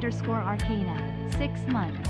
J_Arcana, 6 months.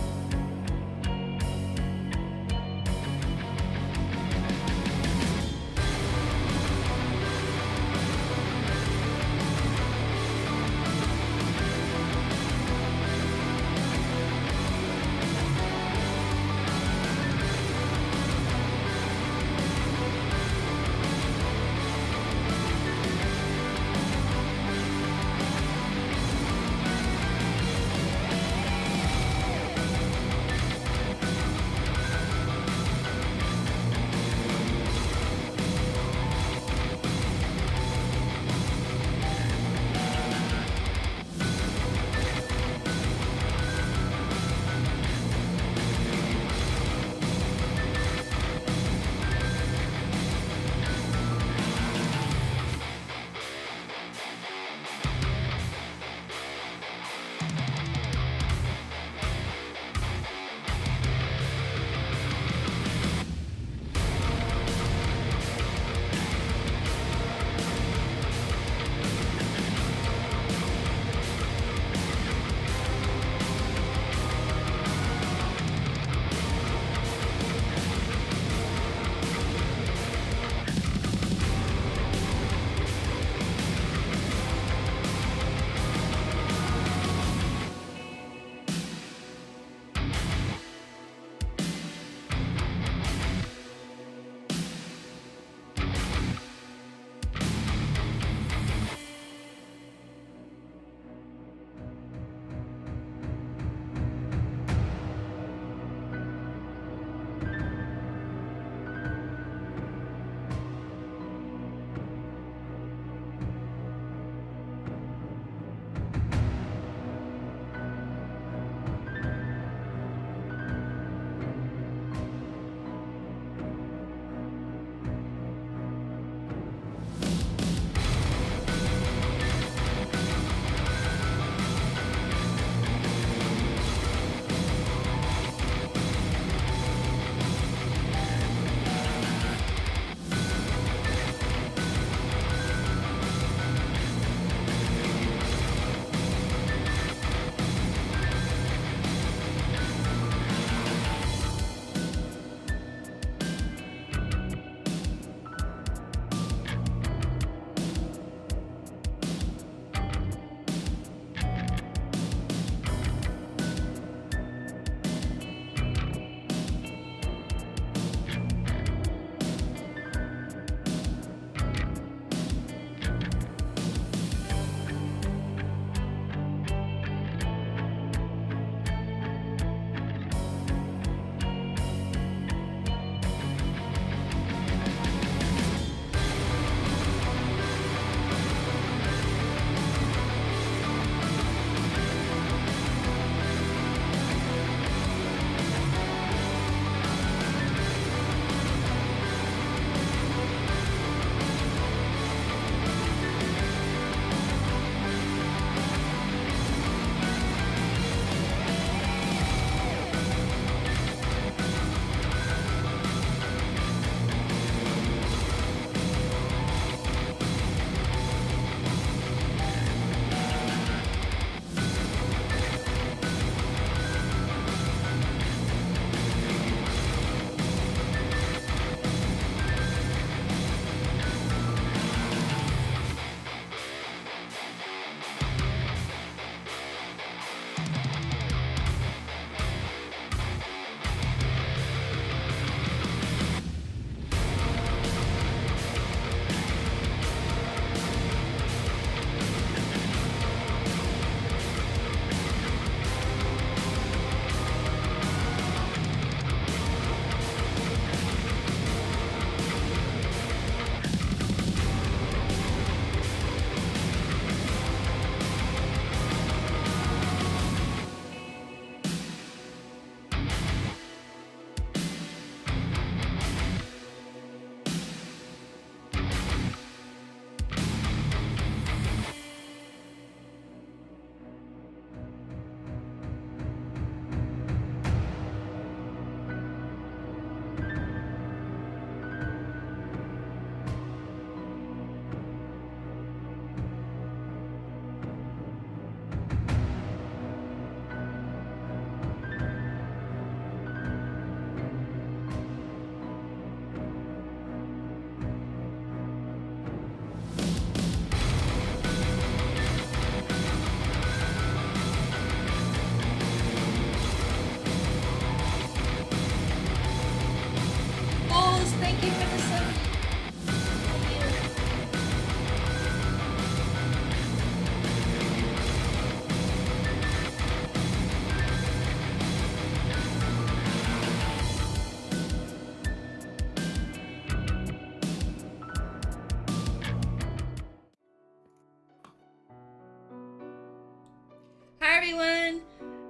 Hi everyone!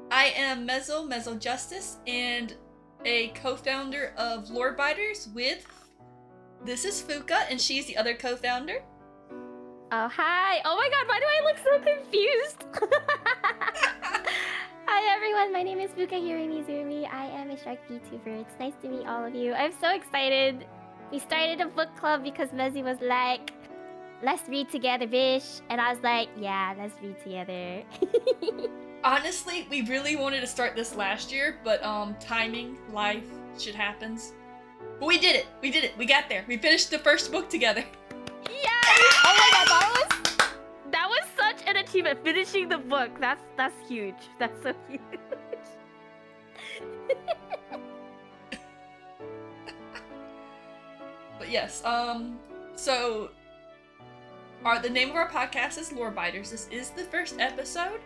I am Mezzo Justice and a co-founder of LoreBiters with... This is Fuka and she's the other co-founder. Oh, hi! Oh my god, why do I look so confused? Hi everyone, my name is Fuka Hirimizumi. I am a shark VTuber. It's nice to meet all of you. I'm so excited. We started a book club because Mezzy was like, let's read together, bish. And I was like, yeah, let's read together. Honestly, we really wanted to start this last year, but timing, life, shit happens. But we did it! We got there! We finished the first book together! Yay! Oh my god, that was such an achievement. Finishing the book, that's huge. That's so huge. But yes, so the name of our podcast is LoreBiters. This is the first episode.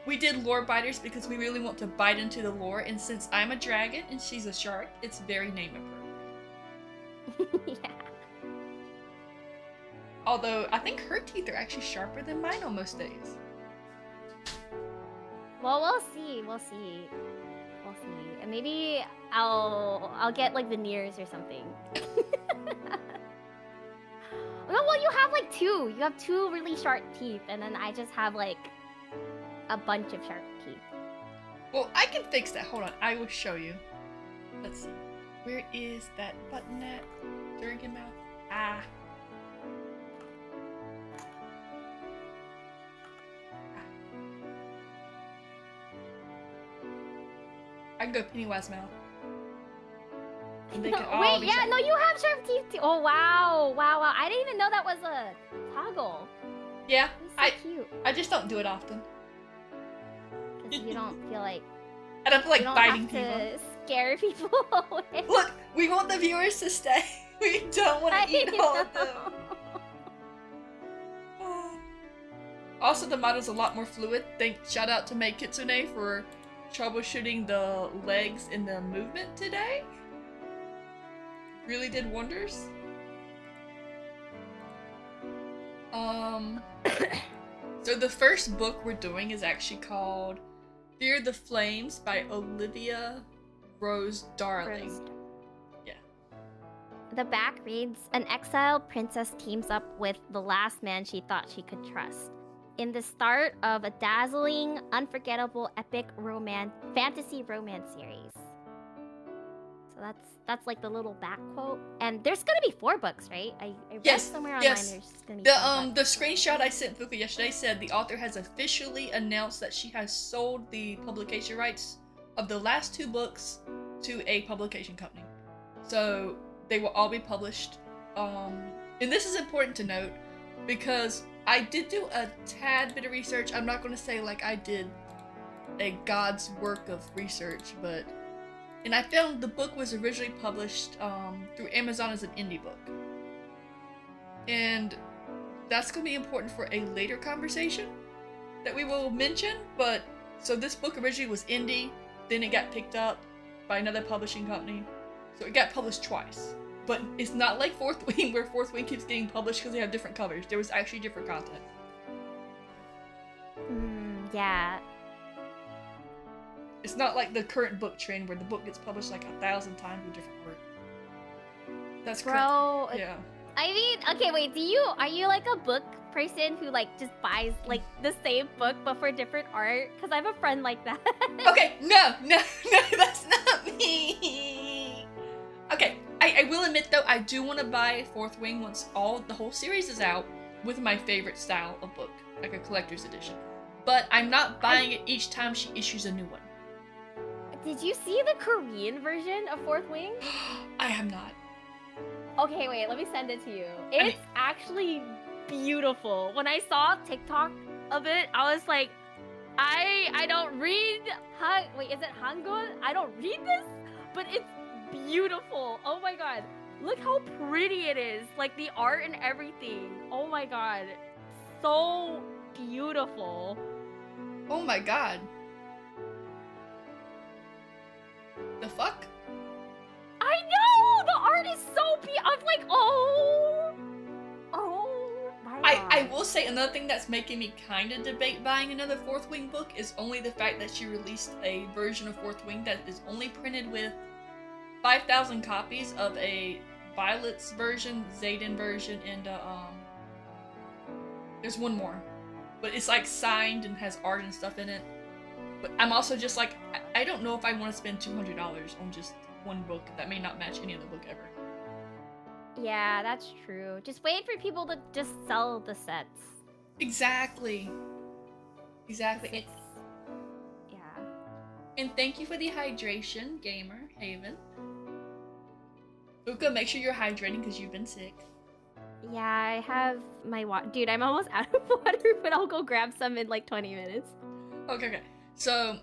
We did LoreBiters because we really want to bite into the lore, and since I'm a dragon and she's a shark, it's very name appropriate. Yeah. Although, I think her teeth are actually sharper than mine on most days. Well, we'll see. And maybe I'll get like veneers or something. Well, you have like two. You have two really sharp teeth, and then I just have like a bunch of sharp teeth. Well, I can fix that. Hold on, I will show you. Let's see. Where is that button at? Dragon mouth. Ah. I can go Pennywise mouth. And they can all Wait, be yeah, sharp. no, you have sharp teeth too. Oh wow. I didn't even know that was a toggle. Yeah, That's so cute. I just don't do it often. Because you don't feel like I don't feel like you don't biting have people. to scare people away. Look, we want the viewers to stay. We don't want to eat all of them. Also, the model's a lot more fluid. Shout out to Mei Kitsune for troubleshooting the legs and the movement today. Really did wonders. So the first book we're doing is actually called Fear the Flames by Olivia Rose Darling. Yeah. The back reads, an exiled princess teams up with the last man she thought she could trust in the start of a dazzling, unforgettable, epic fantasy romance series. So that's like the little back quote. And there's gonna be 4 books, right? I read somewhere online there's gonna be 4 books. The screenshot I sent Fuka yesterday said the author has officially announced that she has sold the publication rights of the last 2 books to a publication company. So they will all be published. And this is important to note because I did do a tad bit of research. I'm not going to say like I did a God's work of research, and I found the book was originally published through Amazon as an indie book. And that's going to be important for a later conversation that we will mention, so this book originally was indie, then it got picked up by another publishing company, so it got published twice. But it's not like Fourth Wing, where Fourth Wing keeps getting published because they have different covers. There was actually different content. Yeah. It's not like the current book trend where the book gets published like 1,000 times with different work. That's correct. Bro, Yeah. I mean, okay, wait, are you like a book person who like just buys like the same book but for different art? Because I have a friend like that. Okay, no, that's not me. Okay, I will admit though, I do want to buy Fourth Wing once the whole series is out with my favorite style of book, like a collector's edition. But I'm not buying it each time she issues a new one. Did you see the Korean version of Fourth Wing? I have not. Okay, wait, let me send it to you. It's actually beautiful. When I saw TikTok of it, I was like, I don't read wait, is it Hangul? I don't read this, but it's beautiful. Oh my god. Look how pretty it is. Like the art and everything. Oh my god. So beautiful. Oh my god. The fuck? I know! The art is so I'm like, oh my I will say another thing that's making me kind of debate buying another Fourth Wing book is only the fact that she released a version of Fourth Wing that is only printed with 5,000 copies of a Violet's version, Zayden version, and there's one more. But it's like signed and has art and stuff in it. But I'm also just like, I don't know if I want to spend $200 on just one book that may not match any other book ever. Yeah, that's true. Just wait for people to just sell the sets. Exactly. Exactly. It's, yeah. And thank you for the hydration, Gamer Haven. Uka, make sure you're hydrating because you've been sick. Yeah, I have my water. Dude, I'm almost out of water, but I'll go grab some in like 20 minutes. Okay. So,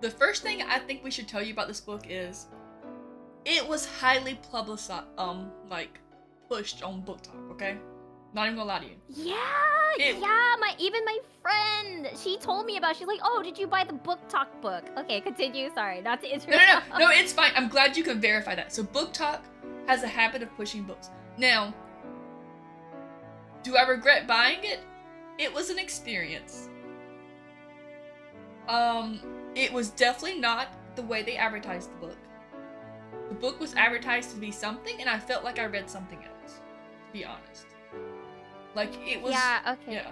the first thing I think we should tell you about this book is it was highly publicized, pushed on Book Talk, okay? Not even gonna lie to you. Yeah, even my friend, she told me about, she's like, oh, did you buy the Book Talk book? Okay, continue, sorry, not to interrupt. No, it's fine. I'm glad you can verify that. So Book Talk has a habit of pushing books. Now, do I regret buying it? It was an experience. It was definitely not the way they advertised the book. The book was advertised to be something, and I felt like I read something else, to be honest. Like, it was... Yeah, okay. Yeah.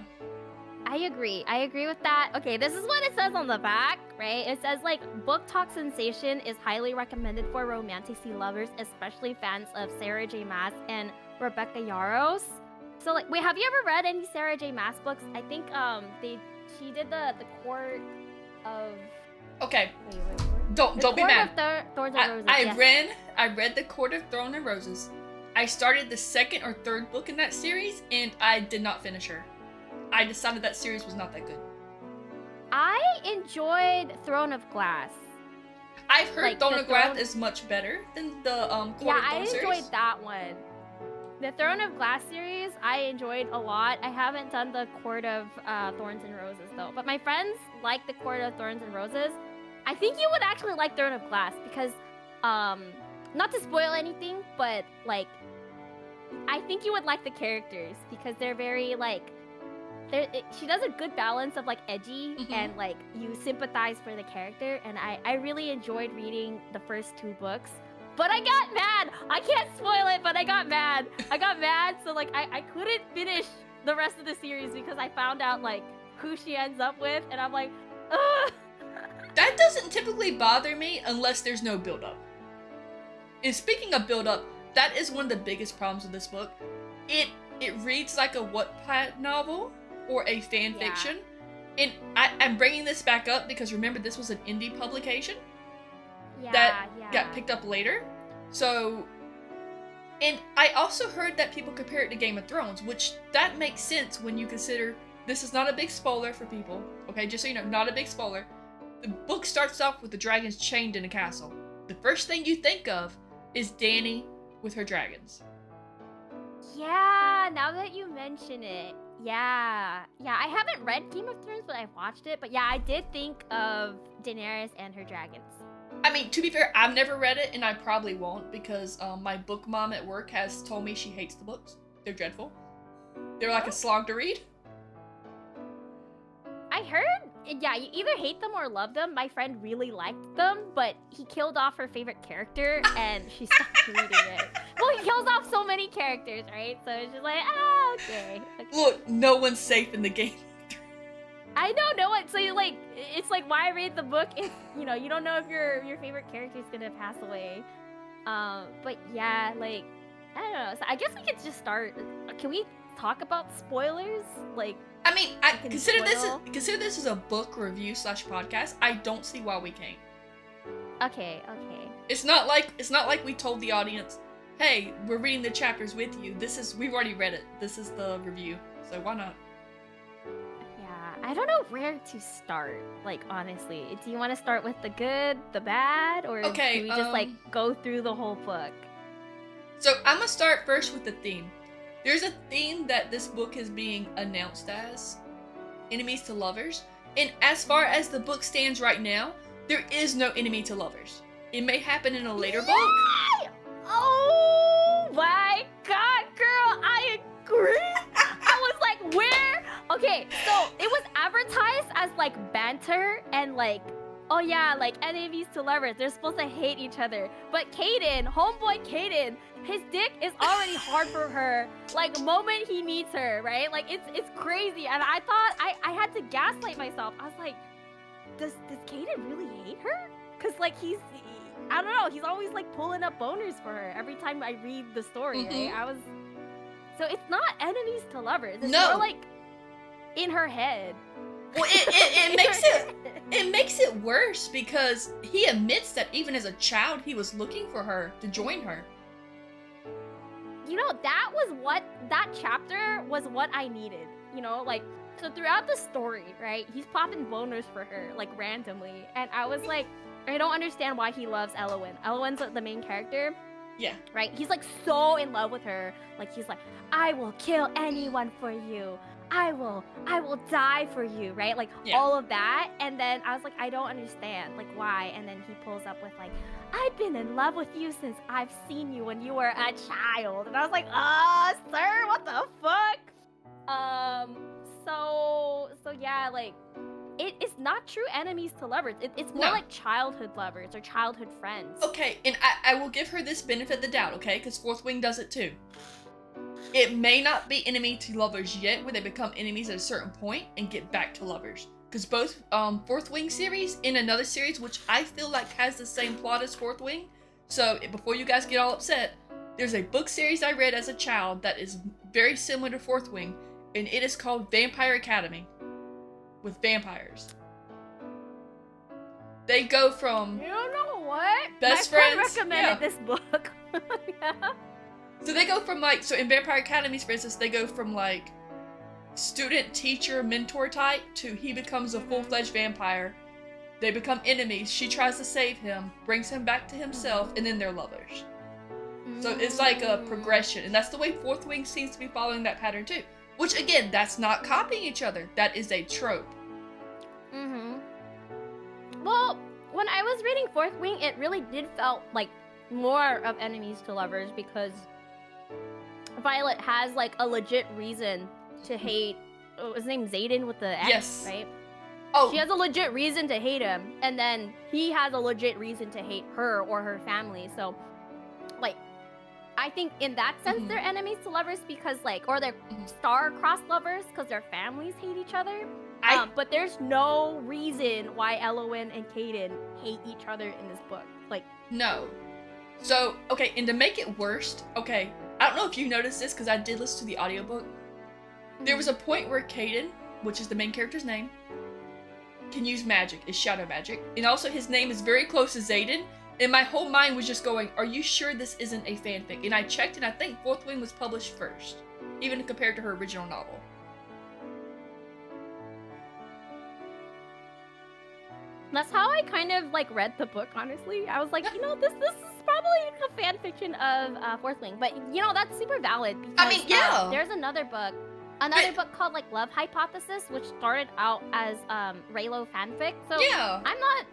I agree with that. Okay, this is what it says on the back, right? It says, like, Book Talk Sensation is highly recommended for romantic lovers, especially fans of Sarah J. Maas and Rebecca Yarros. So, like, wait, have you ever read any Sarah J. Maas books? I think, she did the Court of... Okay. Wait. Don't be mad. Thorns and Roses. I read the Court of Thorns and Roses. I started the second or third book in that series, and I did not finish her. I decided that series was not that good. I enjoyed Throne of Glass. I've heard Throne of Glass is much better than the Court of Thorns series. Yeah, I enjoyed that one. The Throne of Glass series, I enjoyed a lot. I haven't done the Court of Thorns and Roses, though. But my friends like the Court of Thorns and Roses. I think you would actually like Throne of Glass because, not to spoil anything, but, like, I think you would like the characters because they're very, like, she does a good balance of, like, edgy and, like, you sympathize for the character. And I really enjoyed reading the first two books. But I got mad! I can't spoil it, but I got mad. So, like, I couldn't finish the rest of the series because I found out, like, who she ends up with. And I'm like, ugh! That doesn't typically bother me unless there's no build-up. And speaking of build-up, that is one of the biggest problems with this book. It reads like a Wattpad novel or a fan fiction. And I'm bringing this back up because remember this was an indie publication that got picked up later. So, and I also heard that people compare it to Game of Thrones, which that makes sense when you consider this is not a big spoiler for people. Okay, just so you know, not a big spoiler. The book starts off with the dragons chained in a castle. The first thing you think of is Dany with her dragons. Yeah, now that you mention it. Yeah, I haven't read Game of Thrones, but I've watched it. But yeah, I did think of Daenerys and her dragons. I mean, to be fair, I've never read it, and I probably won't because my book mom at work has told me she hates the books. They're dreadful. They're like a slog to read. I heard, yeah, you either hate them or love them. My friend really liked them, but he killed off her favorite character, and she stopped reading it. Well, he kills off so many characters, right? So it's just like, okay. Look, no one's safe in the game. I know, no one. So you like, it's like, why read the book if you know you don't know if your favorite character is gonna pass away? But yeah, like, I don't know. So I guess we could just start. Can we talk about spoilers? Like, I mean, I consider this as a book review / podcast. I don't see why we can't. Okay. It's not like we told the audience, hey, we're reading the chapters with you. We've already read it. This is the review. So why not? I don't know where to start, like, honestly. Do you want to start with the good, the bad, or do we just, like, go through the whole book? So, I'm gonna start first with the theme. There's a theme that this book is being announced as enemies to lovers, and as far as the book stands right now, there is no enemy to lovers. It may happen in a later book. Oh my god, girl, I agree! I was like, Where? Okay, so it was advertised as like banter and like, oh yeah, like enemies to lovers. They're supposed to hate each other. But Caden, homeboy Caden, his dick is already hard for her. Like moment he meets her, right? Like it's crazy. And I thought I had to gaslight myself. I was like, does Caden really hate her? Cause like I don't know. He's always like pulling up boners for her every time I read the story. Right? So it's not enemies to lovers. It's more like in her head. Well, it makes it worse because he admits that even as a child he was looking for her to join her. You know, that chapter was what I needed. You know, like so throughout the story, right? He's popping boners for her like randomly, and I was like, I don't understand why he loves Elowen. Elowen's the main character. Yeah. Right? He's like so in love with her. Like he's like, I will kill anyone for you. I will die for you, right? Like all of that. And then I was like, I don't understand. Like why? And then he pulls up with like, I've been in love with you since I've seen you when you were a child. And I was like, sir, what the fuck? So yeah, like it's not true enemies to lovers. It's more like childhood lovers or childhood friends. Okay, and I will give her this benefit of the doubt, okay? Because Fourth Wing does it too. It may not be enemy to lovers yet, where they become enemies at a certain point and get back to lovers. Because both Fourth Wing series in another series, which I feel like has the same plot as Fourth Wing. So before you guys get all upset, there's a book series I read as a child that is very similar to Fourth Wing, and it is called Vampire Academy. With vampires. They go from you know what? Best My friend friends recommended this book. Yeah. So they go from like in Vampire Academies, for instance, they go from like student, teacher, mentor type to he becomes a full-fledged vampire. They become enemies. She tries to save him, brings him back to himself, and then they're lovers. So it's like a progression, and that's the way Fourth Wing seems to be following that pattern too. Which again, that's not copying each other. That is a trope. Well, when I was reading Fourth Wing, it really did felt like more of enemies to lovers because Violet has like a legit reason to hate. His name's Xaden with the X, right? Oh, she has a legit reason to hate him, and then he has a legit reason to hate her or her family. So, like, I think in that sense they're enemies to lovers because like, or they're star-crossed lovers because their families hate each other. But there's no reason why Elowen and Caden hate each other in this book. Like, no. So, okay, and to make it worse, okay, I don't know if you noticed this because I did listen to the audiobook. There was a point where Caden, which is the main character's name, can use magic, is shadow magic, and also his name is very close to Xaden, and my whole mind was just going, are you sure this isn't a fanfic? And I checked, and I think Fourth Wing was published first, even compared to her original novel. That's how I kind of like read the book, honestly. I was like, you know, this is probably a fan fiction of Fourth Wing, but you know, that's super valid because I mean, yeah. There's another book called like Love Hypothesis, which started out as Raylo fanfic. So yeah. I'm not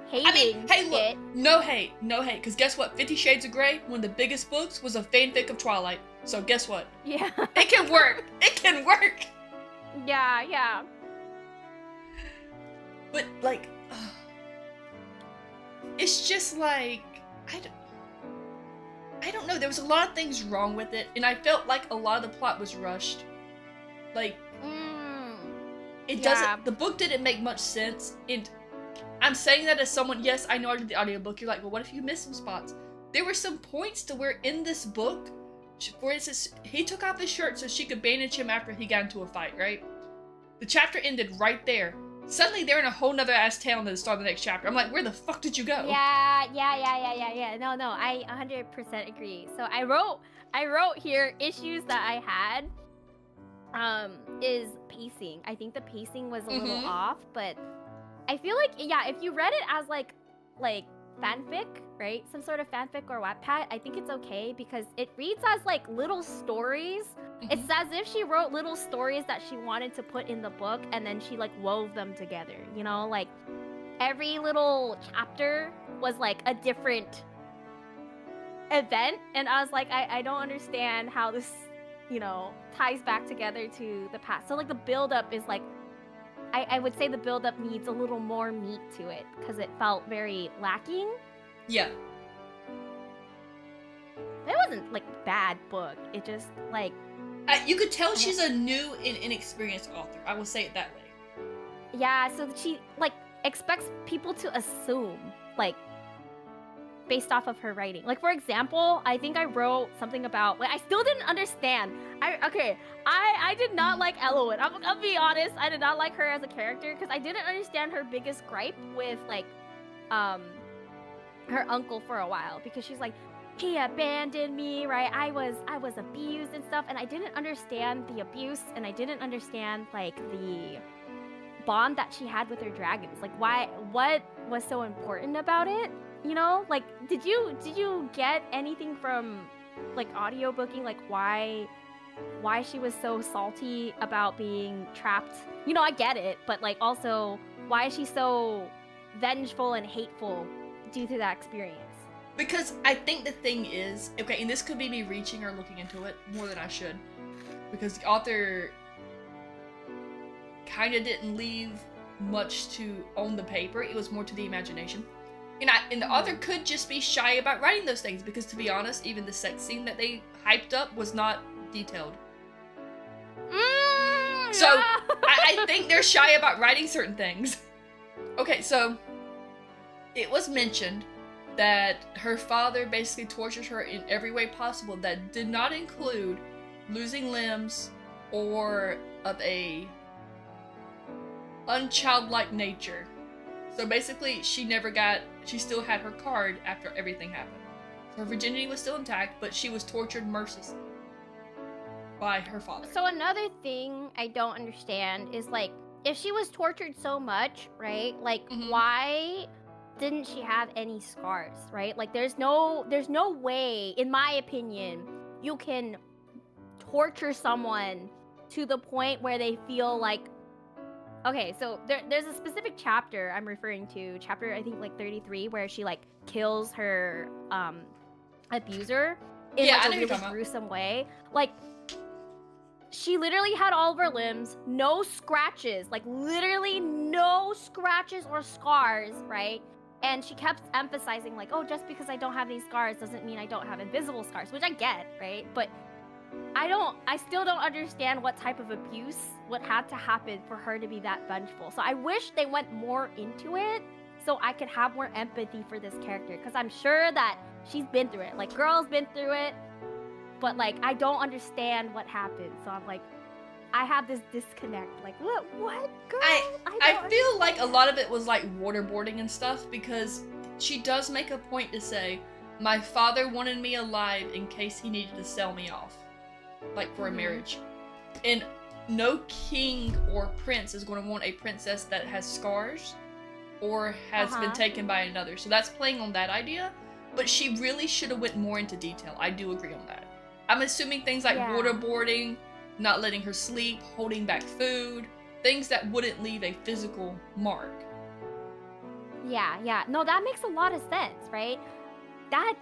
hating hey, look, it. No hate, because guess what? 50 Shades of Grey, one of the biggest books, was a fanfic of Twilight. So guess what? Yeah. It can work. It can work. Yeah. But like, it's just like, I don't know, there was a lot of things wrong with it, and I felt like a lot of the plot was rushed. Like, it doesn't, the book didn't make much sense, and I'm saying that as someone, yes, I know I did the audiobook, you're like, well, what if you missed some spots? There were some points to where in this book, for instance, he took off his shirt so she could bandage him after he got into a fight, right? The chapter ended right there. Suddenly they're in a whole nother ass town at the start of the next chapter. I'm like, where the fuck did you go? Yeah. No, I 100% agree. So I wrote here issues that I had is pacing. I think the pacing was a little off, but I feel like, yeah, if you read it as like fanfic, right? Some sort of fanfic or Wattpad, I think it's okay because it reads as like little stories. It's as if she wrote little stories that she wanted to put in the book and then she like wove them together, you know? Like every little chapter was like a different event, and I was like, I don't understand how this ties back together to the past. So like the build-up is like, I would say the build-up needs a little more meat to it because it felt very lacking. Yeah. It wasn't like bad book. It just like you could tell she's a new and inexperienced author. I will say it that way. Yeah, so she like expects people to assume like based off of her writing. Like for example, I think I wrote something about I still didn't understand. I did not like Elowen. I'll be honest. I did not like her as a character because I didn't understand her biggest gripe with like her uncle for a while because she's like, he abandoned me, right? I was abused and stuff, and I didn't understand the abuse, and I didn't understand like the bond that she had with her dragons. Like what was so important about it? Like did you get anything from like audiobooking, like why she was so salty about being trapped? I get it, but like also why is she so vengeful and hateful due to that experience? Because I think the thing is, okay, and this could be me reaching or looking into it more than I should, because the author kind of didn't leave much to on the paper. It was more to the imagination. And the author could just be shy about writing those things, because to be honest, even the sex scene that they hyped up was not detailed. So, yeah. I think they're shy about writing certain things. Okay, so, it was mentioned that her father basically tortures her in every way possible that did not include losing limbs or of a unchildlike nature. So basically, she still had her card after everything happened. So her virginity was still intact, but she was tortured mercilessly by her father. So another thing I don't understand is like, if she was tortured so much, right? Like, why didn't she have any scars, right? Like there's no way, in my opinion, you can torture someone to the point where they feel like, okay, so there's a specific chapter I'm referring to, chapter I think like 33, where she like kills her abuser in like a really gruesome way. Like she literally had all of her limbs, no scratches, like literally no scratches or scars, right? And she kept emphasizing like, oh, just because I don't have any scars doesn't mean I don't have invisible scars, which I get, right? But I still don't understand what type of abuse would have to happen for her to be that vengeful. So I wish they went more into it so I could have more empathy for this character, because I'm sure that she's been through it. Like, girl's been through it, but like, I don't understand what happened. So I'm like, I have this disconnect. Like, what, girl? I feel like a lot of it was like waterboarding and stuff, because she does make a point to say, my father wanted me alive in case he needed to sell me off, like for a marriage. And no king or prince is going to want a princess that has scars or has been taken by another. So that's playing on that idea, but she really should have went more into detail. I do agree on that. I'm assuming things like waterboarding, not letting her sleep, holding back food, things that wouldn't leave a physical mark. Yeah. No, that makes a lot of sense, right? That's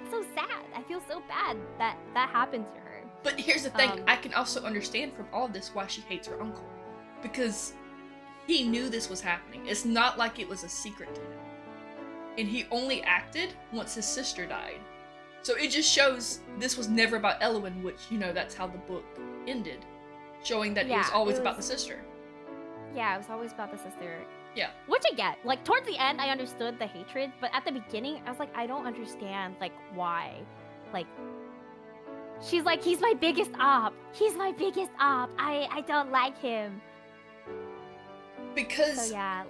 so sad. I feel so bad that happened to her. But here's the thing, I can also understand from all of this why she hates her uncle. Because he knew this was happening. It's not like it was a secret to him. And he only acted once his sister died. So it just shows this was never about Elowen, which, that's how the book ended. Showing that it was always about the sister. Yeah, it was always about the sister. Yeah. Which I get. Like, towards the end, I understood the hatred, but at the beginning, I was like, I don't understand, like, why. Like, she's like, he's my biggest op. He's my biggest op. I don't like him. Because so, yeah.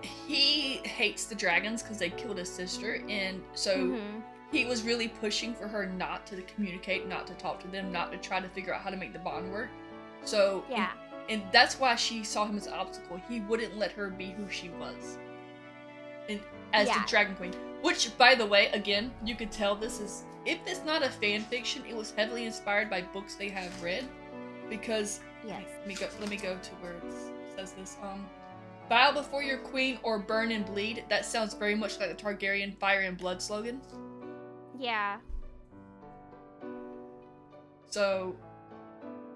He hates the dragons because they killed his sister, and so he was really pushing for her not to communicate, not to talk to them, not to try to figure out how to make the bond work. So, yeah. And that's why she saw him as an obstacle. He wouldn't let her be who she was. And as the Dragon Queen. Which, by the way, again, you could tell this is, if it's not a fan fiction, it was heavily inspired by books they have read. Because, let me go to where it says this. Bow before your queen or burn and bleed. That sounds very much like the Targaryen fire and blood slogan. Yeah. So,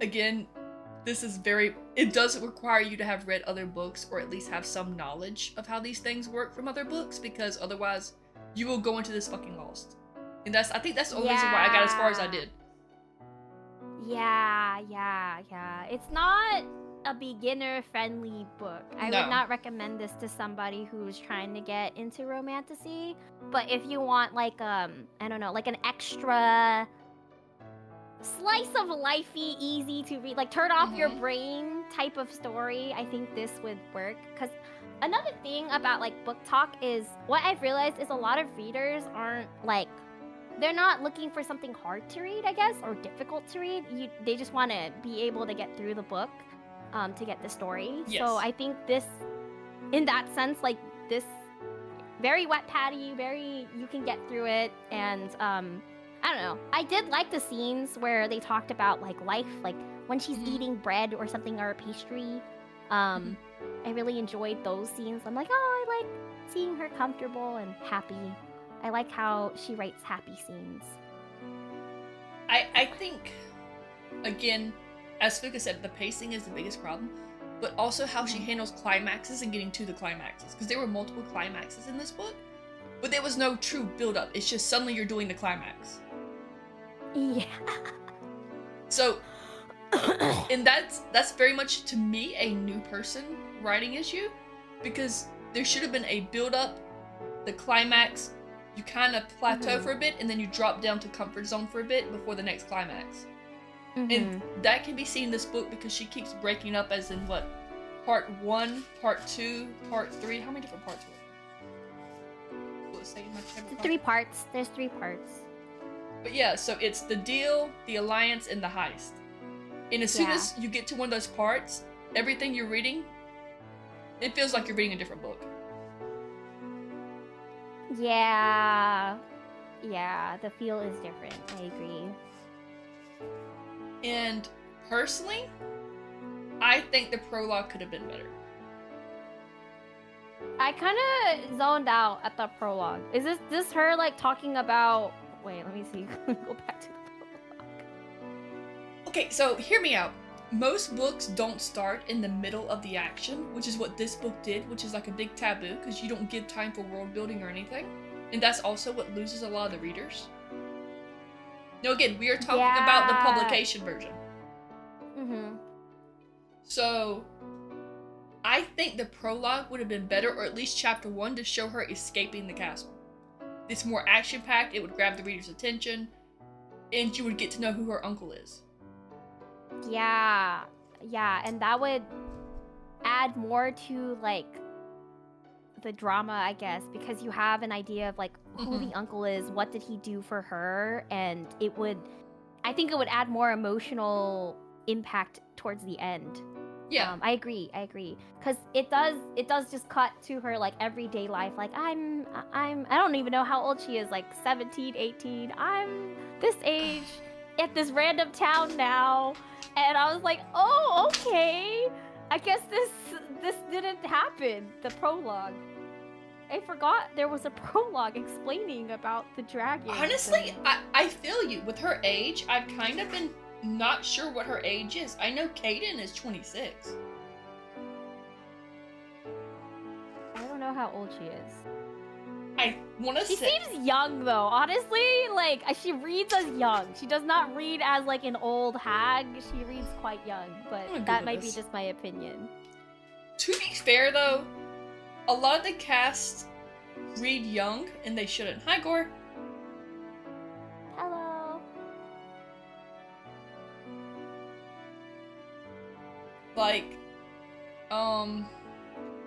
again, this is it does require you to have read other books or at least have some knowledge of how these things work from other books, because otherwise you will go into this fucking lost. And I think that's the only reason why I got as far as I did. Yeah. It's not a beginner-friendly book. I would not recommend this to somebody who's trying to get into romantasy. But if you want like I don't know, like an extra slice of lifey, easy to read, like turn off your brain type of story, I think this would work. Because another thing about like book talk is what I've realized is a lot of readers aren't like, they're not looking for something hard to read, I guess, or difficult to read. They just want to be able to get through the book to get the story. Yes. So I think this, in that sense, like this, very wet patty, you can get through it. And I don't know. I did like the scenes where they talked about like life, like when she's eating bread or something, or a pastry. I really enjoyed those scenes. I'm like, oh, I like seeing her comfortable and happy. I like how she writes happy scenes. I think, again, as Fuka said, the pacing is the biggest problem, but also how she handles climaxes and getting to the climaxes. Because there were multiple climaxes in this book, but there was no true build-up. It's just suddenly you're doing the climax. Yeah. So, and that's very much, to me, a new person writing issue, because there should have been a build-up, the climax, you kind of plateau for a bit, and then you drop down to comfort zone for a bit before the next climax. And that can be seen in this book because she keeps breaking up, as in what? Part 1, Part 2, Part 3. How many different parts were there? 3 parts. There's 3 parts. But yeah, so it's the deal, the alliance, and the heist. And as soon as you get to one of those parts, everything you're reading, it feels like you're reading a different book. Yeah, the feel is different. I agree. And personally, I think the prologue could have been better. I kind of zoned out at the prologue. Is this her like talking about? Wait, let me see. Go back to the prologue. Okay, so hear me out. Most books don't start in the middle of the action, which is what this book did, which is like a big taboo because you don't give time for world building or anything. And that's also what loses a lot of the readers. Now again, we are talking about the publication version. So, I think the prologue would have been better, or at least chapter 1, to show her escaping the castle. It's more action-packed, it would grab the reader's attention, and you would get to know who her uncle is. Yeah, and that would add more to, like, the drama, I guess, because you have an idea of, like, who the uncle is, what did he do for her, and I think it would add more emotional impact towards the end. Yeah. I agree, because it does just cut to her, like, everyday life, like, I don't even know how old she is, like, 17, 18, I'm this age, at this random town now, and I was like, oh, okay, I guess this didn't happen, the prologue. I forgot there was a prologue explaining about the dragon. Honestly, I feel you. With her age, I've kind of been not sure what her age is. I know Kaden is 26. I don't know how old she is. I want to say... She seems young, though. Honestly, like, she reads as young. She does not read as, like, an old hag. She reads quite young, but that might be just my opinion. To be fair, though, a lot of the cast read young, and they shouldn't. Hi, Gore. Hello. Like,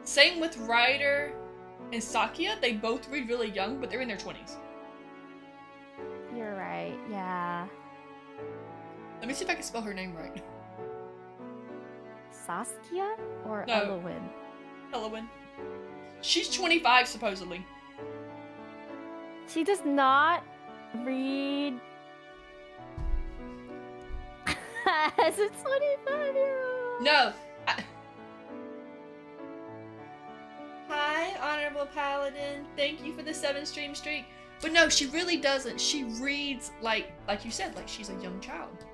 same with Ryder and Sakia. They both read really young, but they're in their 20s. You're right, yeah. Let me see if I can spell her name right. Saskia or No. Elowen? Elowen. She's 25, supposedly. She does not read as a 25-year-old. No. Hi, Honorable Paladin. Thank you for the 7-stream streak. But no, she really doesn't. She reads like you said, like she's a young child.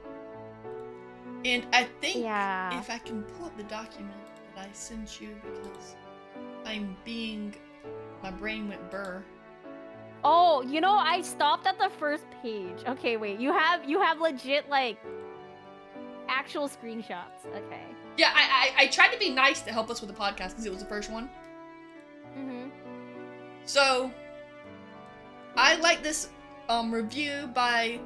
And I think Yeah. if I can pull up the document that I sent you, because my brain went burr. Oh, you know, I stopped at the first page. Okay, wait. You have legit like actual screenshots. Okay. Yeah, I tried to be nice to help us with the podcast because it was the first one. Mhm. So, I like this review by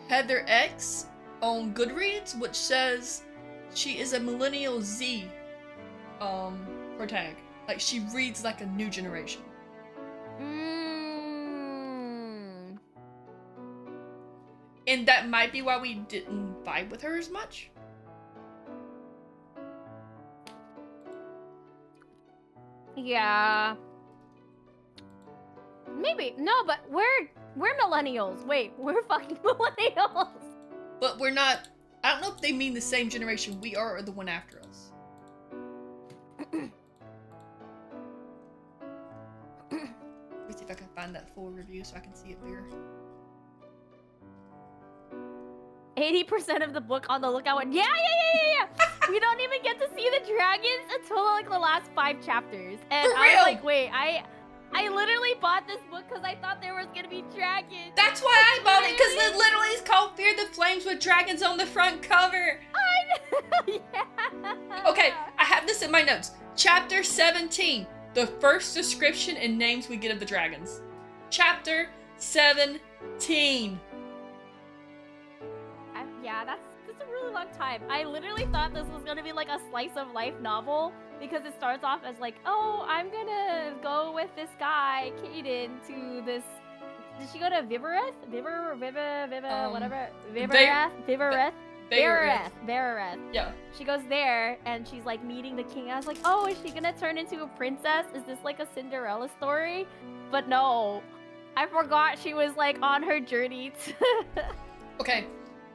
Heather X on Goodreads, which says she is a millennial Z protag. Like, she reads like a new generation. And that might be why we didn't vibe with her as much. Yeah. Maybe. No, but we're millennials. Wait, we're fucking millennials. But we're not. I don't know if they mean the same generation we are or the one after us. Let me see if I can find that full review so I can see it bigger. 80% of the book on the lookout went, yeah. We don't even get to see the dragons until like the last 5 chapters. And For I was real? like, wait, I literally bought this book because I thought there was gonna be dragons. That's why I bought it, because it literally is called Fear the Flames with dragons on the front cover. Yeah. Okay, I have this in my notes. Chapter 17. The first description and names we get of the dragons. Chapter 17. Yeah, that's a really long time. I literally thought this was gonna be like a slice of life novel because it starts off as like, oh, I'm gonna go with this guy, Kaden, to this. Did she go to Vivereth? Whatever. Vivereth. Yeah. She goes there and she's like meeting the king. I was like, oh, is she gonna turn into a princess? Is this like a Cinderella story? But no, I forgot she was like on her journey to Okay,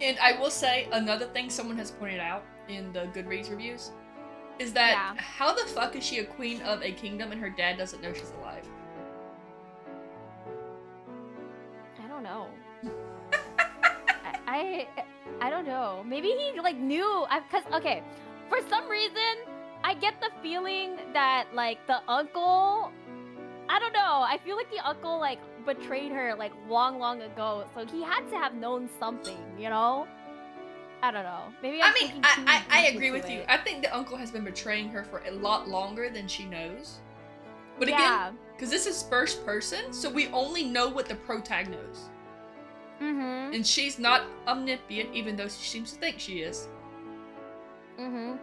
and I will say another thing someone has pointed out in the Goodreads reviews is that how the fuck is she a queen of a kingdom and her dad doesn't know she's alive? I don't know. I don't know. Maybe he like knew. Cause okay, for some reason I get the feeling that like the uncle. I don't know. I feel like the uncle like betrayed her like long ago, so he had to have known something, you know? I don't know. Maybe I agree with you. I think the uncle has been betraying her for a lot longer than she knows. But again, because this is first person, so we only know what the protag knows. Mm-hmm. And she's not omniscient, even though she seems to think she is. Mm-hmm.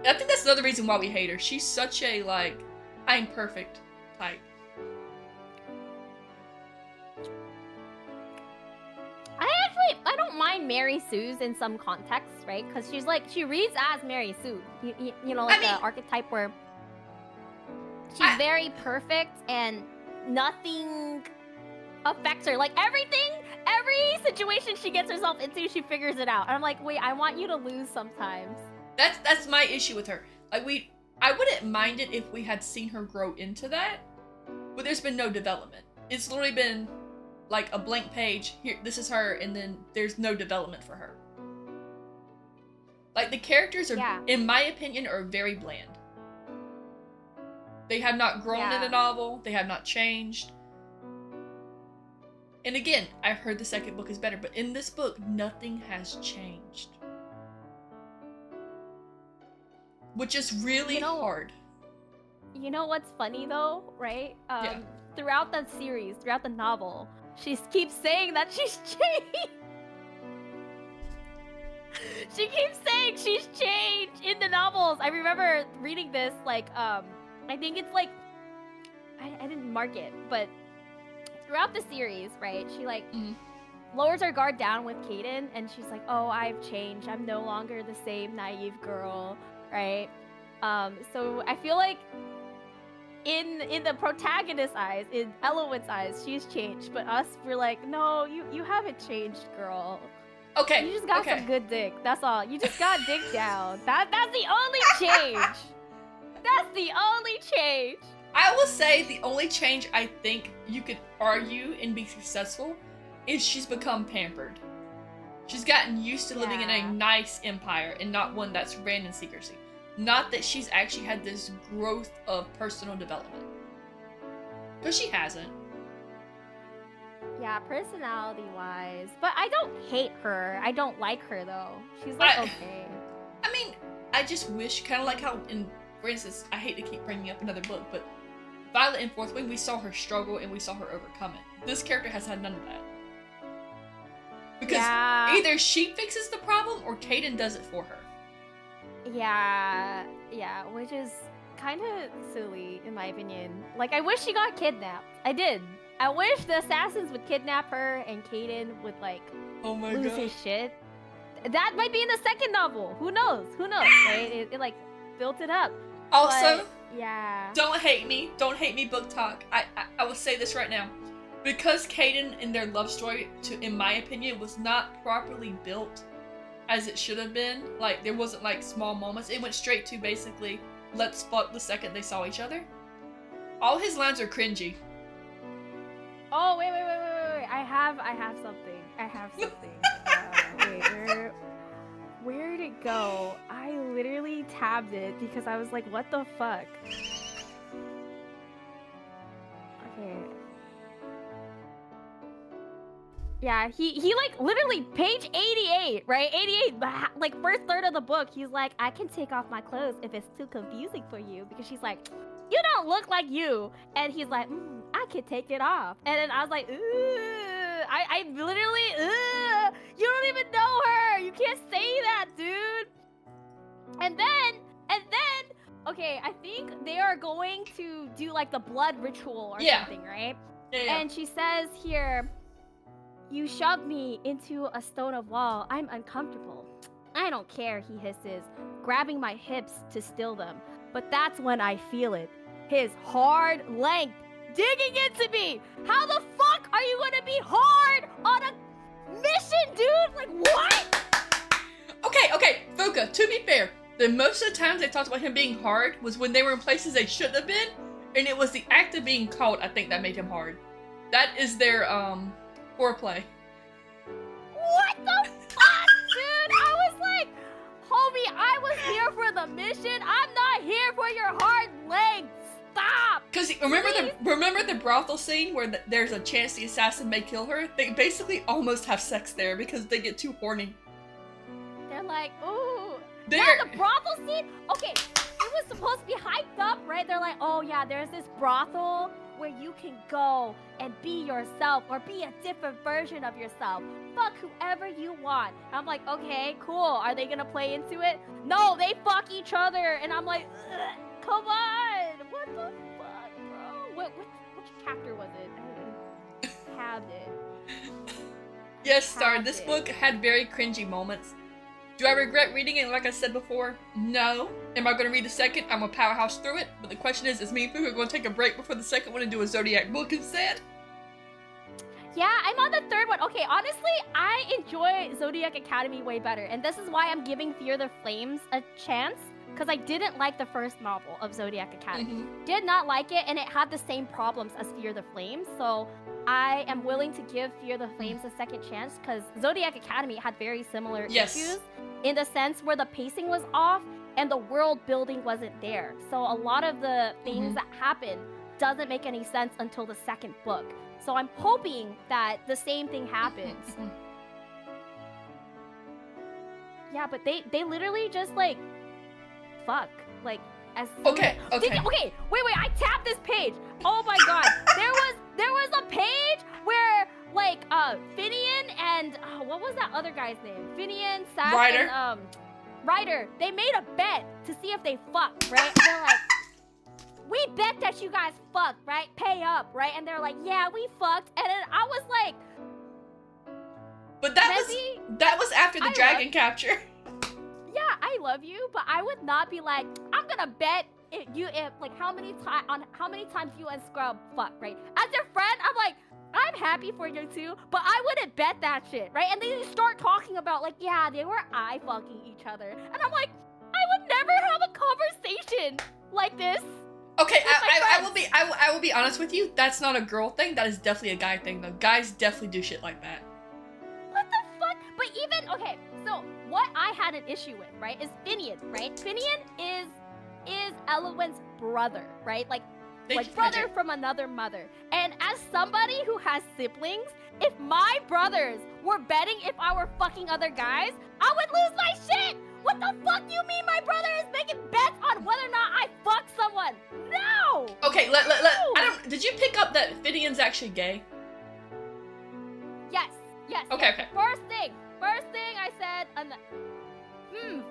I think that's another reason why we hate her. She's such a, like, I'm perfect type. I don't mind Mary Sue's in some contexts, right? Because she's like, she reads as Mary Sue. You know, like the archetype where she's very perfect and nothing affects her. Like every situation she gets herself into, she figures it out. And I'm like, wait, I want you to lose sometimes. That's my issue with her. Like I wouldn't mind it if we had seen her grow into that, but there's been no development. It's literally been like a blank page. Here, this is her, and then there's no development for her. Like the characters are, in my opinion, are very bland. They have not grown in the novel. They have not changed. And again, I've heard the second book is better, but in this book, nothing has changed. Which is really hard. You know what's funny though, right? Throughout the series, throughout the novel, she keeps saying that she's changed. She keeps saying she's changed in the novels. I remember reading this, like, I think it's like, I didn't mark it, but throughout the series, right, she like lowers her guard down with Kaden, and she's like, oh, I've changed. I'm no longer the same naive girl, right? So I feel like in the protagonist's eyes, in Elowen's eyes, she's changed, but us, we're like, no, you haven't changed, girl. Okay. You just got some good dick. That's all. You just got dick down. That's the only change. That's the only change. I will say the only change I think you could argue and be successful is she's become pampered. She's gotten used to living in a nice empire and not one that's ran in secrecy. Not that she's actually had this growth of personal development. Because she hasn't. Yeah, personality-wise. But I don't hate her. I don't like her, though. She's like, okay. I mean, I just wish, kind of like how, for instance, I hate to keep bringing up another book, but Violet in Fourth Wing, we saw her struggle and we saw her overcome it. This character has had none of that. Because either she fixes the problem or Caden does it for her. Yeah, which is kind of silly in my opinion. Like, I wish she got kidnapped. I did. I wish the assassins would kidnap her and Caden would like lose his shit. That might be in the second novel. Who knows? Right? It like built it up. Also, but, don't hate me. Don't hate me, book talk. I will say this right now. Because Caden in their love story, in my opinion, was not properly built as it should have been. Like, there wasn't like small moments. It went straight to basically, let's fuck the second they saw each other. All his lines are cringy. Oh, wait. I have something. Wait, where'd it go? I literally tabbed it because I was like, what the fuck? Okay. Yeah, he like literally page 88, right? 88, like first third of the book, he's like, I can take off my clothes if it's too confusing for you, because she's like, you don't look like you, and he's like, I can take it off, and then I was like, I literally, you don't even know her, you can't say that, dude. And then, okay, I think they are going to do like the blood ritual or something, right? Yeah. And she says here, you shoved me into a stone of wall. I'm uncomfortable. I don't care, he hisses, grabbing my hips to still them. But that's when I feel it. His hard length digging into me. How the fuck are you gonna be hard on a mission, dude? Like, what? Okay, Fuka, to be fair, the most of the times they talked about him being hard was when they were in places they shouldn't have been, and it was the act of being caught, I think, that made him hard. That is their, foreplay. What the fuck, dude? I was like, homie, I was here for the mission. I'm not here for your hard legs. Stop. Because remember the brothel scene where there's a chance the assassin may kill her? They basically almost have sex there because they get too horny. They're like, ooh. Yeah, the brothel scene? Okay, it was supposed to be hyped up, right? They're like, oh yeah, there's this brothel where you can go and be yourself or be a different version of yourself. Fuck whoever you want. And I'm like, okay, cool. Are they gonna play into it? No, they fuck each other. And I'm like, come on. What the fuck, bro? Which chapter was it? I tabbed it. Yes, Star, this book had very cringy moments. Do I regret reading it? Like I said before, no. Am I going to read the second? I'm a powerhouse through it. But the question is me and Fuka going to take a break before the second one and do a Zodiac book instead? Yeah, I'm on the third one. Okay, honestly, I enjoy Zodiac Academy way better. And this is why I'm giving Fear the Flames a chance. Because I didn't like the first novel of Zodiac Academy. Did not like it, and it had the same problems as Fear the Flames. So I am willing to give Fear the Flames a second chance, because Zodiac Academy had very similar issues in the sense where the pacing was off and the world building wasn't there. So a lot of the things that happen doesn't make any sense until the second book. So I'm hoping that the same thing happens. Yeah, but they literally just like fuck, like as okay. Wait, I tapped this page. Oh my god, there was a page where like Finian and what was that other guy's name? Finian, Sass, Ryder. and Ryder. They made a bet to see if they fucked, right? They're like, we bet that you guys fucked, right? Pay up, right? And they're like, yeah, we fucked. And then I was like, but that was after the dragon capture. Yeah, I love you, but I would not be like, I'm gonna bet like how many times you and Scrub fuck, right? As your friend, I'm like, I'm happy for you too, but I wouldn't bet that shit, right? And then you start talking about like, yeah, they were eye fucking each other, and I'm like, I would never have a conversation like this. Okay, I will be honest with you. That's not a girl thing. That is definitely a guy thing, though. Guys definitely do shit like that. What the fuck? But even okay. So what I had an issue with, right, is Finian, right? Finian is Elowin's brother, right? Like brother from another mother. And as somebody who has siblings, if my brothers were betting if I were fucking other guys, I would lose my shit. What the fuck you mean my brother is making bets on whether or not I fuck someone? No! Okay, did you pick up that Finian's actually gay? Yes. Okay. First thing I said,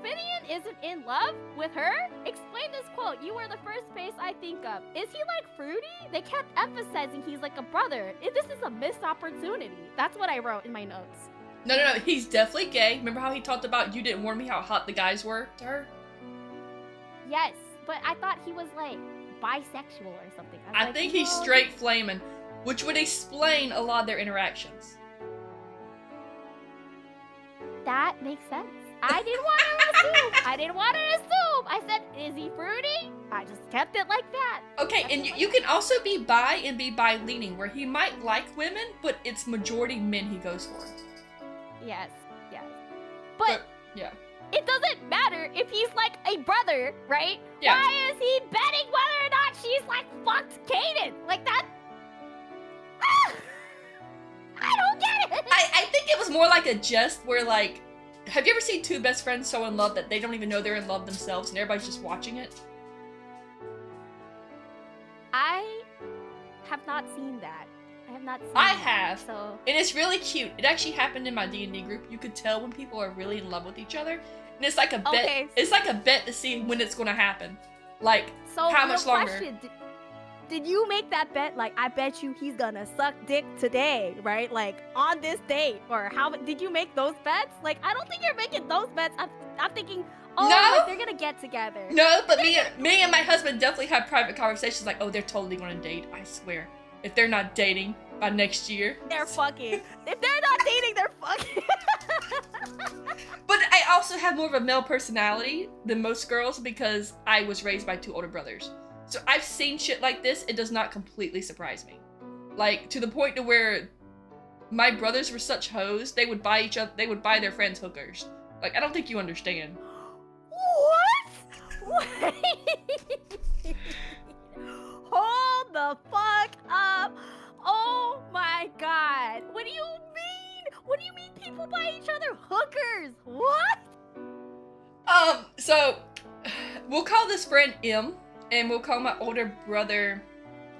Finian isn't in love with her? Explain this quote. You were the first face I think of. Is he like Fruity? They kept emphasizing he's like a brother. This is a missed opportunity. That's what I wrote in my notes. No, he's definitely gay. Remember how he talked about you didn't warn me how hot the guys were to her? Yes, but I thought he was like bisexual or something. I think he's straight flaming, which would explain a lot of their interactions. That makes sense. I didn't want to assume. I said, is he Fruity? I just kept it like that. Okay, and you can also be bi and be bi-leaning, where he might like women, but it's majority men he goes for. Yes. But yeah. It doesn't matter if he's like a brother, right? Yeah. Why is he betting whether or not she's like fucked Kaden? Like that? I don't get it. I think it was more like a jest where like, have you ever seen two best friends so in love that they don't even know they're in love themselves and everybody's just watching it? I have not seen that. I have. So. And it's really cute. It actually happened in my D&D group. You could tell when people are really in love with each other. And it's like a bet. Okay. It's like a bet to see when it's going to happen. Like, so how much longer. Question, did you make that bet? Like, I bet you he's gonna suck dick today, right? Like, on this date? Or how did you make those bets? Like, I don't think you're making those bets. I'm thinking, oh, no? like, they're gonna get together. No, but me and my husband definitely have private conversations like, oh, they're totally going to date. I swear. If they're not dating by next year. They're fucking. If they're not dating, they're fucking. But I also have more of a male personality than most girls because I was raised by two older brothers. So I've seen shit like this. It does not completely surprise me. Like, to the point to where my brothers were such hoes, they would buy their friends hookers. Like, I don't think you understand. What? Wait. Hold the fuck up. Oh my god. What do you mean? What do you mean people buy each other hookers? What? So we'll call this friend M, and we'll call my older brother,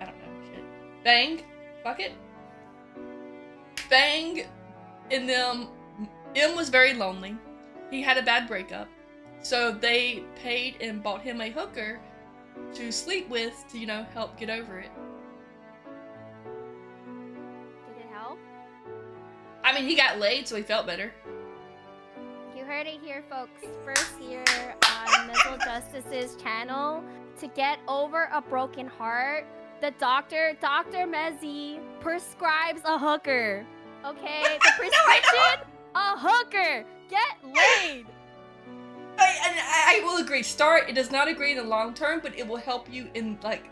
I don't know, shit. Bang? Fuck it. Bang and them. M was very lonely. He had a bad breakup. So they paid and bought him a hooker to sleep with to, you know, help get over it. Did it help? I mean, he got laid, so he felt better. You heard it here, folks. First here on Mizzle Justice's channel. To get over a broken heart, the Dr. Mezzi prescribes a hooker. Okay? The prescription? A hooker. Get laid. I will agree. It does not agree in the long term, but it will help you in, like,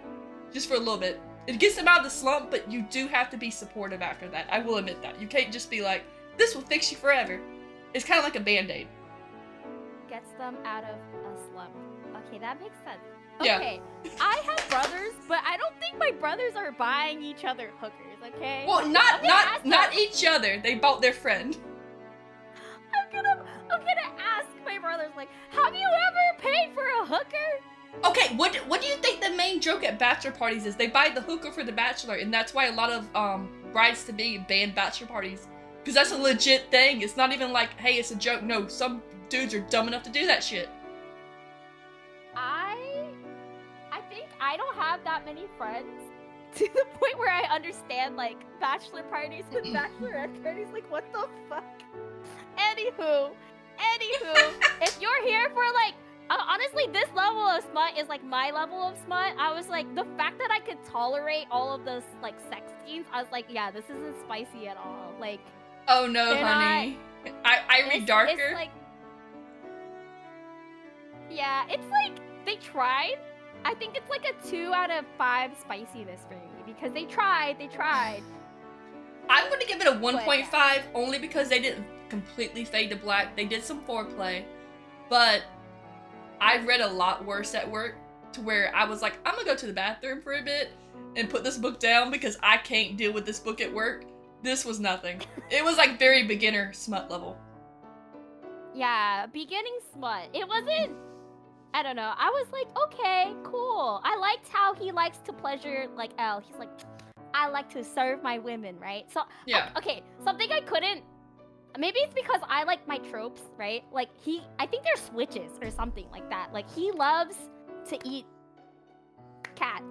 just for a little bit. It gets them out of the slump, but you do have to be supportive after that. I will admit that. You can't just be like, this will fix you forever. It's kind of like a band-aid. Gets them out of a slump. Okay, that makes sense. Yeah. Okay, I have brothers, but I don't think my brothers are buying each other hookers, okay? Well, not each other. They bought their friend. I'm gonna ask my brothers, like, have you ever paid for a hooker? Okay, what do you think the main joke at bachelor parties is? They buy the hooker for the bachelor, and that's why a lot of brides-to-be ban bachelor parties. Because that's a legit thing. It's not even like, hey, it's a joke. No, some dudes are dumb enough to do that shit. I think I don't have that many friends to the point where I understand, like, bachelor parties and bachelorette parties. Like, what the fuck? Anywho, if you're here for, like, honestly, this level of smut is, like, my level of smut. I was like, the fact that I could tolerate all of those, like, sex scenes, I was like, yeah, this isn't spicy at all. Like, oh no, honey. I read darker. It's like, yeah, it's like, they tried. I think it's like a 2 out of 5 spiciness for me, because they tried. I'm gonna give it a 1.5 only because they didn't completely fade to black. They did some foreplay, but I read a lot worse at work to where I was like, I'm gonna go to the bathroom for a bit and put this book down because I can't deal with this book at work. This was nothing. It was like very beginner smut level. Yeah, beginning smut. It wasn't, I don't know. I was like, okay, cool. I liked how he likes to pleasure, like, Elle. He's like, I like to serve my women, right? So, Yeah. okay, something I couldn't, maybe it's because I like my tropes, right? Like, I think they're switches or something like that. Like, he loves to eat cat.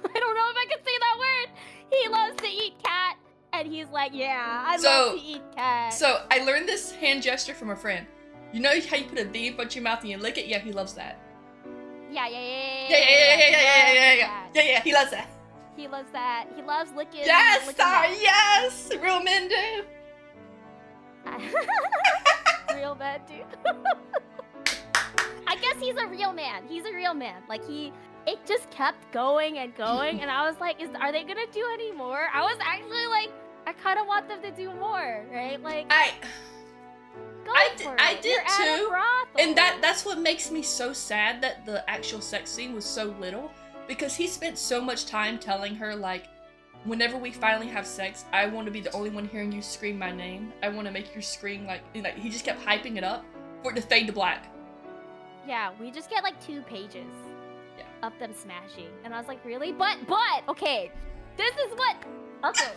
I don't know if I can say that word. He loves to eat cat, and he's like, yeah, I love to eat cat. So, I learned this hand gesture from a friend. You know how you put a V in front of your mouth and you lick it? Yeah, he loves that. Yeah. Yeah, he loves that. He loves that. He loves licking. Yes, licking that. yes! Real men do. Real man, dude. I guess he's a real man. He's a real man. Like, it just kept going and going, and I was like, are they gonna do any more? I was actually like, I kind of want them to do more, right? Like, I did You're too, and that's what makes me so sad that the actual sex scene was so little, because he spent so much time telling her, like, whenever we finally have sex, I want to be the only one hearing you scream my name. I want to make you scream, like he just kept hyping it up for it to fade to black. Yeah, we just get like 2 pages of them smashing, and I was like, really? But okay, this is what. Okay.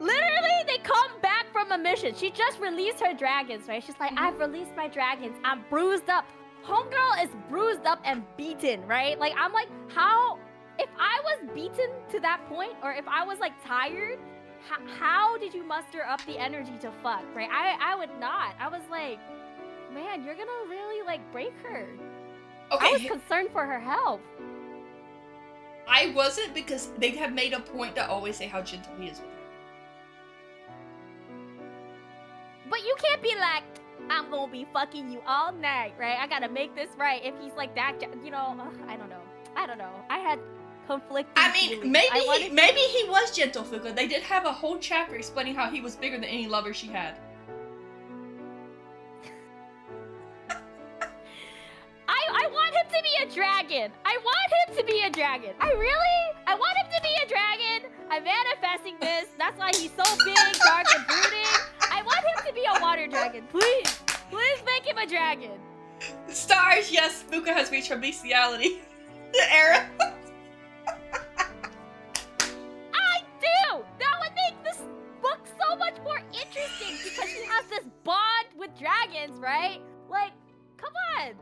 Literally, they come back from a mission. She just released her dragons, right? She's like, I've released my dragons. I'm bruised up. Homegirl is bruised up and beaten, right? Like, I'm like, how? If I was beaten to that point, or if I was, like, tired, how did you muster up the energy to fuck, right? I would not. I was like, man, you're gonna really, like, break her. Okay. I was concerned for her health. I wasn't, because they have made a point to always say how gentle he is with her. But you can't be like, I'm gonna be fucking you all night, right? I gotta make this right. If he's like that, you know, I don't know. I had conflicting feelings. Maybe he was gentle, Fuka. They did have a whole chapter explaining how he was bigger than any lover she had. I want him to be a dragon. I want him to be a dragon. I want him to be a dragon. I'm manifesting this. That's why he's so big, dark, and brooding. I want him to be a water dragon. Please make him a dragon. Stars, yes, Fuka has reached her bestiality. The era. I do. That would make this book so much more interesting because she has this bond with dragons, right? Like, come on.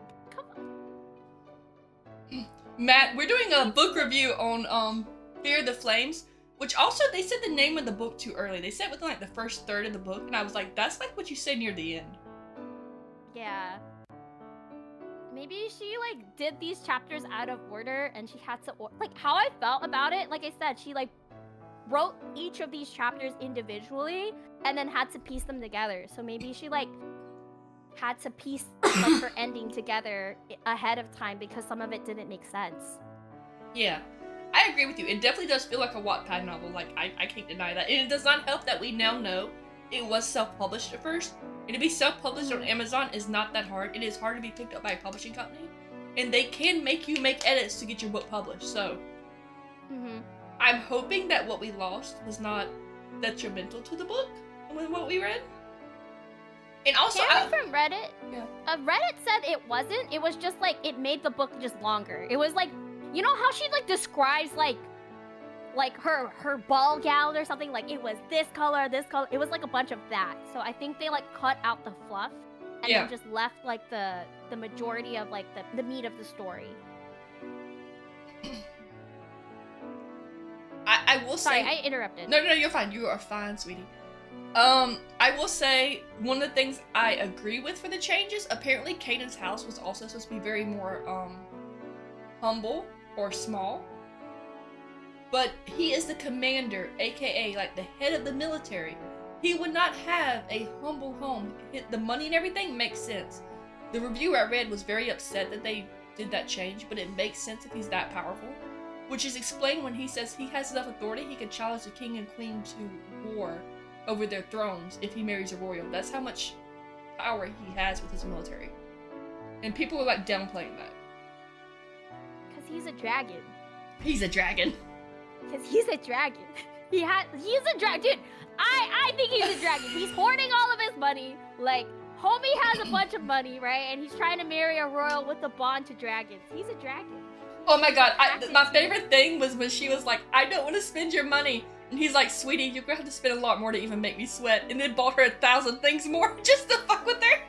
Matt, we're doing a book review on Fear the Flames, which also they said the name of the book too early. They said within like the first third of the book, and I was like, that's like what you say near the end. Yeah. Maybe she like did these chapters out of order, and she had to like how I felt about it. Like I said, she like wrote each of these chapters individually, and then had to piece them together. So maybe she like had to piece like her ending together ahead of time because some of it didn't make sense. Yeah, I agree with you. It definitely does feel like a Wattpad novel. Like, I can't deny that. And it does not help that we now know it was self-published at first. And to be self-published on Amazon is not that hard. It is hard to be picked up by a publishing company. And they can make you make edits to get your book published. So, I'm hoping that what we lost was not detrimental to the book with what we read. And also, from Reddit, Reddit said it wasn't. It was just like it made the book just longer. It was like, you know how she like describes like her ball gown or something. Like it was this color. It was like a bunch of that. So I think they like cut out the fluff and then just left like the majority of like the meat of the story. I will say. Sorry, I interrupted. No, you're fine. You are fine, sweetie. I will say one of the things I agree with for the changes, apparently Caden's house was also supposed to be very more, humble or small. But he is the commander, aka, like, the head of the military. He would not have a humble home. The money and everything makes sense. The review I read was very upset that they did that change, but it makes sense if he's that powerful. Which is explained when he says he has enough authority, he can challenge the king and queen to war over their thrones if he marries a royal. That's how much power he has with his military. And people are like downplaying that. Because he's a dragon. He's a dragon. Because he's a dragon. He's a dragon. Dude, I think he's a dragon. He's hoarding all of his money. Like, homie has a bunch of money, right? And he's trying to marry a royal with a bond to dragons. He's a dragon. Oh my god, my favorite thing was when she was like, I don't want to spend your money. And he's like, sweetie, you're gonna have to spend a lot more to even make me sweat. And then bought her 1,000 things more just to fuck with her.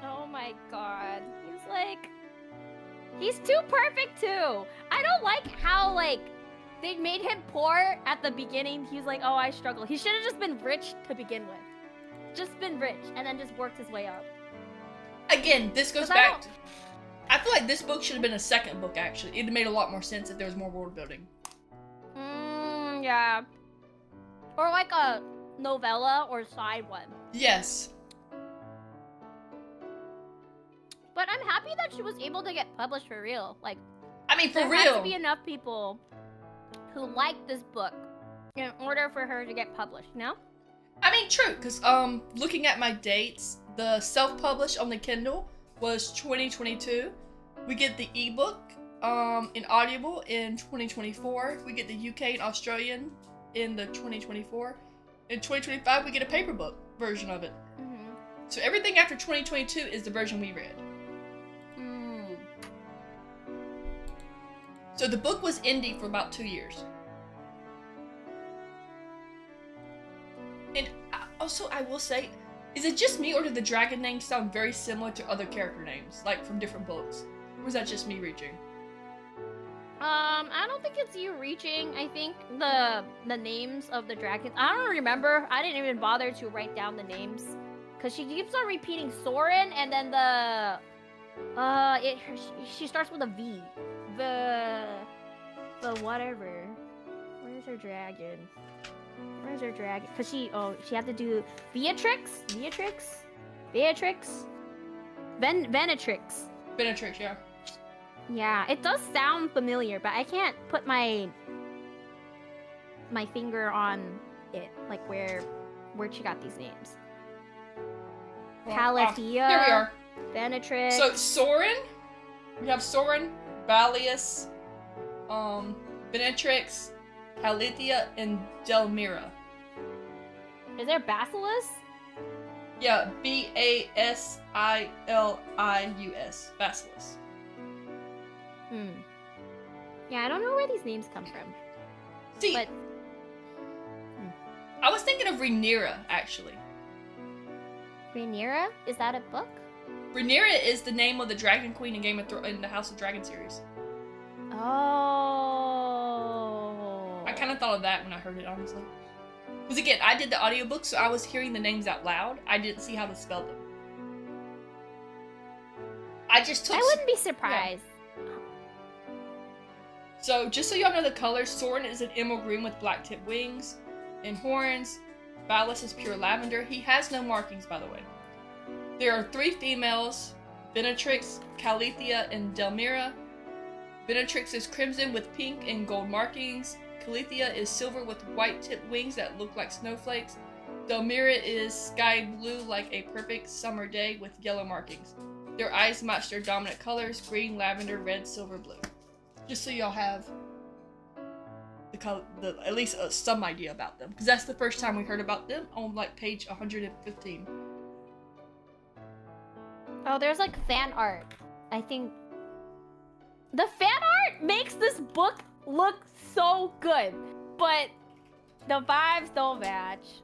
Oh my god. He's like... He's too perfect too. I don't like how, like, they made him poor at the beginning. He was like, oh, I struggle. He should have just been rich to begin with. Just been rich and then just worked his way up. Again, this goes back to... I feel like this book should have been a second book, actually. It'd made a lot more sense if there was more world building. Yeah. Or like a novella or side one. Yes. But I'm happy that she was able to get published for real. Like, I mean, for real. There had to be enough people who liked this book in order for her to get published, you know? I mean, true, because looking at my dates, the self-published on the Kindle was 2022. We get the ebook in Audible in 2024. We get the UK and Australian in the 2024. In 2025, we get a paper book version of it. Mm-hmm. So everything after 2022 is the version we read. So the book was indie for about 2 years. And also, I will say, is it just me or do the dragon names sound very similar to other character names, like from different books? Or is that just me reaching? I don't think it's you reaching. I think the names of the dragons, I don't remember. I didn't even bother to write down the names. Because she keeps on repeating Soren and then she starts with a V. The whatever. Where's her dragon? Where's her dragon? Cause she had to do Beatrix, Venetrix. Benetrix, yeah. Yeah, it does sound familiar, but I can't put my finger on it, like where she got these names. Well, Calathea. Here we are. Venetrix. So Soren, we have Soren, Valius, Benetrix, Calathea, and Delmira. Is there Basilius? Yeah, Basilius. Basilius. Yeah, I don't know where these names come from. See, but... I was thinking of Rhaenyra, actually. Rhaenyra? Is that a book? Rhaenyra is the name of the Dragon Queen in Game of Thrones in the House of Dragon series. Oh. I kind of thought of that when I heard it, honestly. Because again, I did the audiobook, so I was hearing the names out loud. I didn't see how to spell them. I wouldn't be surprised. Yeah. So, just so y'all know the colors, Soren is an emerald green with black tipped wings and horns. Valius is pure lavender. He has no markings, by the way. There are 3 females, Benetrix, Calathea, and Delmira. Benetrix is crimson with pink and gold markings. Calathea is silver with white tipped wings that look like snowflakes. Delmira is sky blue like a perfect summer day with yellow markings. Their eyes match their dominant colors, green, lavender, red, silver, blue. Just so y'all have at least some idea about them. Because that's the first time we heard about them on like page 115. Oh, there's like fan art. I think the fan art makes this book look so good, but the vibes don't match.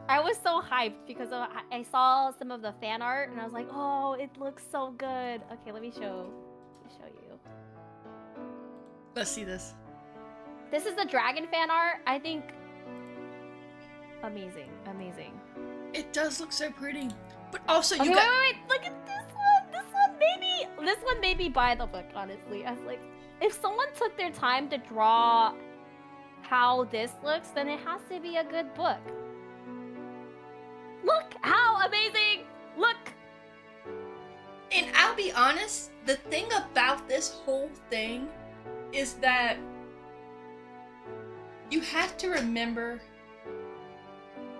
I was so hyped because I saw some of the fan art and I was like, oh, it looks so good. Okay, let me show you. Let's see this. This is the dragon fan art. I think amazing. It does look so pretty. But also okay, you got wait, look at this one made me buy the book, honestly. I was like, if someone took their time to draw how this looks, then it has to be a good book. Look how amazing! Look! And I'll be honest, the thing about this whole thing is that you have to remember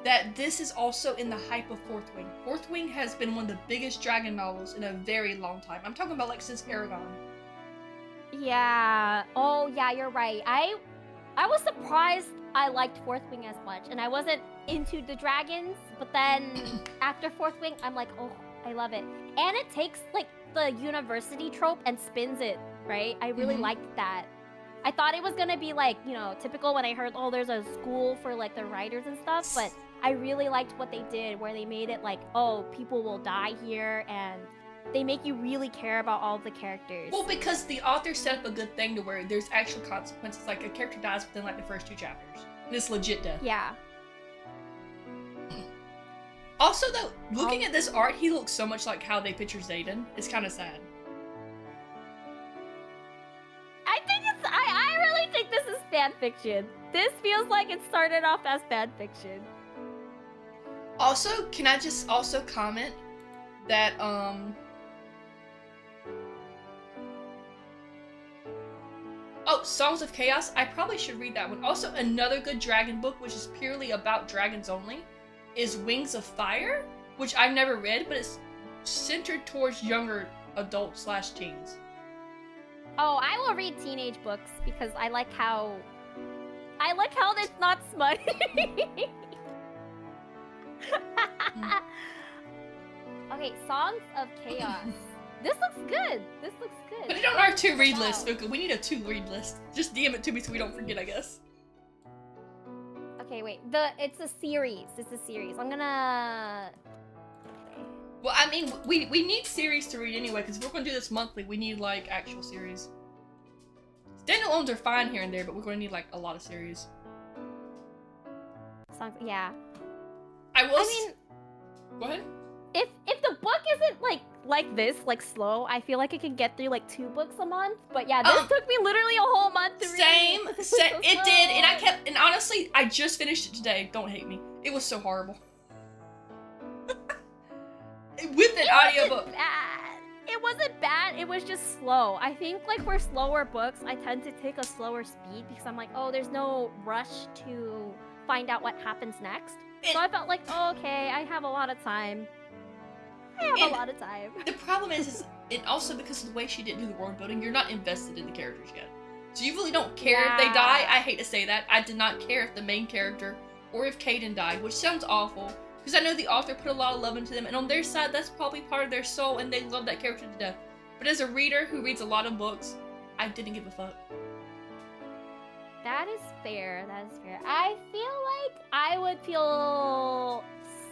that this is also in the hype of Fourth Wing. Fourth Wing has been one of the biggest dragon novels in a very long time. I'm talking about like since Aragon. Yeah. Oh, yeah, you're right. I was surprised I liked Fourth Wing as much, and I wasn't into the dragons, but then after Fourth Wing, I'm like, oh, I love it. And it takes like the university trope and spins it, right? I really liked that. I thought it was gonna be like, you know, typical when I heard, oh, there's a school for like the writers and stuff, but I really liked what they did, where they made it like, oh, people will die here, and they make you really care about all of the characters. Well, because the author set up a good thing to where there's actual consequences, like a character dies within like the first 2 chapters. And it's legit death. Yeah. Also, though, looking at this art, he looks so much like how they picture Xaden. It's kind of sad. I really think this is fan fiction. This feels like it started off as fan fiction. Also, can I just also comment that, oh, Songs of Chaos, I probably should read that one. Also, another good dragon book, which is purely about dragons only, is Wings of Fire, which I've never read, but it's centered towards younger adults/teens. Oh, I will read teenage books because I like how it's not smutty. Okay, Songs of Chaos. This looks good. This looks good. Put it on our 2-read list, Fuka. We need a 2-read list. Just DM it to me so we don't forget, I guess. Okay, wait. It's a series. It's a series. I'm gonna... Well, I mean, we need series to read anyway, because if we're going to do this monthly, we need, like, actual series. Standalones are fine here and there, but we're going to need, like, a lot of series. Yeah. I mean... Go ahead. If the book isn't, like this, like, slow, I feel like I could get through, like, 2 books a month. But yeah, this took me literally a whole month to read. Same. It did, and honestly, I just finished it today. Don't hate me. It was so horrible. With an audiobook. It wasn't bad, it was just slow. I think like for slower books, I tend to take a slower speed because I'm like, oh, there's no rush to find out what happens next. So I felt like, oh, okay, I have a lot of time. The problem is and also because of the way she didn't do the world building, you're not invested in the characters yet. So you really don't care if they die. I hate to say that. I did not care if the main character or if Caden died, which sounds awful. Because I know the author put a lot of love into them, and on their side, that's probably part of their soul, and they love that character to death. But as a reader who reads a lot of books, I didn't give a fuck. That is fair. That is fair. I feel like I would feel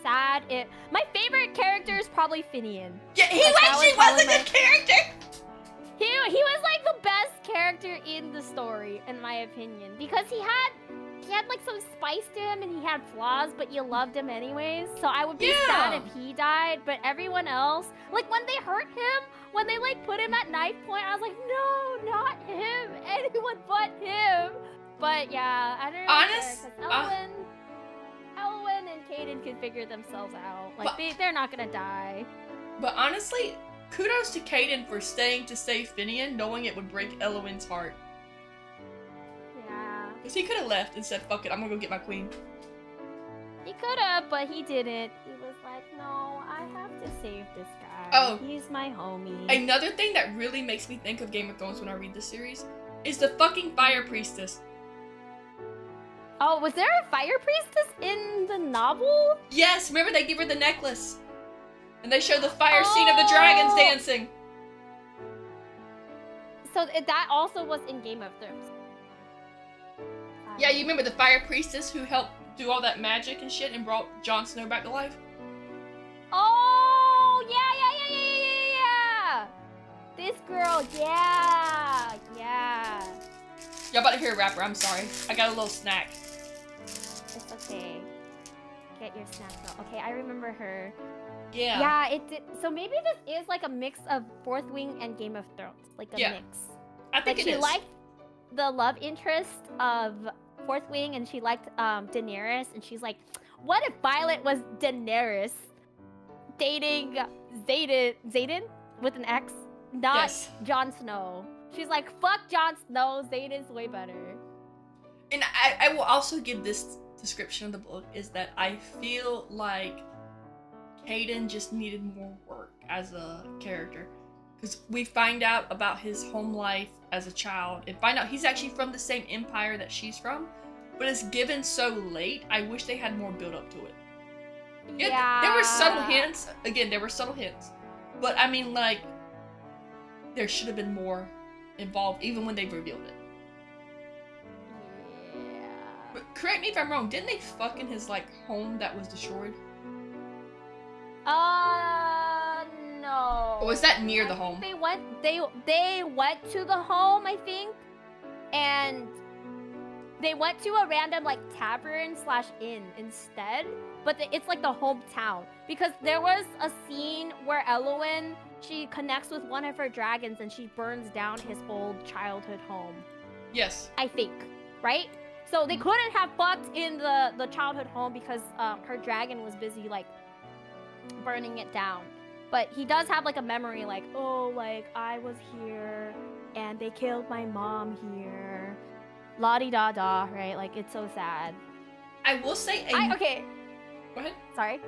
sad if... My favorite character is probably Finian. Yeah, he actually was a good character! He was like the best character in the story, in my opinion. Because he had like some spice to him and he had flaws, but you loved him anyways. So I would be sad if he died, but everyone else, like when they hurt him, when they like put him at knife point, I was like, no, not him, anyone but him. But yeah, I don't know. Elwyn and Caden can figure themselves out. Like they're not gonna die. But honestly, kudos to Caden for staying to save Finian, knowing it would break Elwyn's heart. Because he could have left and said, fuck it, I'm gonna go get my queen. He could have, but he didn't. He was like, no, I have to save this guy. Oh. He's my homie. Another thing that really makes me think of Game of Thrones when I read this series is the fucking Fire Priestess. Oh, was there a Fire Priestess in the novel? Yes, remember they give her the necklace. And they show the fire scene of the dragons dancing. So that also was in Game of Thrones. Yeah, you remember the Fire Priestess who helped do all that magic and shit and brought Jon Snow back to life? Oh, yeah. This girl, yeah. Y'all about to hear a rapper, I'm sorry. I got a little snack. It's okay. Get your snack, girl. Okay, I remember her. Yeah. Yeah, it did. So maybe this is like a mix of Fourth Wing and Game of Thrones. Like a mix. I think it is. She liked the love interest of Fourth Wing, and she liked Daenerys, and she's like, what if Violet was Daenerys dating Xaden with an X, not Jon Snow? She's like, fuck Jon Snow, Xaden's way better. And I will also give this to description of the book is that I feel like Caden just needed more work as a character. Because we find out about his home life as a child and find out he's actually from the same empire that she's from, but it's given so late. I wish they had more build up to it. Yeah, there were subtle hints. Again, there were subtle hints. But I mean, like, there should have been more involved even when they revealed it. Yeah. But correct me if I'm wrong, didn't they fuck in his, like, home that was destroyed? No. Or was that near the home? They went to the home, I think, and they went to a random like tavern/inn instead. But it's like the hometown, because there was a scene where Eowyn, she connects with one of her dragons and she burns down his old childhood home. Yes. I think, right? So they couldn't have fucked in the childhood home because her dragon was busy like burning it down. But he does have like a memory like, oh, like I was here and they killed my mom here. La-di-da-da, right? Like it's so sad. I will say okay. Go ahead. Sorry.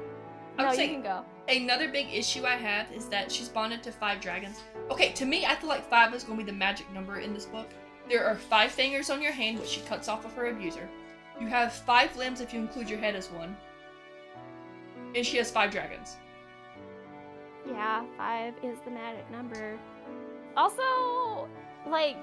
No, you can go. Another big issue I have is that she's bonded to 5 dragons. Okay, to me, I feel like 5 is going to be the magic number in this book. There are 5 fingers on your hand, which she cuts off of her abuser. You have 5 limbs if you include your head as one. And she has 5 dragons. Yeah, 5 is the magic number. Also, like,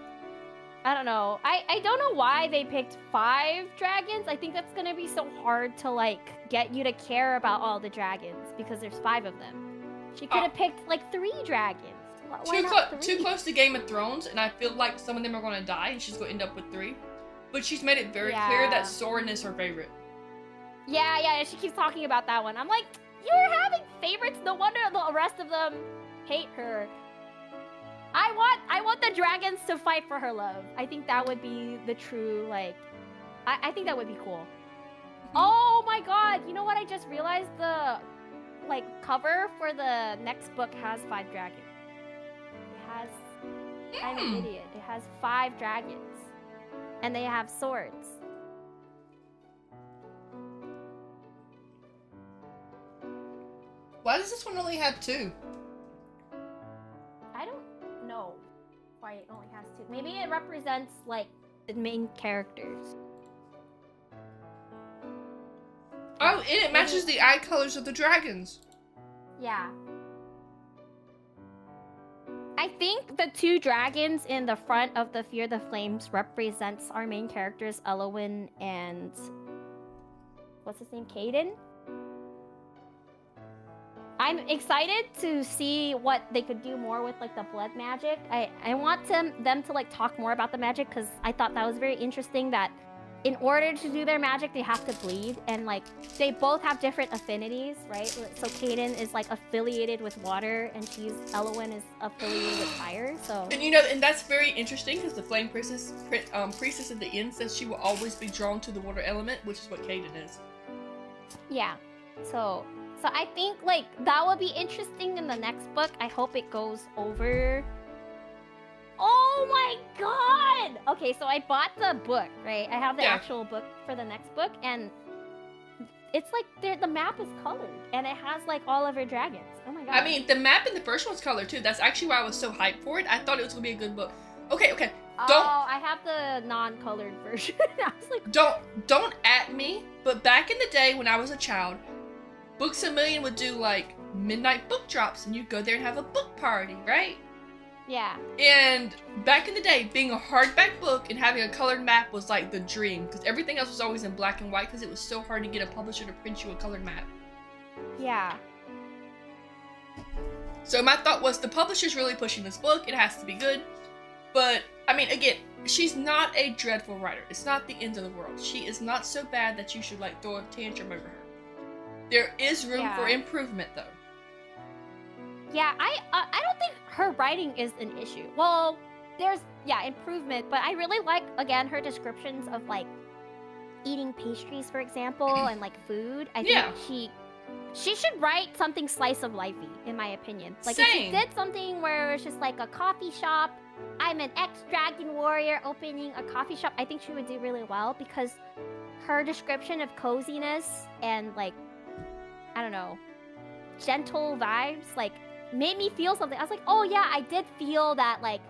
I don't know. I don't know why they picked 5 dragons. I think that's gonna be so hard to, like, get you to care about all the dragons because there's 5 of them. She could have picked, like, 3 dragons. Why not 3? Too close to Game of Thrones, and I feel like some of them are going to die, and she's going to end up with 3. But she's made it very clear that Soren is her favorite. Yeah, she keeps talking about that one. I'm like, you're having favorites? No wonder the rest of them hate her. I want the dragons to fight for her love. I think that would be the true, like, I think that would be cool. Oh my god, you know what? I just realized the, like, cover for the next book has 5 dragons. It has, I'm an idiot. It has 5 dragons. And they have swords. Why does this one only have 2? I don't know why it only has 2. Maybe it represents, like, the main characters. Oh, and it matches the eye colors of the dragons. Yeah. I think the 2 dragons in the front of the Fear the Flames represents our main characters, Eowyn and... what's his name? Caden? I'm excited to see what they could do more with, like, the blood magic. I want them to, like, talk more about the magic, because I thought that was very interesting that in order to do their magic, they have to bleed, and, like, they both have different affinities, right? So Caden is, like, affiliated with water, and Eowyn is affiliated with fire, so... And, you know, and that's very interesting, because the Flame Priestess at the end says she will always be drawn to the water element, which is what Caden is. Yeah, so I think, like, that would be interesting in the next book. I hope it goes over... Oh my god! Okay, so I bought the book, right? I have the actual book for the next book, and it's like the map is colored, and it has, like, all of her dragons. Oh my god. I mean, the map in the first one's colored, too. That's actually why I was so hyped for it. I thought it was going to be a good book. Okay. Oh, I have the non-colored version. I was like... Don't at me, but back in the day when I was a child, Books A Million would do, like, midnight book drops, and you'd go there and have a book party, right? Yeah. And back in the day, being a hardback book and having a colored map was, like, the dream, because everything else was always in black and white, because it was so hard to get a publisher to print you a colored map. Yeah. So my thought was, the publisher's really pushing this book, it has to be good, but, I mean, again, she's not a dreadful writer. It's not the end of the world. She is not so bad that you should, like, throw a tantrum over her. There is room for improvement, though. Yeah, I don't think her writing is an issue. Well, there's, improvement, but I really like, again, her descriptions of, like, eating pastries, for example, and, like, food. I think she should write something slice of lifey, in my opinion. Like, if she did something where it's just, like, a coffee shop, I'm an ex-dragon warrior opening a coffee shop, I think she would do really well, because her description of coziness and like, I don't know, gentle vibes, like made me feel something. I was like, oh yeah, I did feel that like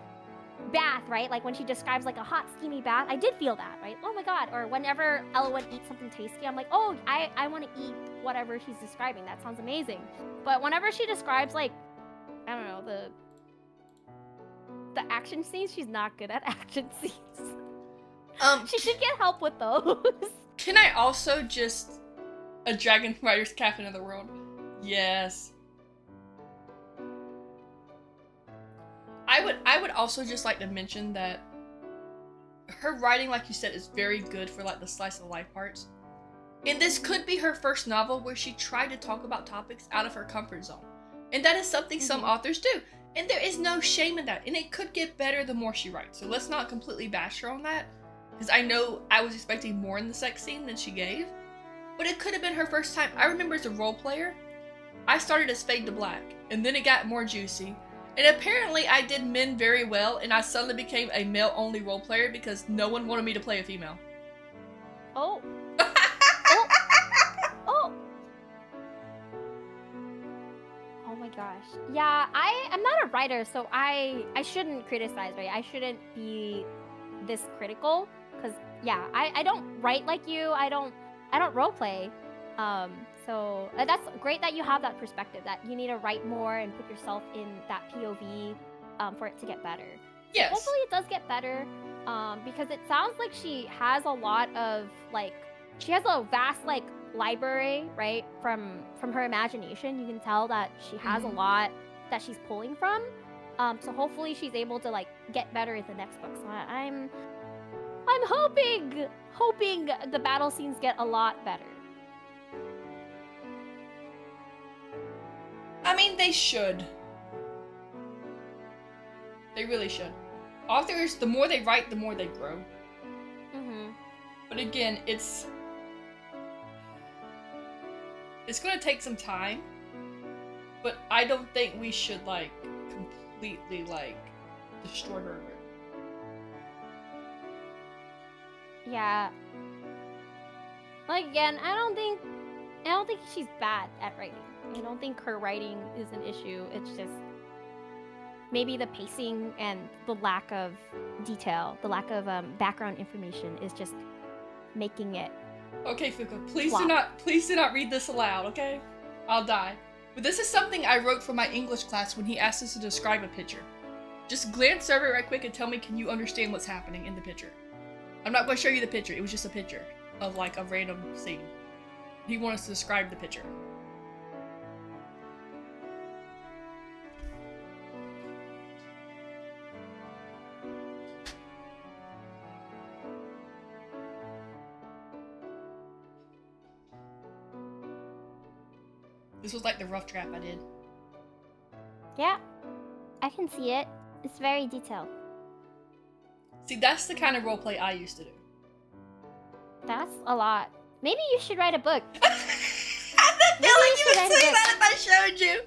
bath, right? Like when she describes like a hot steamy bath, I did feel that, right? Oh my god. Or whenever Ella would eat something tasty, I'm like, oh, I want to eat whatever she's describing. That sounds amazing. But whenever she describes like, I don't know, the action scenes, she's not good at action scenes. She should get help with those. Can I also just a dragon rider's captain of the world? Yes. I would also just like to mention that her writing, like you said, is very good for like the slice of life parts. And this could be her first novel where she tried to talk about topics out of her comfort zone. And that is something some authors do. And there is no shame in that. And it could get better the more she writes. So let's not completely bash her on that. Because I know I was expecting more in the sex scene than she gave. But it could have been her first time. I remember as a role player, I started as Fade to Black. And then it got more juicy. And apparently I did men very well. And I suddenly became a male-only role player because no one wanted me to play a female. Oh. Oh my gosh. Yeah, I'm not a writer, so I shouldn't criticize, right? I shouldn't be this critical, because yeah, I don't write like you. I don't roleplay. So that's great that you have that perspective, that you need to write more and put yourself in that POV for it to get better. Yes. So hopefully it does get better, because it sounds like she has a lot of like, she has a vast like library, right, from her imagination. You can tell that she has a lot that she's pulling from. So hopefully she's able to like get better in the next book. So I'm hoping the battle scenes get a lot better. I mean, they should. They really should. Authors, the more they write, the more they grow. But again, it's gonna take some time. But I don't think we should, like, completely, like, destroy her. Yeah. Like, again, I don't think she's bad at writing. I don't think her writing is an issue. It's just maybe the pacing and the lack of detail, the lack of background information is just making it. Okay, Fuka, please do not read this aloud, okay? I'll die. But this is something I wrote for my English class when he asked us to describe a picture. Just glance over it right quick and tell me, can you understand what's happening in the picture? I'm not going to show you the picture. It was just a picture of like a random scene. He wanted us to describe the picture. This was like the rough draft I did. Yeah, I can see it. It's very detailed. See, that's the kind of roleplay I used to do. That's a lot. Maybe you should write a book. I had a feeling you would say that if I showed you.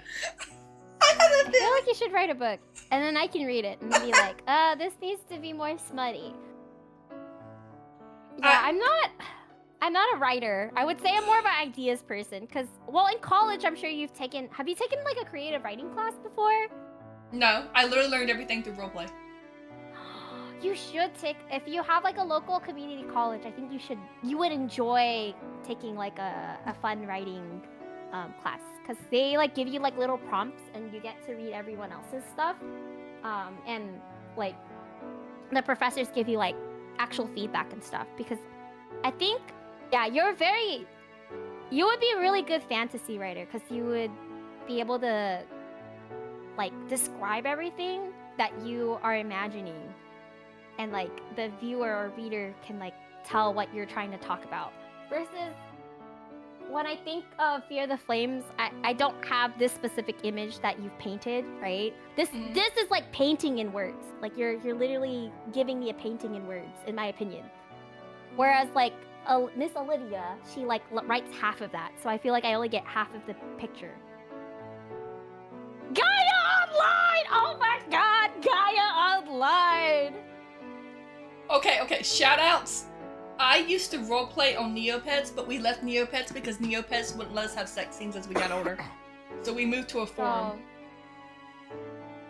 I feel like you should write a book, and then I can read it and be like, this needs to be more smutty. Yeah, I'm not a writer. I would say I'm more of an ideas person, because, well, in college, I'm sure have you taken like a creative writing class before? No, I literally learned everything through roleplay. You should take, if you have like a local community college, I think you would enjoy taking like a fun writing class, because they like give you like little prompts and you get to read everyone else's stuff, and like the professors give you like actual feedback and stuff, because I think, yeah, you would be a really good fantasy writer, because you would be able to like describe everything that you are imagining, and like the viewer or reader can like tell what you're trying to talk about. Versus when I think of Fear the Flames, I don't have this specific image that you've painted, right? This is like painting in words. Like you're literally giving me a painting in words, in my opinion. Whereas like Miss Olivia, she like writes half of that, so I feel like I only get half of the picture. Gaia Online! Oh my god, Gaia Online! Okay, shoutouts I used to roleplay on Neopets, but we left Neopets because Neopets wouldn't let us have sex scenes as we got older. So we moved to a forum.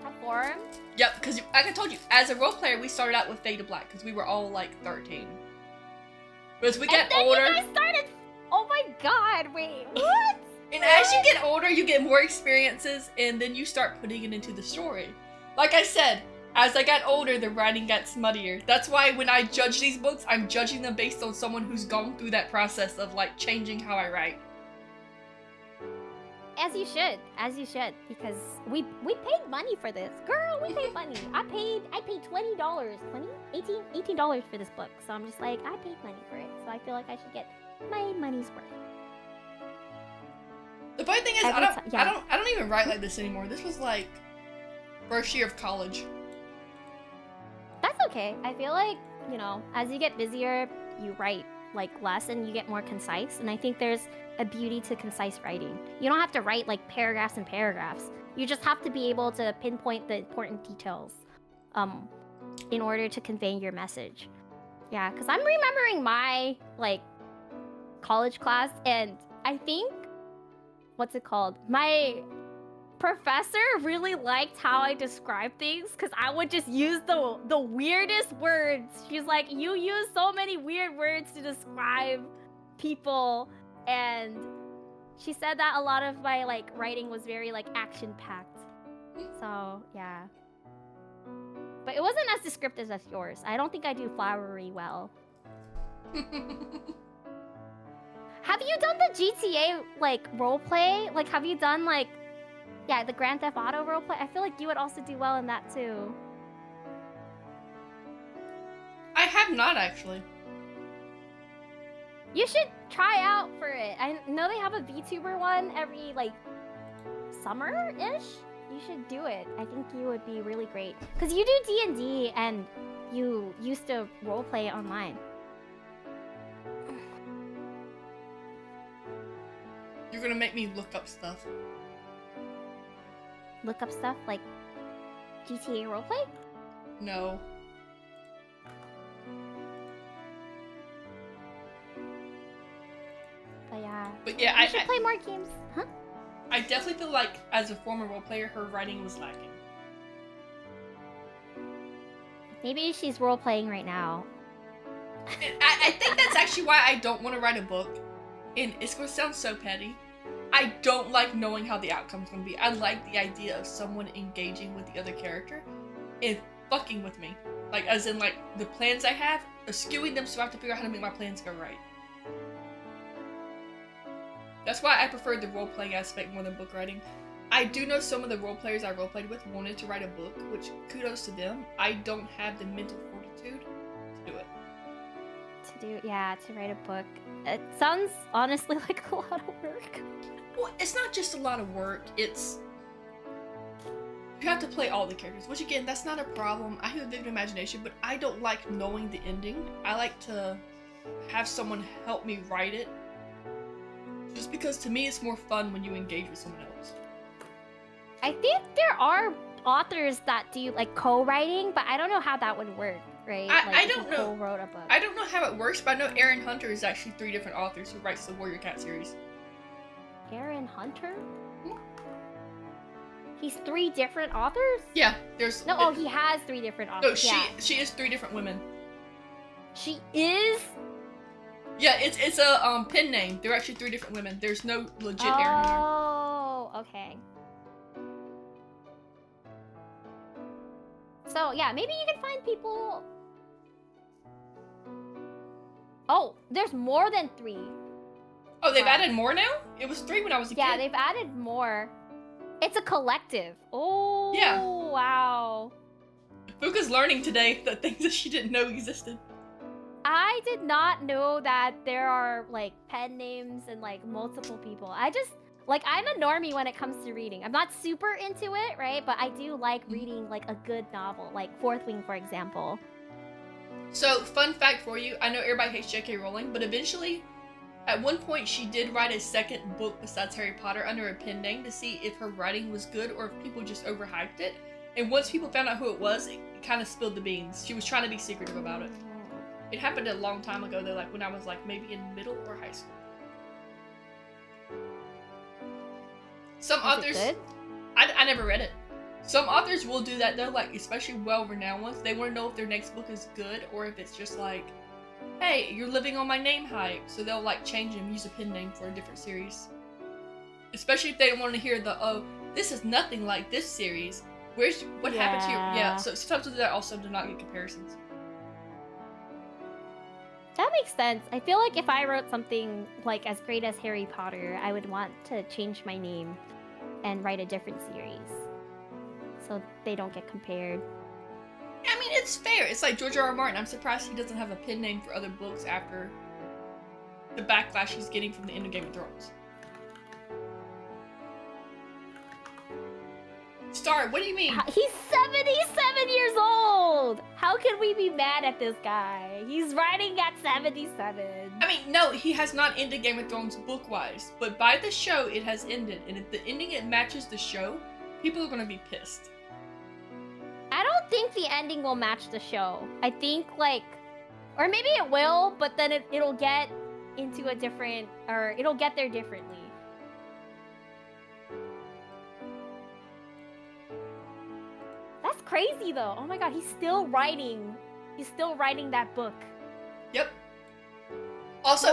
A forum? Yep, because like I told you, as a role player, we started out with Fade to Black because we were all like 13. But as we get older, you guys started. Oh my god! Wait, what? And as you get older, you get more experiences, and then you start putting it into the story. Like I said, as I got older, the writing got smuttier. That's why when I judge these books, I'm judging them based on someone who's gone through that process of like changing how I write. As you should, because we paid money for this, girl. We paid money. I paid $20, $18 for this book. So I'm just like, I paid money for it, so I feel like I should get my money's worth. The funny thing is, I don't even write like this anymore. This was like first year of college. That's okay. I feel like, you know, as you get busier, you write like less and you get more concise. And I think there's a beauty to concise writing. You don't have to write like paragraphs and paragraphs. You just have to be able to pinpoint the important details in order to convey your message. Yeah, because I'm remembering my like college class, and I think, what's it called? My professor really liked how I describe things because I would just use the weirdest words. She's like, you use so many weird words to describe people, and she said that a lot of my like writing was very like action-packed. So yeah. But it wasn't as descriptive as yours. I don't think I do flowery well. Have you done the GTA like roleplay? Like, have you done like, yeah, the Grand Theft Auto roleplay? I feel like you would also do well in that too. I have not actually. You should try out for it. I know they have a VTuber one every like summer-ish. You should do it. I think you would be really great. Because you do D&D and you used to roleplay online. You're gonna make me look up stuff. Look up stuff like GTA roleplay? No. But yeah, you should play more games. Huh? I definitely feel like, as a former role player, her writing was lacking. Maybe she's role playing right now. I think that's actually why I don't want to write a book. And it's going to sound so petty. I don't like knowing how the outcome's going to be. I like the idea of someone engaging with the other character and fucking with me. Like, as in, like, the plans I have, skewing them so I have to figure out how to make my plans go right. That's why I prefer the role-playing aspect more than book writing. I do know some of the role players I role-played with wanted to write a book, which kudos to them. I don't have the mental fortitude to do it. To write a book. It sounds honestly like a lot of work. Well, it's not just a lot of work, it's... You have to play all the characters, which again, that's not a problem. I have a vivid imagination, but I don't like knowing the ending. I like to have someone help me write it. Just because to me it's more fun when you engage with someone else. I think there are authors that do like co-writing, but I don't know how that would work, right? I don't know. Co-wrote a book. I don't know how it works, but I know Aaron Hunter is actually 3 different authors who writes the Warrior Cat series. Aaron Hunter? He's 3 different authors? Yeah, there's... No, he has 3 different authors. No, she is 3 different women. She is? Yeah, it's a pen name. They're actually 3 different women. There's no legit Aaron Hunter. Oh, okay. So, yeah, maybe you can find people... Oh, there's more than 3. Oh, they've added more now? It was 3 when I was a kid. Yeah, they've added more. It's a collective. Oh, yeah. Wow. Fuka's learning today the things that she didn't know existed. I did not know that there are, like, pen names and, like, multiple people. I just, like, I'm a normie when it comes to reading. I'm not super into it, right? But I do like reading, like, a good novel, like Fourth Wing, for example. So, fun fact for you, I know everybody hates J.K. Rowling, but eventually, at one point, she did write a second book besides Harry Potter under a pen name to see if her writing was good or if people just overhyped it. And once people found out who it was, it kind of spilled the beans. She was trying to be secretive about it. It happened a long time ago though, like when I was like maybe in middle or high school. Some authors, I never read it. Some authors will do that though, like especially well-renowned ones. They want to know if their next book is good or if it's just like, hey, you're living on my name hype. So they'll like change and use a pen name for a different series. Especially if they don't want to hear the, oh, this is nothing like this series. What happened to your, yeah, so sometimes do that also to not get comparisons. That makes sense. I feel like if I wrote something like as great as Harry Potter, I would want to change my name and write a different series. So they don't get compared. I mean, it's fair. It's like George R. R. Martin. I'm surprised he doesn't have a pen name for other books after the backlash he's getting from the end of Game of Thrones. Star, what do you mean? He's 77 years old! How can we be mad at this guy? He's writing at 77. I mean, no, he has not ended Game of Thrones book-wise, but by the show, it has ended. And if the ending it matches the show, people are going to be pissed. I don't think the ending will match the show. I think, like... Or maybe it will, but then it'll get into a different... Or it'll get there differently. That's crazy, though. Oh my god, he's still writing. He's still writing that book. Yep. Also,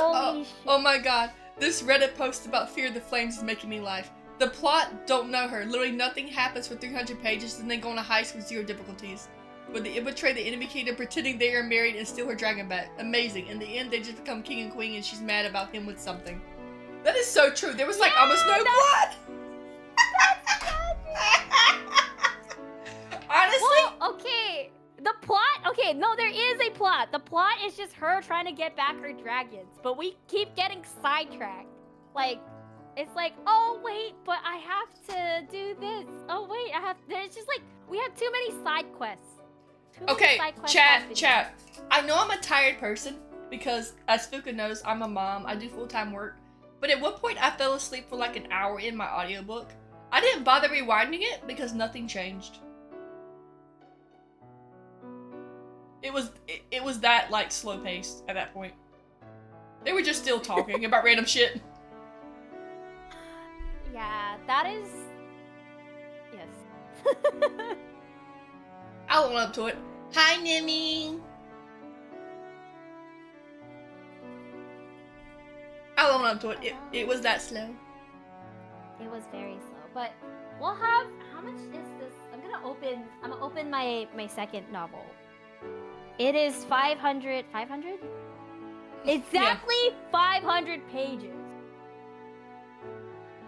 oh my god, this Reddit post about Fear the Flames is making me laugh. The plot, don't know her. Literally nothing happens for 300 pages, and they go on a heist with 0 difficulties. Where they infiltrate the enemy kingdom pretending they are married and steal her dragon back. Amazing. In the end, they just become king and queen, and she's mad about him with something. That is so true. There was like almost no plot. Honestly? Well, okay. The plot? Okay, no, there is a plot. The plot is just her trying to get back her dragons. But we keep getting sidetracked. Like, it's like, oh, wait, but I have to do this. Oh, wait, there's just like, we have too many side quests. Okay, chat. I know I'm a tired person because, as Fuka knows, I'm a mom. I do full-time work. But at one point, I fell asleep for like an hour in my audiobook. I didn't bother rewinding it because nothing changed. It was that, like, slow-paced at that point. They were just still talking about random shit. Yeah, that is... Yes. I'll own up to it. Hi, Nimmy! I'll own up to it. It was that slow. It was very slow, but we'll have... How much is this? I'm gonna open my second novel. It is 500... 500? Exactly 500 pages.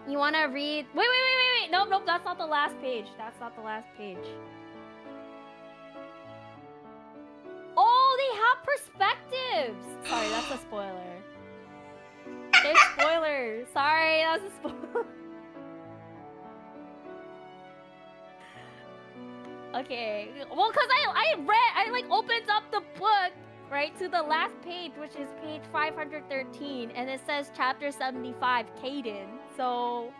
You wanna read... Wait. Nope, that's not the last page. That's not the last page. Oh, they have perspectives! Sorry, that's a spoiler. There's spoilers. Sorry, that was a spoiler. Okay. Well, cause I like opened up the book, right, to the last page, which is page 513, and it says chapter 75, Caden. So,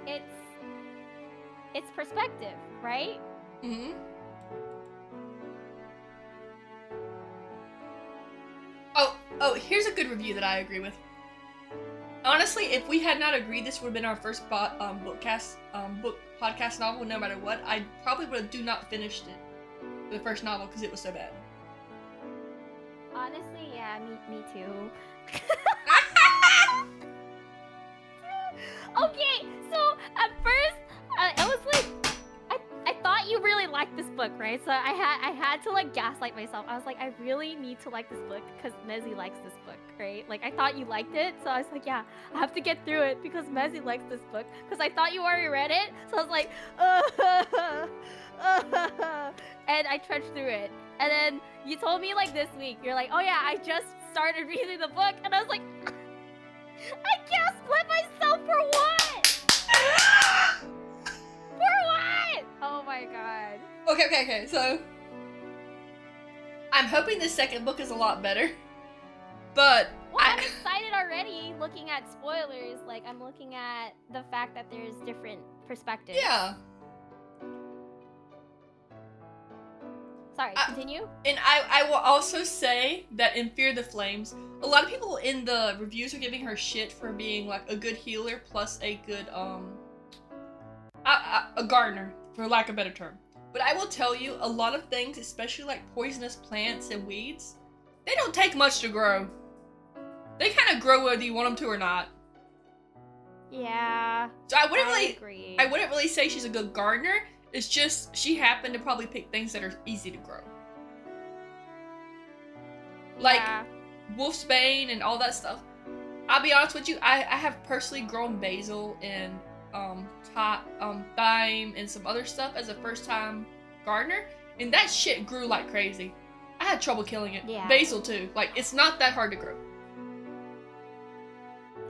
it's perspective, right? Mm-hmm. Oh, here's a good review that I agree with. Honestly, if we had not agreed this would have been our first book podcast novel, no matter what, I probably would have do not finished it. The first novel, because it was so bad. Honestly, yeah, me too. Okay, so at first, I was like, I thought you really liked this book, right? So I had to like gaslight myself. I was like, I really need to like this book because Mezzy likes this book, right? Like I thought you liked it, so I was like, yeah, I have to get through it because Mezzy likes this book. Because I thought you already read it, so I was like, and I trudged through it. And then you told me like this week, you're like, oh yeah, I just started reading the book, and I was like, I can't split myself for what? For what? Oh my god. Okay, so I'm hoping the second book is a lot better. But well, I'm excited already looking at spoilers. Like I'm looking at the fact that there's different perspectives. Yeah. Sorry, continue. And I will also say that in Fear the Flames, a lot of people in the reviews are giving her shit for being like a good healer plus a good a gardener, for lack of a better term. But I will tell you, a lot of things, especially like poisonous plants and weeds, they don't take much to grow. They kind of grow whether you want them to or not. Yeah. So I wouldn't really say she's a good gardener. It's just she happened to probably pick things that are easy to grow. Like wolfsbane and all that stuff. I'll be honest with you, I have personally grown basil and thyme and some other stuff as a first time gardener, and that shit grew like crazy. I had trouble killing it. Yeah. Basil too. Like, it's not that hard to grow.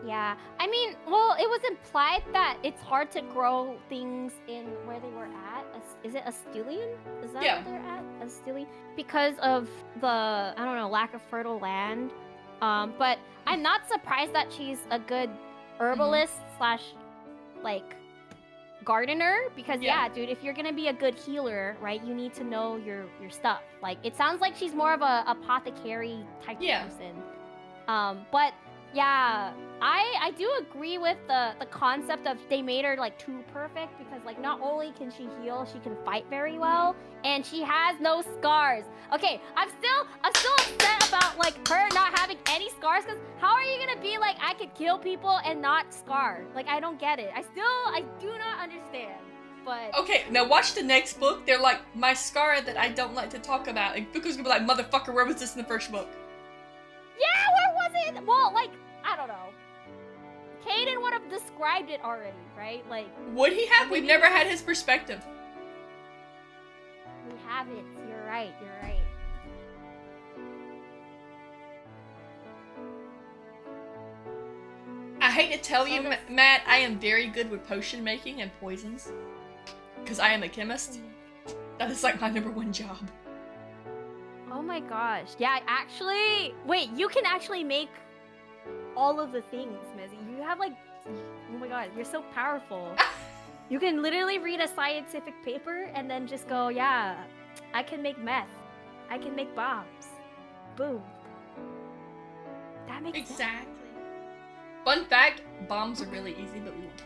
Yeah, I mean, well, it was implied that it's hard to grow things in where they were at. Is it Astilion? Is that where they're at? Astilion? Because of the, I don't know, lack of fertile land. But I'm not surprised that she's a good herbalist slash, like, gardener. Because, yeah, dude, if you're gonna be a good healer, right, you need to know your stuff. Like, it sounds like she's more of a apothecary type person. But... yeah, I do agree with the concept of they made her like too perfect because like not only can she heal, she can fight very well, and she has no scars. Okay, I'm still upset about like her not having any scars, because how are you gonna be like I could kill people and not scar? Like, I don't get it. I do not understand. But okay, now watch the next book. They're like, my scar that I don't like to talk about. And Fuku's gonna be like, motherfucker, where was this in the first book? Yeah, where was it? Well, like, I don't know. Caden would have described it already, right? Like, would he have? We've never had his perspective. We haven't. You're right. I hate to tell you, Matt, I am very good with potion making and poisons. Because I am a chemist. That is like my #1 job. Oh my gosh. Yeah, actually... wait, you can actually make all of the things, Mezzy. You have like... oh my god, you're so powerful. You can literally read a scientific paper and then just go, yeah, I can make meth. I can make bombs. Boom. That makes sense. Exactly. Fun fact, bombs are really easy, but we won't.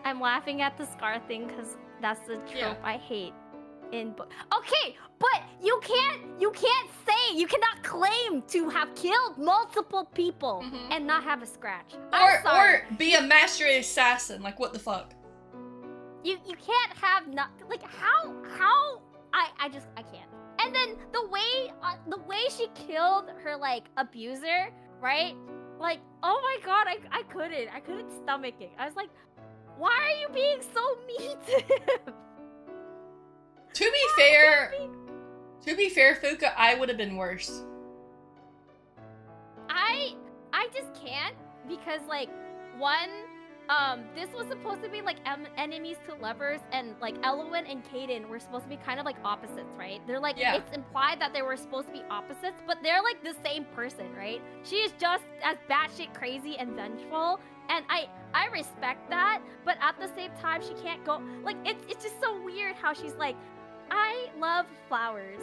I'm laughing at the scar thing because that's the trope I hate in book. Okay, but you cannot claim to have killed multiple people and not have a scratch. Or be a master assassin. Like, what the fuck? You can't have not like how I can't. And then the way she killed her like abuser, right? Like, oh my god, I couldn't stomach it. I was like, why are you being so mean to him? To be fair, Fuka, I would have been worse. I just can't, because like, one, this was supposed to be like enemies to lovers, and like Elowen and Caden were supposed to be kind of like opposites, right? They're like, it's implied that they were supposed to be opposites, but they're like the same person, right? She is just as batshit crazy and vengeful, and I respect that, but at the same time, she can't go, like, it's just so weird how she's like, I love flowers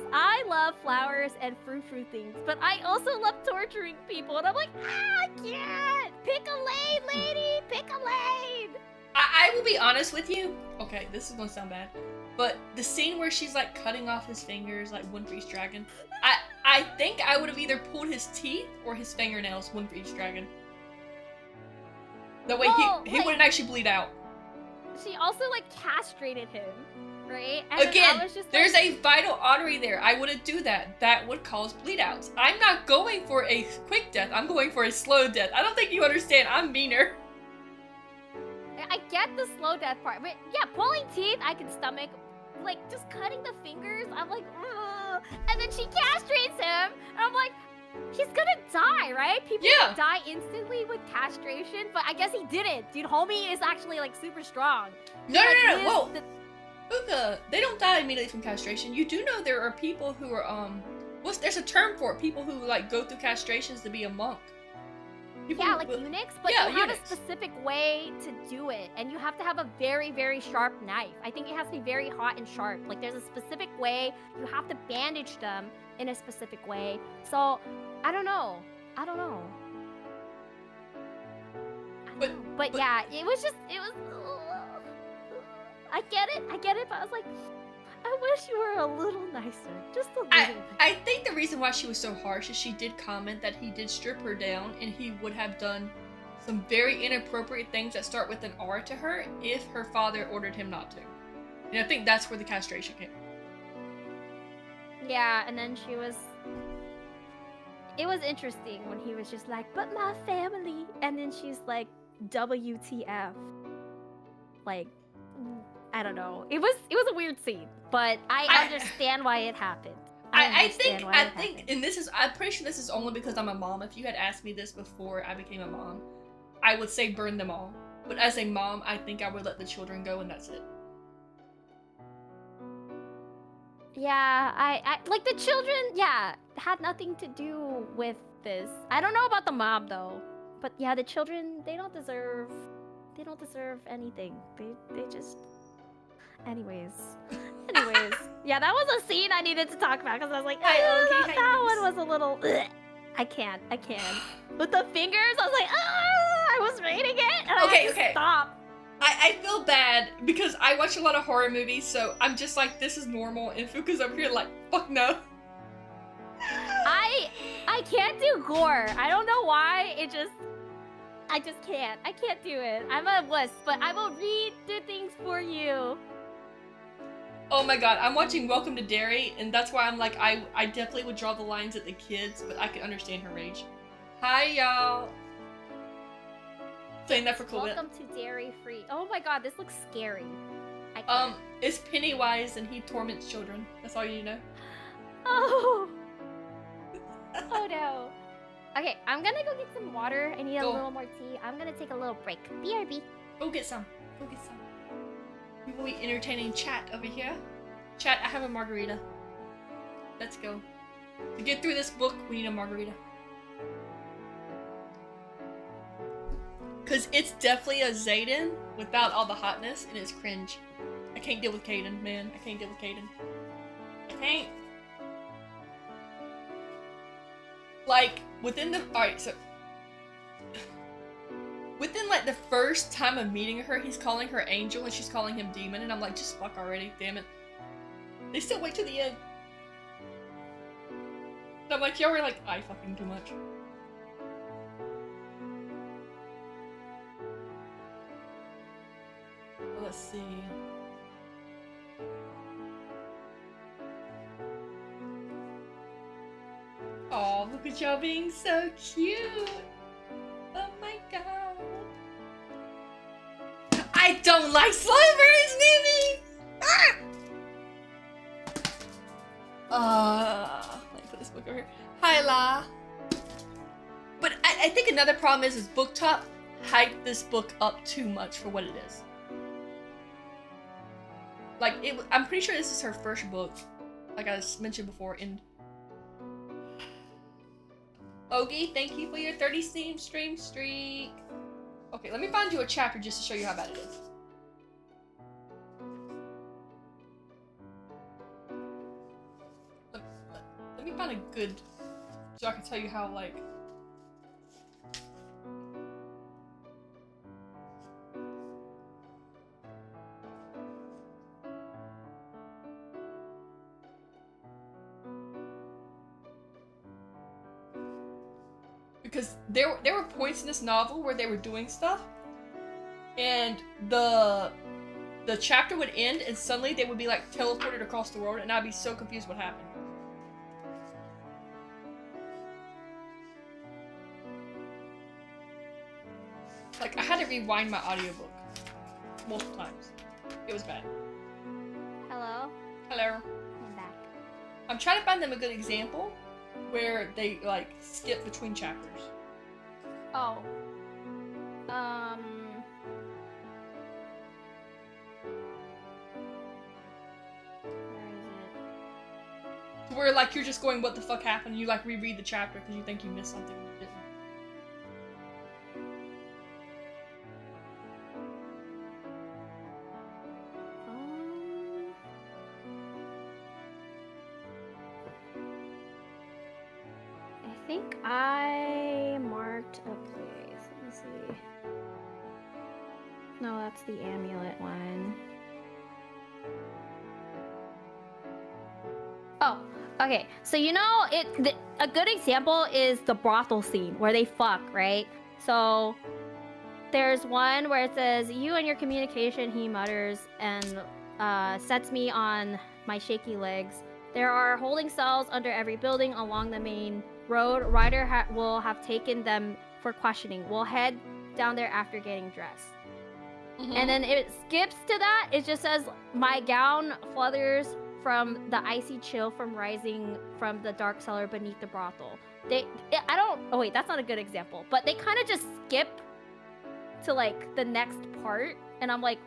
and frou-frou things, but I also love torturing people, and I'm like, I can't! Pick a lane, lady! Pick a lane! I will be honest with you. Okay, this is gonna sound bad, but the scene where she's like cutting off his fingers like one for each dragon, I think I would have either pulled his teeth or his fingernails, one for each dragon. That way he wouldn't actually bleed out. She also like castrated him. Right? And again, just there's a vital artery there. I wouldn't do that. That would cause bleed outs. I'm not going for a quick death. I'm going for a slow death. I don't think you understand. I'm meaner. I get the slow death part. But yeah, pulling teeth, I can stomach. Like, just cutting the fingers, I'm like, ugh. And then she castrates him. And I'm like, he's gonna die, right? People die instantly with castration. But I guess he didn't. Dude, homie is actually like super strong. No. Whoa. Fuka, they don't die immediately from castration. You do know there are people who are, there's a term for it. People who, like, go through castrations to be a monk. Yeah, like eunuchs, but yeah, you have eunuchs. a specific way to do it, and you have to have a very, very sharp knife. I think it has to be very hot and sharp. Like, there's a specific way. You have to bandage them in a specific way. So, I don't know. I don't know. But yeah, it was. I get it, but I was like, I wish you were a little nicer, just a little bit. I think the reason why she was so harsh is she did comment that he did strip her down, and he would have done some very inappropriate things that start with an R to her if her father ordered him not to. And I think that's where the castration came from. Yeah, and then she was. It was interesting when he was just like, but my family, and then she's like, WTF. Like, I don't know. It was a weird scene, but I understand why it happened. I think, and I'm pretty sure this is only because I'm a mom. If you had asked me this before I became a mom, I would say burn them all. But as a mom, I think I would let the children go and that's it. Yeah, I like the children, yeah, had nothing to do with this. I don't know about the mom though. But yeah, the children, they don't deserve anything. They just anyways. Yeah, that was a scene I needed to talk about because I was like, that one was a little I can't. With the fingers, I was like, I was rating it and I had to stop. I feel bad because I watch a lot of horror movies, so I'm just like, this is normal, and Fuka's over here like, fuck no. I can't do gore. I don't know why. I just can't. I can't do it. I'm a wuss, but I will read the things for you. Oh my god, I'm watching Welcome to Derry, and that's why I'm like, I definitely would draw the lines at the kids, but I can understand her rage. Hi, y'all. Saying that for Colette. Welcome to Dairy Free. Oh my god, this looks scary. I can't. It's Pennywise, and he torments children. That's all you need to know. Oh. Oh no. Okay, I'm gonna go get some water. I need a little more tea. I'm gonna take a little break. BRB. Go get some. We will be entertaining chat over here. Chat, I have a margarita. Let's go. To get through this book, we need a margarita. Cause it's definitely a Zayden without all the hotness, and it's cringe. I can't deal with Caden, man. I can't deal with Caden. I can't. Like, within like the first time of meeting her, he's calling her Angel and she's calling him Demon, and I'm like, just fuck already, damn it. They still wait to the end. And I'm like, y'all were like, I fucking too much. Let's see. Oh, look at y'all being so cute. Oh my god. I don't like Slimer's Mimi! Let me put this book over here. Hi, La. But I think another problem is BookTok hyped this book up too much for what it is. Like, I'm pretty sure this is her first book, like I mentioned before, in... Ogie, thank you for your 30 stream streak. Okay, let me find you a chapter just to show you how bad it is. Let me find a good, so I can tell you how, like... Because there were points in this novel where they were doing stuff, and the chapter would end, and suddenly they would be like teleported across the world, and I'd be so confused what happened. Like, I had to rewind my audiobook multiple times. It was bad. Hello? Hello. I'm back. I'm trying to find them a good example where they, like, skip between chapters. Oh. Where is it? Where, like, you're just going, what the fuck happened? And you, like, reread the chapter because you think you missed something and you didn't. think I marked a place. Let me see. No, that's the amulet one. Oh, okay. So you know, a good example is the brothel scene where they fuck, right? So there's one where it says, "You and your communication," he mutters, and sets me on my shaky legs. There are holding cells under every building along the main road. Ryder will have taken them for questioning. We'll head down there after getting dressed. And then it skips to that. It just says, "My gown flutters from the icy chill from rising from the dark cellar beneath the brothel." Oh wait, that's not a good example. But they kind of just skip to like the next part, and I'm like,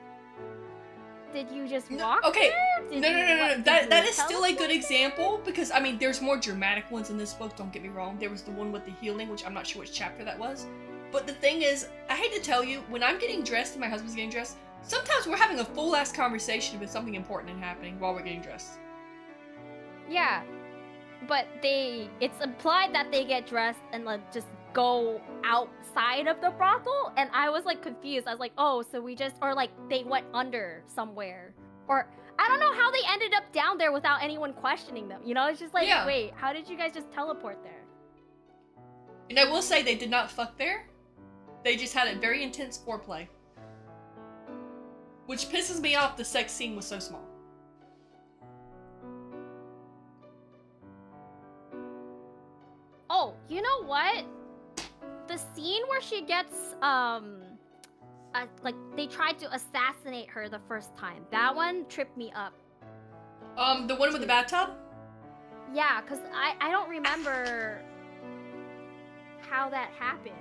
did you just walk? Okay, there? No. That is still a good example, because I mean, there's more dramatic ones in this book. Don't get me wrong. There was the one with the healing, which I'm not sure which chapter that was. But the thing is, I hate to tell you, when I'm getting dressed and my husband's getting dressed, sometimes we're having a full-ass conversation with something important happening while we're getting dressed. Yeah, but it's implied that they get dressed and like just go outside of the brothel, and I was like confused. I was like, oh, so or like they went under somewhere, or I don't know how they ended up down there without anyone questioning them. You know, it's just like, wait, how did you guys just teleport there? And I will say they did not fuck there. They just had a very intense foreplay. Which pisses me off, the sex scene was so small. Oh, you know what? The scene where she gets, like, they tried to assassinate her the first time. That one tripped me up. The one with the bathtub? Yeah, because I don't remember how that happened.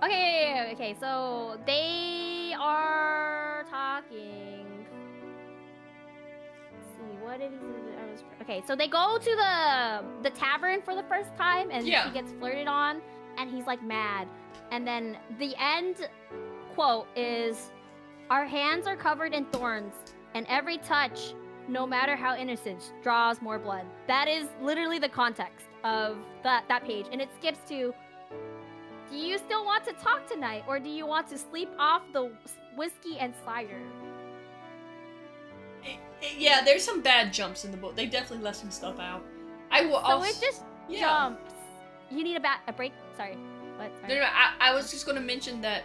Okay, so they are talking. Let's see, what did he say? Okay, so they go to the tavern for the first time, and she gets flirted on, and he's like mad. And then the end quote is, "Our hands are covered in thorns, and every touch, no matter how innocent, draws more blood." That is literally the context of that page, and it skips to, "Do you still want to talk tonight, or do you want to sleep off the whiskey and cider?" Yeah, there's some bad jumps in the book. They definitely left some stuff out. I will also... So it just jumps. You need a break? Sorry. What? Sorry. No, I was just going to mention that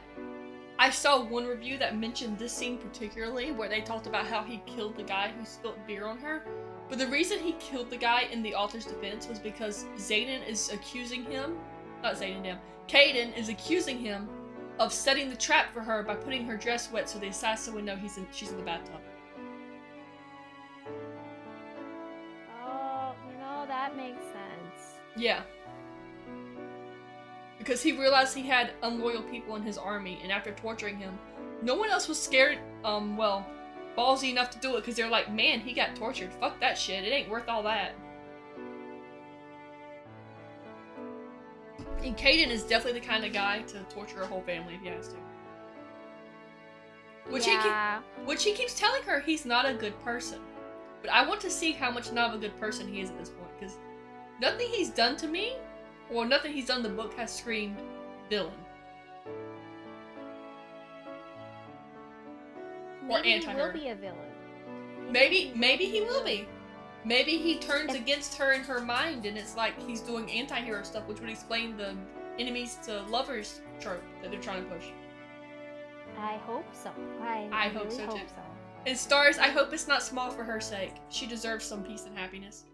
I saw one review that mentioned this scene particularly, where they talked about how he killed the guy who spilled beer on her. But the reason he killed the guy in the author's defense was because Xaden is accusing him... Not Xaden, damn. Caden is accusing him of setting the trap for her by putting her dress wet so the assassin would know she's in the bathtub. Oh, you know, that makes sense. Yeah. Because he realized he had unloyal people in his army, and after torturing him, no one else was scared, ballsy enough to do it, because they're like, man, he got tortured. Fuck that shit. It ain't worth all that. And Caden is definitely the kind of guy to torture a whole family if he has to. Which he keeps telling her he's not a good person. But I want to see how much not of a good person he is at this point, because nothing he's done to me, or nothing he's done in the book, has screamed villain. Maybe he will be a villain. Maybe he will be. Maybe he turns against her in her mind, and it's like he's doing anti-hero stuff, which would explain the enemies to lovers trope that they're trying to push. I hope so. I hope really so hope too. So. And Stars, I hope it's not small for her sake. She deserves some peace and happiness.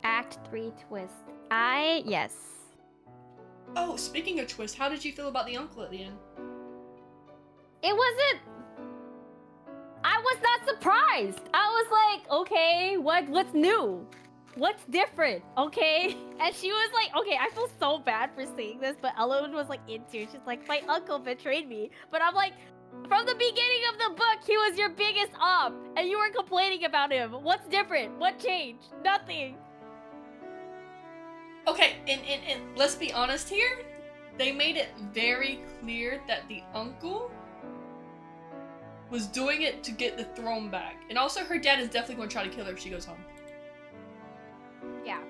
Act 3 twist. Yes. Oh, speaking of twist, how did you feel about the uncle at the end? It wasn't... I was not surprised. I was like, okay, what's new? What's different? Okay? And she was like, okay, I feel so bad for saying this, but Ellen was like into it. She's like, my uncle betrayed me. But I'm like, from the beginning of the book, he was your biggest op, and you were complaining about him. What's different? What changed? Nothing. Okay, and let's be honest here. They made it very clear that the uncle was doing it to get the throne back. And also her dad is definitely going to try to kill her if she goes home. Yeah,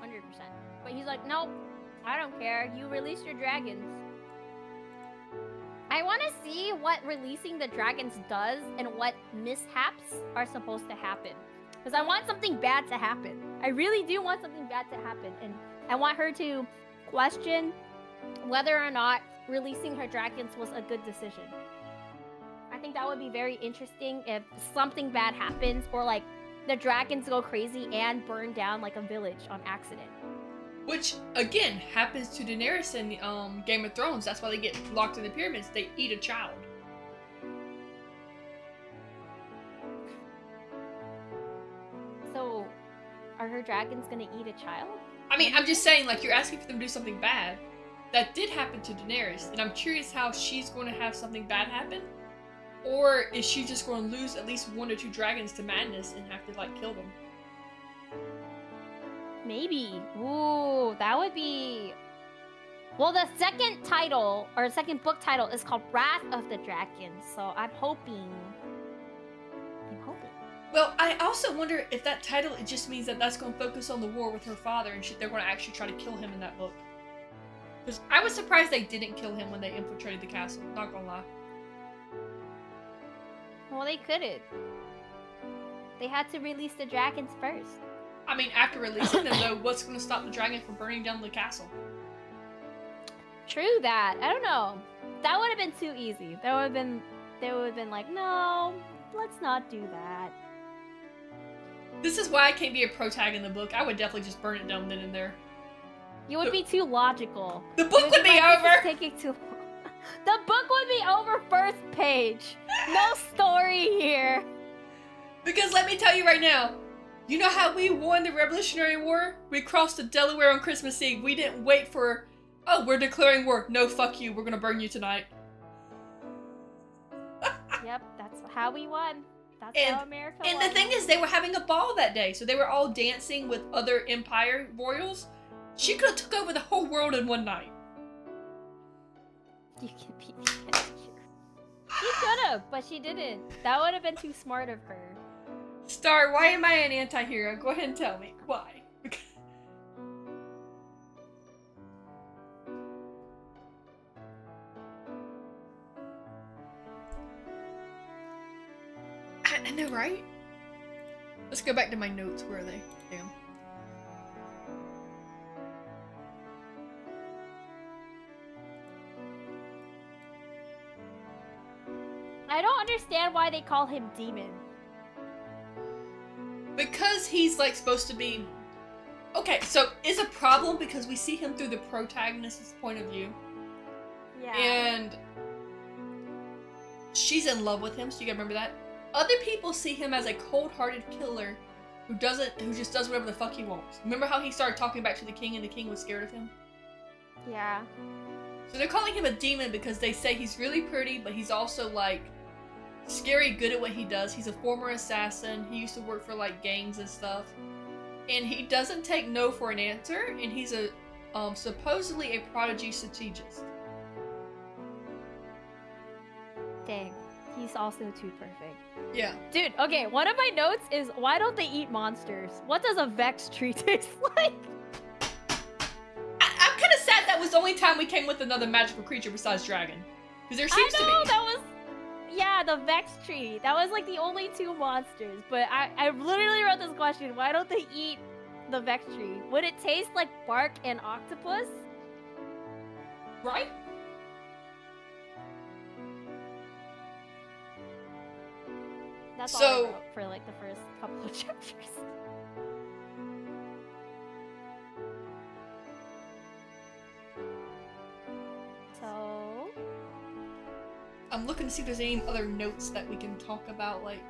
100%. But he's like, nope, I don't care. You release your dragons. I want to see what releasing the dragons does and what mishaps are supposed to happen. Because I want something bad to happen. I really do want something bad to happen. And I want her to question whether or not releasing her dragons was a good decision. I think that would be very interesting if something bad happens, or like the dragons go crazy and burn down like a village on accident. Which, again, happens to Daenerys in Game of Thrones. That's why they get locked in the pyramids. They eat a child. So, are her dragons gonna eat a child? I mean, I'm just saying, like, you're asking for them to do something bad. That did happen to Daenerys, and I'm curious how she's going to have something bad happen. Or is she just going to lose at least 1 or 2 dragons to madness and have to, like, kill them? Maybe. Ooh, that would be... Well, the second title, or second book title, is called Wrath of the Dragons, so I'm hoping... Well, I also wonder if that title, it just means that that's going to focus on the war with her father, and they're going to actually try to kill him in that book. Because I was surprised they didn't kill him when they infiltrated the castle, not gonna lie. Well, they couldn't. They had to release the dragons first. I mean, after releasing them, though, what's going to stop the dragon from burning down the castle? True that. I don't know. That would have been too easy. They would have been like, no, let's not do that. This is why I can't be a protag in the book. I would definitely just burn it down then and there. You would be too logical. The book would be over! This is taking too long. The book would be over first page. No story here. Because let me tell you right now, you know how we won the Revolutionary War? We crossed the Delaware on Christmas Eve. We didn't wait for, oh, we're declaring war. No, fuck you. We're gonna burn you tonight. Yep, that's how we won. That's how America won. And the thing is, they were having a ball that day. So they were all dancing with other Empire royals. She could have took over the whole world in one night. You can be She could have, but she didn't. That would have been too smart of her. Star, why am I an anti-hero? Go ahead and tell me. Why? I know, right? Let's go back to my notes. Where are they? Damn. I don't understand why they call him Demon. Because he's like supposed to be... Okay, so is a problem because we see him through the protagonist's point of view. Yeah. And she's in love with him, so you gotta remember that. Other people see him as a cold-hearted killer who just does whatever the fuck he wants. Remember how he started talking back to the king and the king was scared of him? Yeah. So they're calling him a demon because they say he's really pretty, but he's also like scary good at what he does. He's a former assassin. He used to work for like gangs and stuff. And he doesn't take no for an answer, and he's a supposedly a prodigy strategist. Dang. He's also too perfect. Yeah. Dude, okay, one of my notes is, why don't they eat monsters? What does a Vex tree taste like? I'm kind of sad that was the only time we came with another magical creature besides dragon. Because there seems to be... that was... Yeah, the Vex tree. That was like the only 2 monsters. But I literally wrote this question, why don't they eat the Vex tree? Would it taste like bark and octopus? Right? That's all I wrote for like the first couple of chapters. So... I'm looking to see if there's any other notes that we can talk about, like...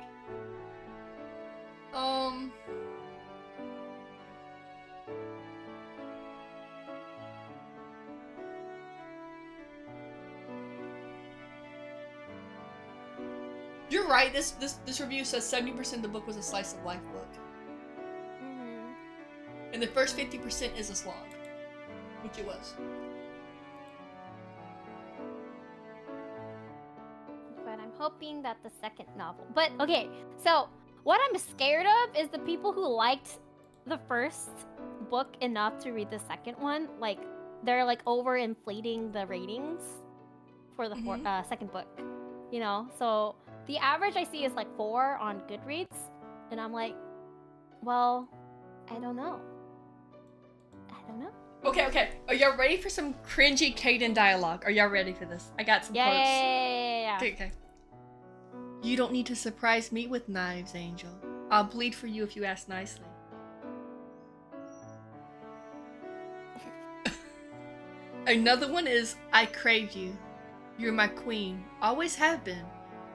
You're right, this review says 70% of the book was a slice of life book. Mm-hmm. And the first 50% is a slog. Which it was. But I'm hoping that the second novel. But okay, so what I'm scared of is the people who liked the first book enough to read the second one. Like they're like overinflating the ratings for the second book. You know, so the average I see is like 4 on Goodreads, and I'm like, well, I don't know. Okay. Are y'all ready for some cringy Caden dialogue? Are y'all ready for this? I got some quotes. Yeah. Okay. You don't need to surprise me with knives, Angel. I'll bleed for you if you ask nicely. Another one is, I crave you. You're my queen. Always have been.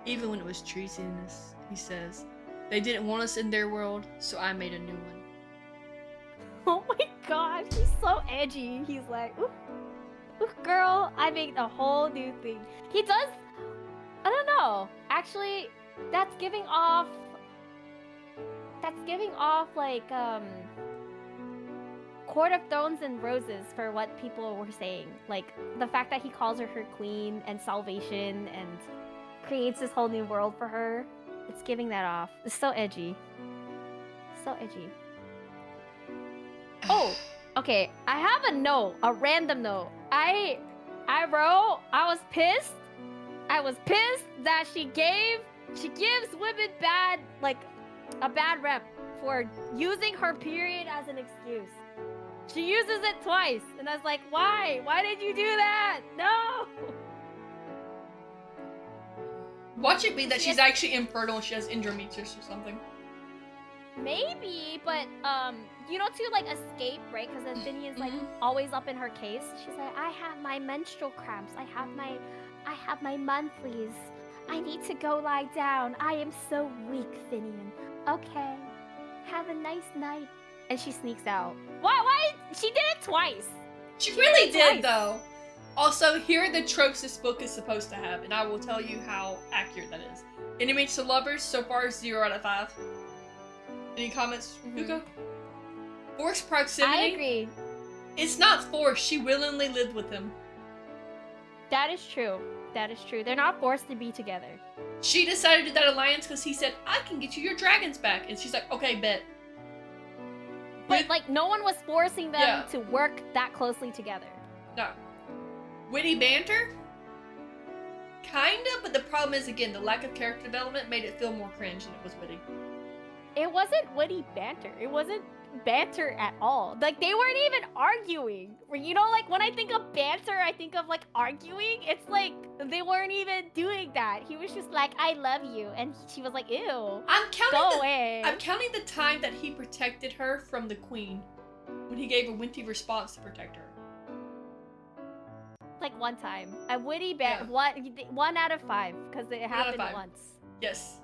Even when it was treasonous, he says. They didn't want us in their world, so I made a new one. Oh my god, he's so edgy. He's like, ooh, girl, I made a whole new thing. He does, I don't know. Actually, that's giving off like, Court of Thorns and Roses for what people were saying. Like, the fact that he calls her queen and salvation and creates this whole new world for her. It's giving that off. It's so edgy. So edgy. Oh, okay. I have a note, a random note. I wrote, I was pissed that she gives women a bad rep for using her period as an excuse. She uses it twice, and I was like, why? Why did you do that? No! Watch it be that she's actually infertile and she has endometriosis or something. Maybe, but you know, to like escape, right? Because then Finian's like always up in her case. She's like, I have my menstrual cramps. I have my monthlies. I need to go lie down. I am so weak, Finian. Okay, have a nice night. And she sneaks out. Why? She did it twice. She really did, though. Also, here are the tropes this book is supposed to have, and I will tell you how accurate that is. Enemies to lovers, so far 0 out of 5. Any comments, Hugo? Forced proximity? I agree. It's not forced. She willingly lived with him. That is true. They're not forced to be together. She decided to do that alliance because he said, I can get you your dragons back. And she's like, okay, bet. But, like, no one was forcing them to work that closely together. No. Witty banter? Kinda, but the problem is, again, the lack of character development made it feel more cringe than it was witty. It wasn't witty banter. It wasn't banter at all. Like, they weren't even arguing. You know, like, when I think of banter, I think of, like, arguing. It's like, they weren't even doing that. He was just like, I love you. And she was like, ew. Go away. I'm counting the time that he protected her from the queen. When he gave a witty response to protect her. Like, one time. A witty banter. 1 out of 5. Because it happened once. Yes.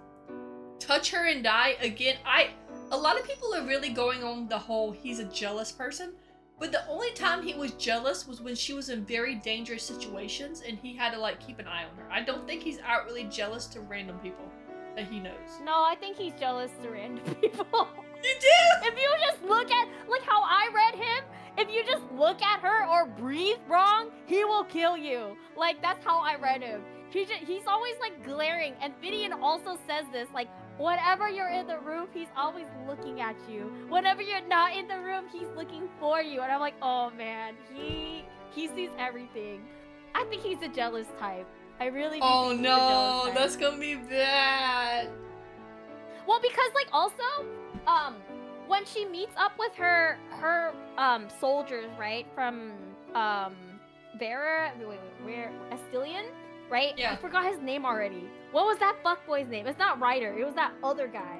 Touch her and die. Again, a lot of people are really going on the whole he's a jealous person, but the only time he was jealous was when she was in very dangerous situations and he had to like keep an eye on her. I don't think he's outwardly jealous to random people that he knows. No, I think he's jealous to random people. You do? If you just look at like how I read him, if you just look at her or breathe wrong, he will kill you. Like, that's how I read him. He's always like glaring, and Finian also says this, like, whenever you're in the room, he's always looking at you. Whenever you're not in the room, he's looking for you. And I'm like, oh man, he sees everything. I think he's a jealous type. I really do think he's a jealous type. That's gonna be bad. Well, because like also, when she meets up with her soldiers, right, from Vera, where Astilian, right? Yeah. I forgot his name already. What was that fuckboy's name? It's not Ryder. It was that other guy.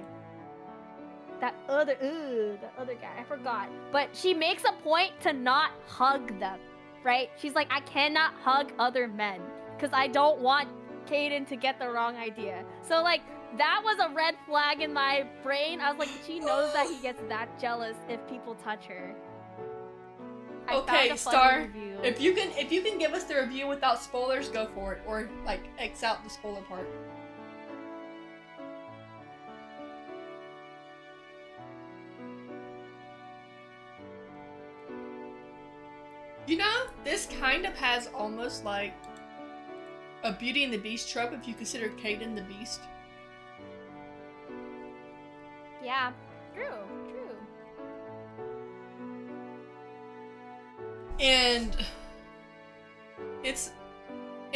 That other guy. I forgot. But she makes a point to not hug them, right? She's like, I cannot hug other men because I don't want Caden to get the wrong idea. So like, that was a red flag in my brain. I was like, she knows that he gets that jealous if people touch her. Okay, Star. If you can give us the review without spoilers, go for it. Or like X out the spoiler part. You know, this kind of has almost like a Beauty and the Beast trope if you consider Caden the Beast. Yeah, true. And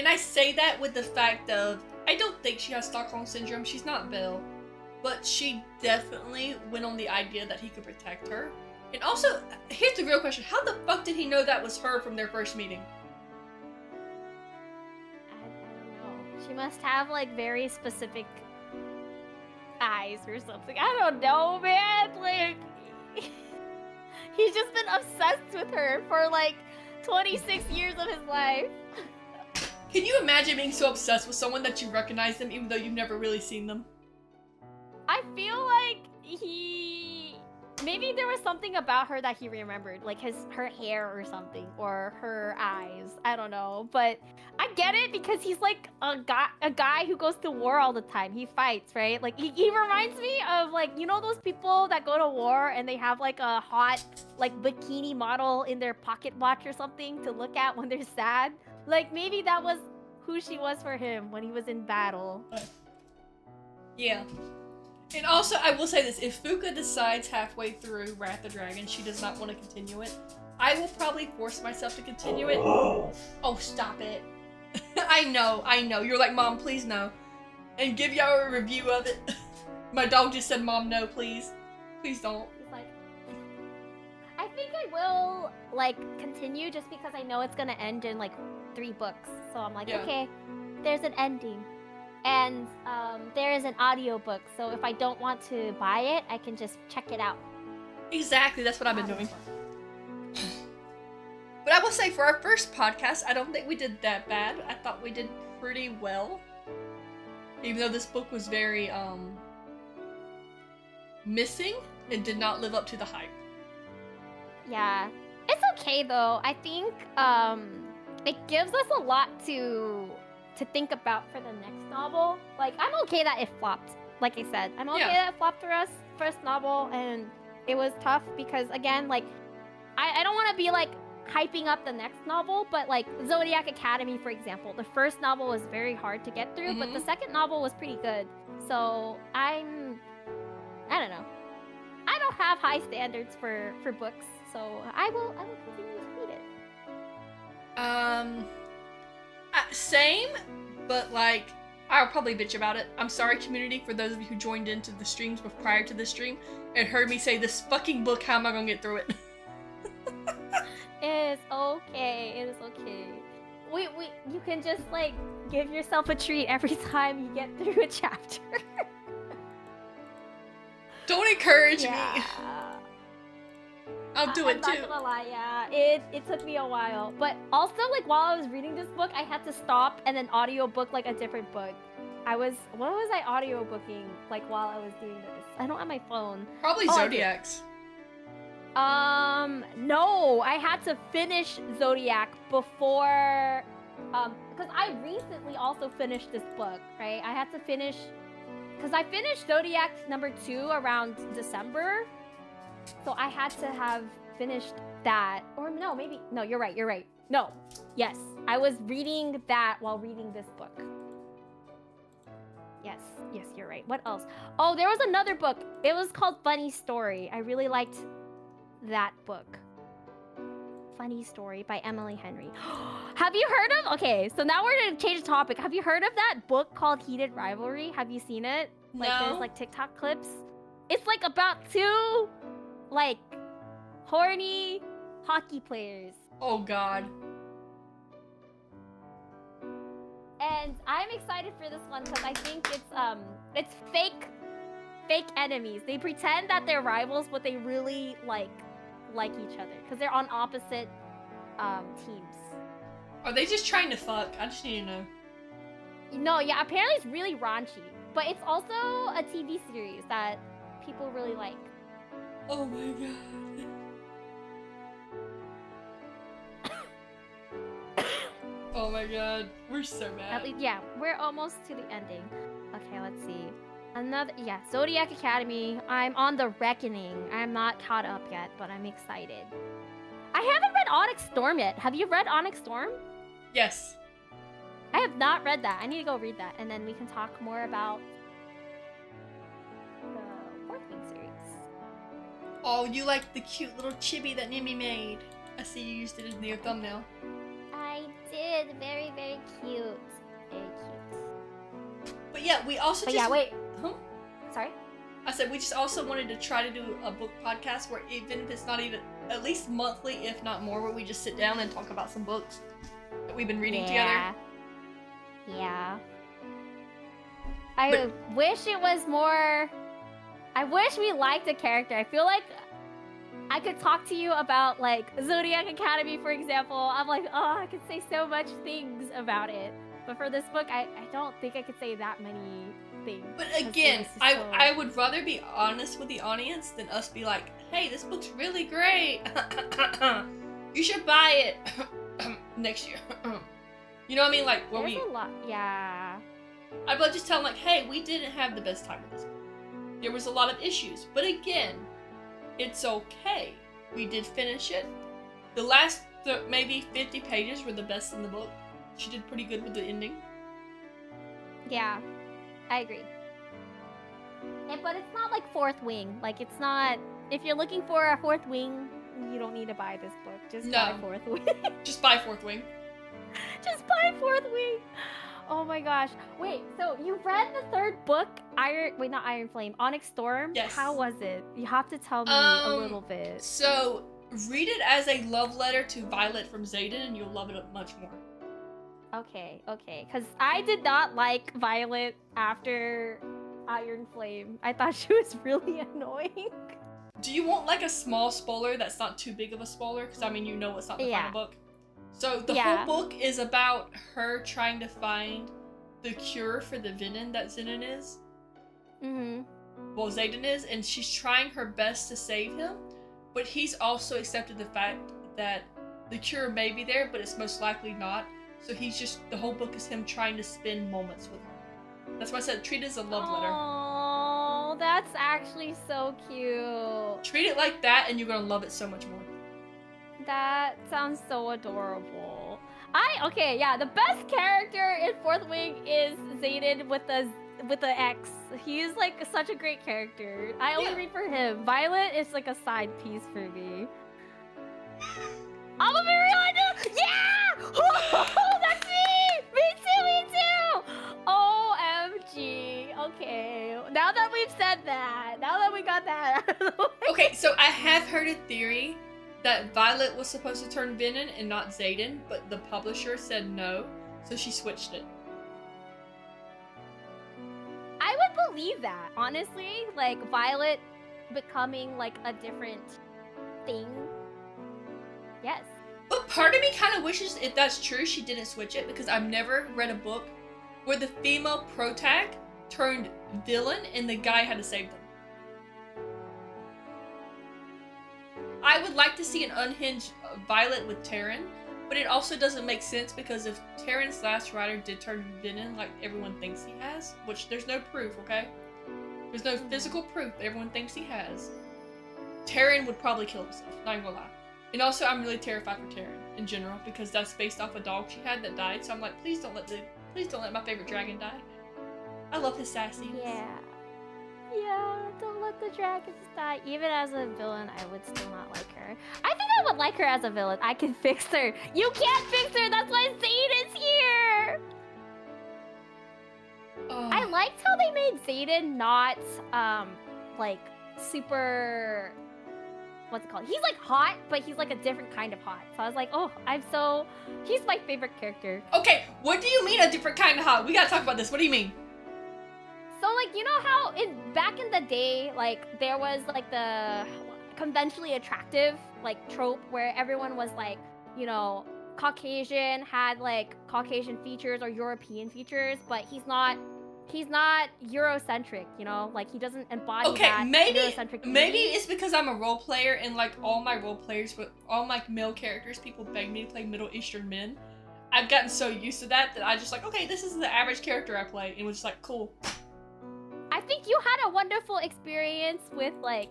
I say that with the fact of, I don't think she has Stockholm Syndrome, she's not Bill, but she definitely went on the idea that he could protect her. And also, here's the real question, how the fuck did he know that was her from their first meeting? I don't know. She must have, like, very specific eyes or something. I don't know, man. Like, he's just been obsessed with her for, like, 26 years of his life. Can you imagine being so obsessed with someone that you recognize them even though you've never really seen them? I feel like maybe there was something about her that he remembered, like her hair or something, or her eyes. I don't know, but I get it because he's like a guy who goes to war all the time. He fights, right? Like he reminds me of, like, you know, those people that go to war and they have like a hot like bikini model in their pocket watch or something to look at when they're sad. Like, maybe that was who she was for him when he was in battle. Yeah. And also, I will say this, if Fuka decides halfway through Wrath of Dragon she does not want to continue it, I will probably force myself to continue it. Oh, stop it. I know. You're like, Mom, please no. And give y'all a review of it. My dog just said, Mom, no, please. Please don't. He's like, I think I will, like, continue just because I know it's gonna end in, like, 3 books. So I'm like, okay, there's an ending. And there is an audiobook, so if I don't want to buy it, I can just check it out. Exactly, that's what I've been doing. But I will say, for our first podcast, I don't think we did that bad. I thought we did pretty well. Even though this book was very, missing and did not live up to the hype. Yeah. It's okay, though. I think, it gives us a lot to think about for the next novel. Like, I'm okay that it flopped. Like I said, I'm okay that it flopped for us first novel, and it was tough because, again, like, I don't want to be, like, hyping up the next novel, but, like, Zodiac Academy, for example, the first novel was very hard to get through, but the second novel was pretty good. So, I don't know. I don't have high standards for books, so I will continue to read it. Same, but, like, I'll probably bitch about it. I'm sorry, community, for those of you who joined into the streams prior to this stream and heard me say, this fucking book, how am I gonna get through it? It is okay. It is okay. You can just, like, give yourself a treat every time you get through a chapter. Don't encourage me. I'll do it too. I'm not gonna lie, yeah. It took me a while. But also, like, while I was reading this book, I had to stop and then audiobook, like, a different book. What was I audiobooking, like, while I was doing this? I don't have my phone. Probably Zodiac's. No, I had to finish Zodiac before, because I recently also finished this book, right? I had to finish, because I finished Zodiac number 2 around December, so I had to have finished that, or no, maybe, no, you're right. No, yes, I was reading that while reading this book. Yes, you're right. What else? Oh, there was another book. It was called Funny Story. I really liked that book. Funny Story by Emily Henry. Have you heard of... Okay, so now we're gonna change the topic. Have you heard of that book called Heated Rivalry? Have you seen it? Like, no. There's, like, TikTok clips. It's, like, about 2, like, horny hockey players. Oh, God. And I'm excited for this one because I think it's fake enemies. They pretend that they're rivals, but they really like each other because they're on opposite teams. Are they just trying to fuck? I just need to know. No, yeah, apparently it's really raunchy, but it's also a TV series that people really like. Oh my God. Oh my God, we're so mad. At least, yeah, we're almost to the ending. Okay, let's see. Zodiac Academy. I'm on the reckoning. I'm not caught up yet, but I'm excited. I haven't read Onyx Storm yet. Have you read Onyx Storm? Yes. I have not read that. I need to go read that, and then we can talk more about the Fourth Wing series. Oh, you like the cute little chibi that Nimi made. I see you used it in your thumbnail. I did. Very, very cute. Very cute. But yeah, we also But just... yeah, wait. Huh? Sorry? I said we just also wanted to try to do a book podcast where even if it's not even... at least monthly, if not more, where we just sit down and talk about some books that we've been reading together. Yeah. I wish it was more... I wish we liked a character. I feel like I could talk to you about, like, Zodiac Academy, for example. I'm like, oh, I could say so much things about it. But for this book, I don't think I could say that many things. But again, I would rather be honest with the audience than us be like, hey, this book's really great. You should buy it next year. You know what I mean? Like, There's a lot, yeah. I'd rather just tell them, like, hey, we didn't have the best time with this book. There was a lot of issues. But again, it's okay. We did finish it. The last maybe 50 pages were the best in the book. She did pretty good with the ending. Yeah, I agree. But it's not like Fourth Wing. Like, it's not... If you're looking for a Fourth Wing, you don't need to buy this book. Just buy Fourth Wing. Just buy Fourth Wing. Just buy Fourth Wing. Oh my gosh. Wait, so you read the third book, not Iron Flame, Onyx Storm? Yes. How was it? You have to tell me a little bit. So, read it as a love letter to Violet from Xaden, and you'll love it much more. Okay. Because I did not like Violet after Iron Flame. I thought she was really annoying. Do you want, like, a small spoiler that's not too big of a spoiler? Because, I mean, you know it's not the final book. So, the whole book is about her trying to find the cure for the venom that Xaden is. Well, Xaden is, and she's trying her best to save him, but he's also accepted the fact that the cure may be there, but it's most likely not. So he's just, the whole book is him trying to spend moments with her. That's why I said treat it as a love letter. Oh, that's actually so cute. Treat it like that, and you're gonna love it so much more. That sounds so adorable. The best character in Fourth Wing is Xaden with the X. He's like such a great character. I only read for him. Violet is like a side piece for me. I'm a very honest. Yeah! Oh, that's me! Me too! OMG. Okay. Now that we've said that, now that we got that out of the way. Okay, so I have heard a theory that Violet was supposed to turn Venom and not Xaden, but the publisher said no, so she switched it. I would believe that, honestly. Like, Violet becoming, like, a different thing. Yes. But part of me kind of wishes, if that's true, she didn't switch it, because I've never read a book where the female protag turned villain and the guy had to save them. I would like to see an unhinged Violet with Terran, but it also doesn't make sense because if Terran's last rider did turn villain like everyone thinks he has, which there's no proof, okay? There's no physical proof, but everyone thinks he has. Terran would probably kill himself, not even gonna lie. And also, I'm really terrified for Terran in general because that's based off a dog she had that died. So I'm like, please don't let my favorite dragon die. I love his sassy. Yeah, don't let the dragons die. Even as a villain, I would still not like her. I think I would like her as a villain. I can fix her. You can't fix her. That's why Xaden's here. I liked how they made Xaden not, like, super... What's it called? He's, like, hot, but he's, like, a different kind of hot. So I was like, oh, he's my favorite character. Okay, what do you mean a different kind of hot? We gotta talk about this. What do you mean? So, like, you know how back in the day, like, there was, like, the conventionally attractive, like, trope where everyone was, like, you know, Caucasian, had, like, Caucasian features or European features, but he's not Eurocentric, you know? Like, he doesn't embody that Eurocentric maybe it's because I'm a role player and, like, all my role players, but all my male characters, people beg me to play Middle Eastern men. I've gotten so used to that I just like, okay, this is the average character I play, and was just like, cool. I think you had a wonderful experience with, like,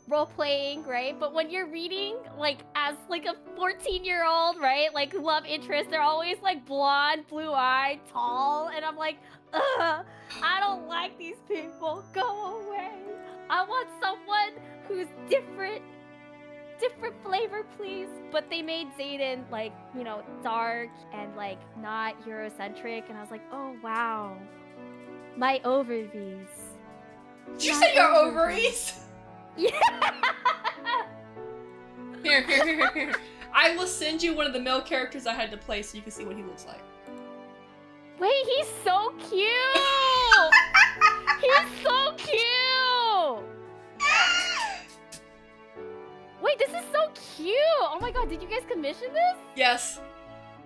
role-playing, right? But when you're reading, like, as, like, a 14-year-old, right? Like, love interest, they're always, like, blonde, blue-eyed, tall, and I'm like, ugh, I don't like these people. Go away. I want someone who's different flavor, please. But they made Zayden, like, you know, dark and, like, not Eurocentric, and I was like, oh, wow. My ovaries. Did you say your ovaries? Yeah. Here. I will send you one of the male characters I had to play so you can see what he looks like. Wait, he's so cute! He's so cute! Wait, this is so cute! Oh my god, did you guys commission this? Yes.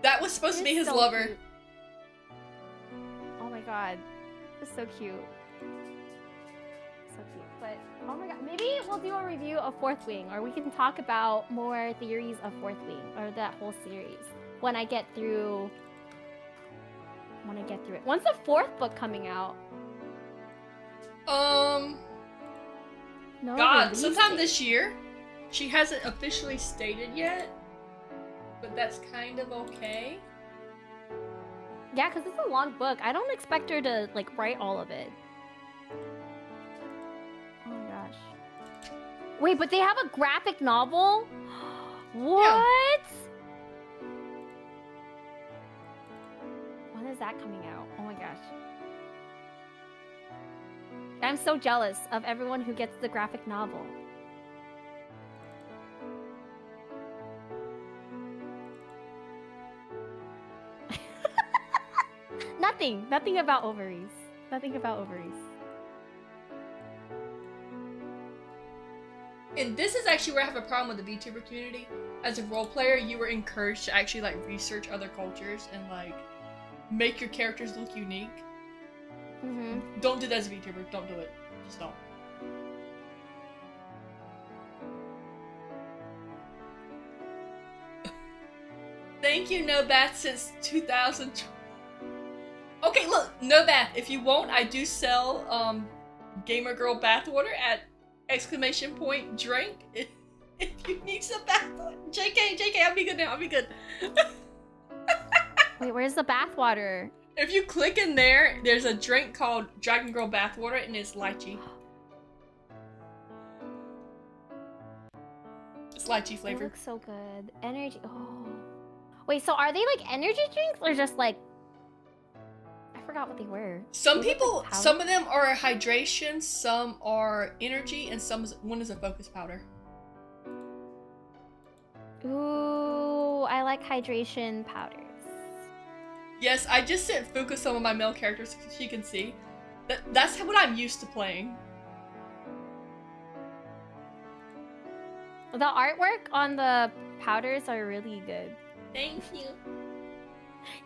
That was supposed to be his lover. Cute. Oh my god. This is so cute. So cute. But, oh my god, maybe we'll do a review of Fourth Wing, or we can talk about more theories of Fourth Wing, or that whole series, when I get through it. When's the fourth book coming out? No, God, sometime this year. She hasn't officially stated yet, but that's kind of okay. Yeah, because it's a long book. I don't expect her to, like, write all of it. Oh my gosh. Wait, but they have a graphic novel? What? Yeah. When is that coming out? Oh my gosh. I'm so jealous of everyone who gets the graphic novel. Nothing about ovaries. Nothing about ovaries. And this is actually where I have a problem with the VTuber community. As a role player, you were encouraged to actually, like, research other cultures and, like, make your characters look unique. Mm-hmm. Don't do that as a VTuber. Don't do it. Just don't. Thank you, No Bath, since 2020. Okay, look, No Bath. If you won't, I do sell Gamer Girl bathwater at !drink. If you need some bathwater. JK, I'll be good now. I'll be good. Wait, where's the bathwater? If you click in there, there's a drink called Dragon Girl bathwater, and it's lychee. It's lychee flavor. It looks so good. Energy. Oh. Wait, so are they like energy drinks or just like? I forgot what they were. Some people, like some of them are hydration, some are energy, and one is a focus powder. Ooh, I like hydration powders. Yes, I just sent Fuka some of my male characters so she can see. That's what I'm used to playing. The artwork on the powders are really good. Thank you.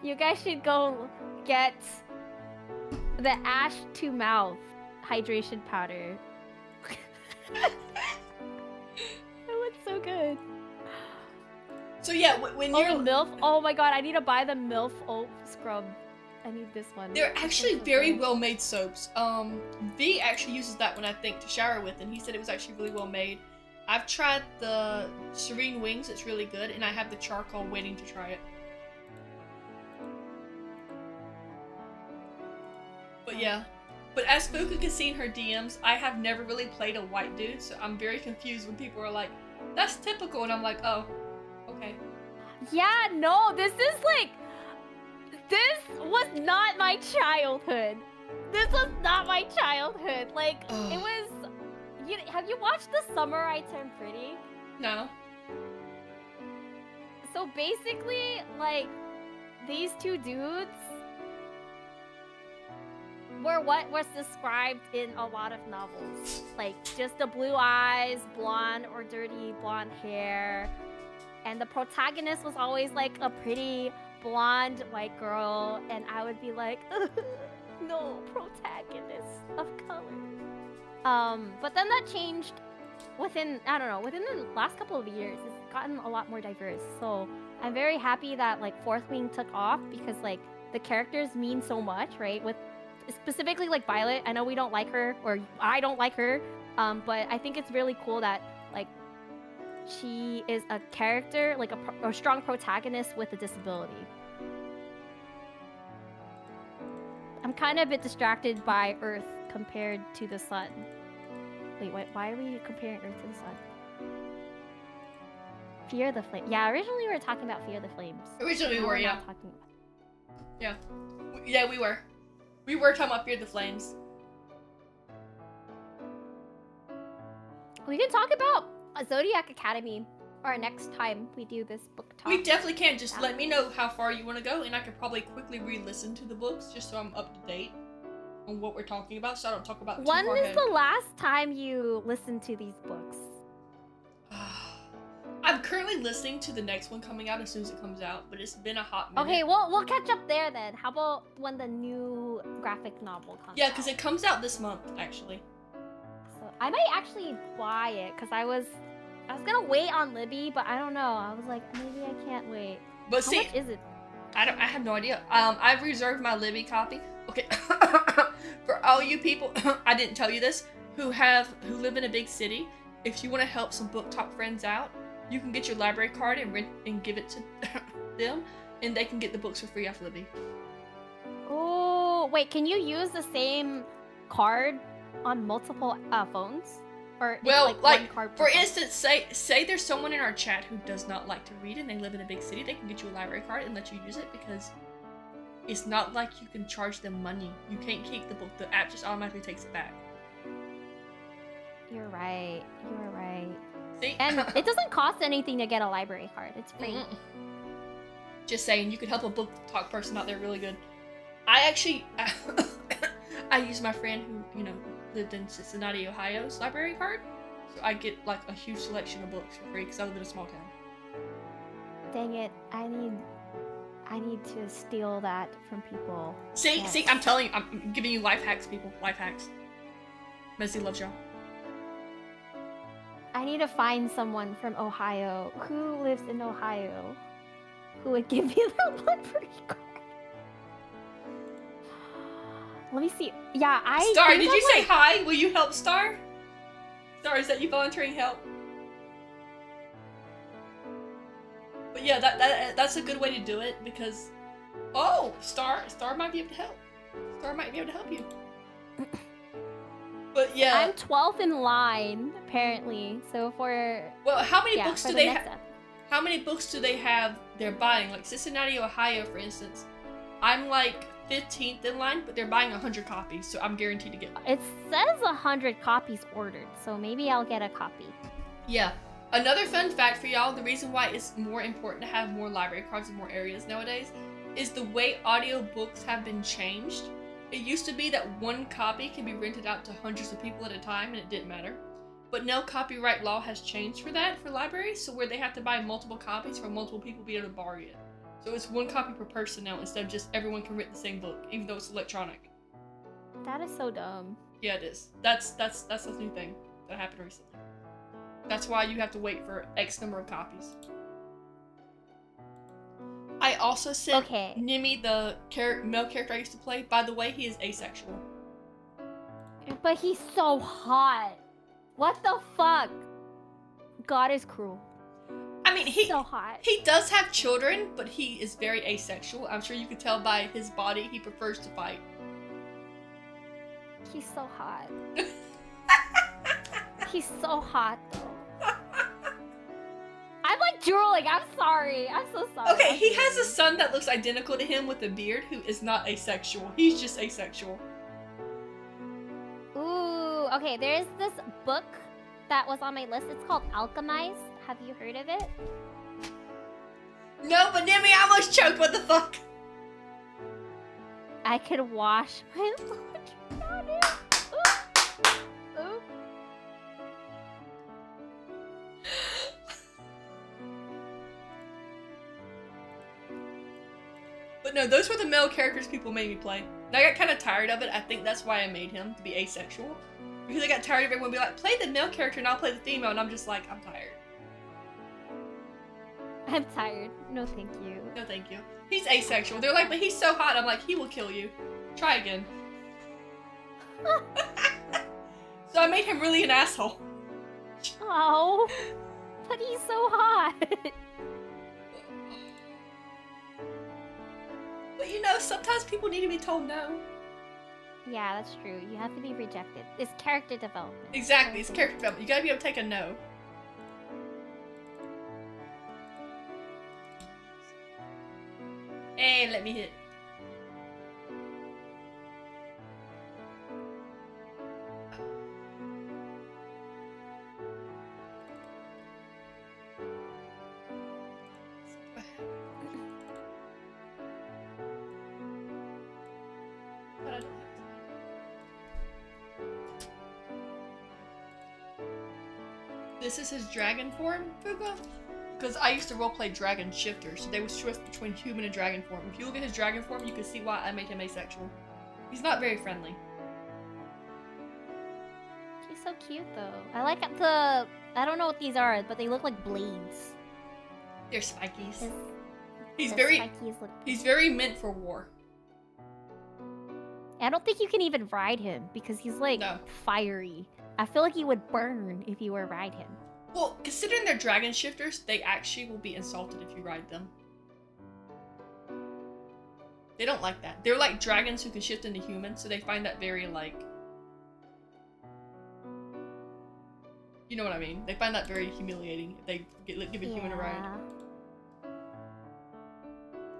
You guys should go get the Ash to Mouth hydration powder. It looks so good. So yeah, when you're MILF, oh my god, I need to buy the MILF Oat Scrub. I need this one. They're actually very well made soaps. V actually uses that one, I think, to shower with, and he said it was actually really well made. I've tried the Serene Wings, it's really good, and I have the charcoal waiting to try it. But yeah. But as Fuka can see in her DMs, I have never really played a white dude, so I'm very confused when people are like, that's typical, and I'm like, oh, okay. Yeah, no, this was not my childhood. This was not my childhood. Like, it was... have you watched The Summer I Turned Pretty? No. So basically, like, these two dudes were what was described in a lot of novels. Like, just the blue eyes, blonde or dirty blonde hair. And the protagonist was always, like, a pretty blonde white girl. And I would be like, no, protagonist of color. But then that changed within the last couple of years. It's gotten a lot more diverse. So I'm very happy that, like, Fourth Wing took off because, like, the characters mean so much, right? With specifically, like, Violet. I know we don't like her, or I don't like her, But I think it's really cool that like she is a character, like a strong protagonist with a disability. I'm kind of a bit distracted by Earth compared to the sun. Wait, why are we comparing Earth to the sun? Fear the Flame. Yeah, originally we were talking about Fear the Flames. Originally we were, yeah. Talking about... Yeah. Yeah, we were. We were talking about Fear the Flames. We can talk about Zodiac Academy or next time we do this book talk. We definitely can. Just let me know how far you want to go, and I could probably quickly re-listen to the books just so I'm up to date on what we're talking about, so I don't talk about too far ahead. When is the last time you listened to these books? I'm currently listening to the next one coming out as soon as it comes out, but it's been a hot minute. Okay, we'll catch up there then. How about when the new graphic novel comes out? Yeah, because it comes out this month, actually. So I might actually buy it, because I was gonna wait on Libby, but I don't know. I was like, maybe I can't wait. But How see, much is it? I have no idea. I've reserved my Libby copy. Okay, for all you people, I didn't tell you this, who live in a big city. If you want to help some book talk friends out, you can get your library card and give it to them, and they can get the books for free off Libby. Oh, wait, can you use the same card on multiple phones? Or well, like one card for phone? instance, say there's someone in our chat who does not like to read and they live in a big city, they can get you a library card and let you use it, because it's not like you can charge them money. You can't keep the book. The app just automatically takes it back. You're right. You're right. See? And it doesn't cost anything to get a library card. It's free. Mm-mm. Just saying, you could help a book talk person out there really good. I actually, I use my friend who, lived in Cincinnati, Ohio's library card. So I get like a huge selection of books for free because I live in a small town. Dang it. I need to steal that from people. See, Yes. I'm telling you, I'm giving you life hacks, people. Life hacks. Messi loves y'all. I need to find someone from Ohio who lives in Ohio who would give me the library card. Let me see. Yeah, Star, think did I'm you say like- hi? Will you help Star? Star, is that you volunteering help? But yeah, that's a good way to do it because, oh, Star might be able to help. Star might be able to help you. But yeah, I'm 12th in line apparently. So well, how many books for do the they next have? ep- How many books do they have they're buying? Like Cincinnati, Ohio, for instance. I'm like 15th in line, but they're buying 100 copies, so I'm guaranteed to get one. It says 100 copies ordered, so maybe I'll get a copy. Yeah. Another fun fact for y'all, the reason why it's more important to have more library cards in more areas nowadays is the way audiobooks have been changed. It used to be that one copy can be rented out to hundreds of people at a time and it didn't matter. But now copyright law has changed for that for libraries, so where they have to buy multiple copies for multiple people to be able to borrow it. So it's one copy per person now instead of just everyone can rent the same book, even though it's electronic. That is so dumb. Yeah, it is. That's a new thing that happened recently. That's why you have to wait for X number of copies. I also sent Nimi, the male character I used to play. By the way, he is asexual. But he's so hot. What the fuck? God is cruel. I mean, he's so hot. He does have children, but he is very asexual. I'm sure you can tell by his body, he prefers to fight. He's so hot. He's so hot, though. I'm like drooling. I'm sorry. I'm so sorry. Okay, he has a son that looks identical to him with a beard who is not asexual. He's just asexual. Ooh, okay. There's this book that was on my list. It's called Alchemize. Have you heard of it? No, but Nimi, I almost choked. What the fuck? I could wash my laundry on it. Ooh. Ooh. But no, those were the male characters people made me play. And I got kind of tired of it. I think that's why I made him, to be asexual. Because I got tired of everyone being like, play the male character and I'll play the female. And I'm just like, I'm tired. I'm tired. No, thank you. No, thank you. He's asexual. They're like, but he's so hot. I'm like, he will kill you. Try again. So I made him really an asshole. Oh, but he's so hot. But you know, sometimes people need to be told no. Yeah, that's true. You have to be rejected. It's character development. Exactly, it's character development. You gotta be able to take a no. And let me hit. This is his dragon form, Fuga? Because I used to roleplay dragon shifters, so they would shift between human and dragon form. If you look at his dragon form, you can see why I made him asexual. He's not very friendly. She's so cute though. I like the... I don't know what these are, but they look like blades. They're spikies. He's very meant for war. I don't think you can even ride him because he's like fiery. I feel like he would burn if you were to ride him. Well, considering they're dragon shifters, they actually will be insulted if you ride them. They don't like that. They're like dragons who can shift into humans, so they find that very like... You know what I mean? They find that very humiliating if they give a human a ride.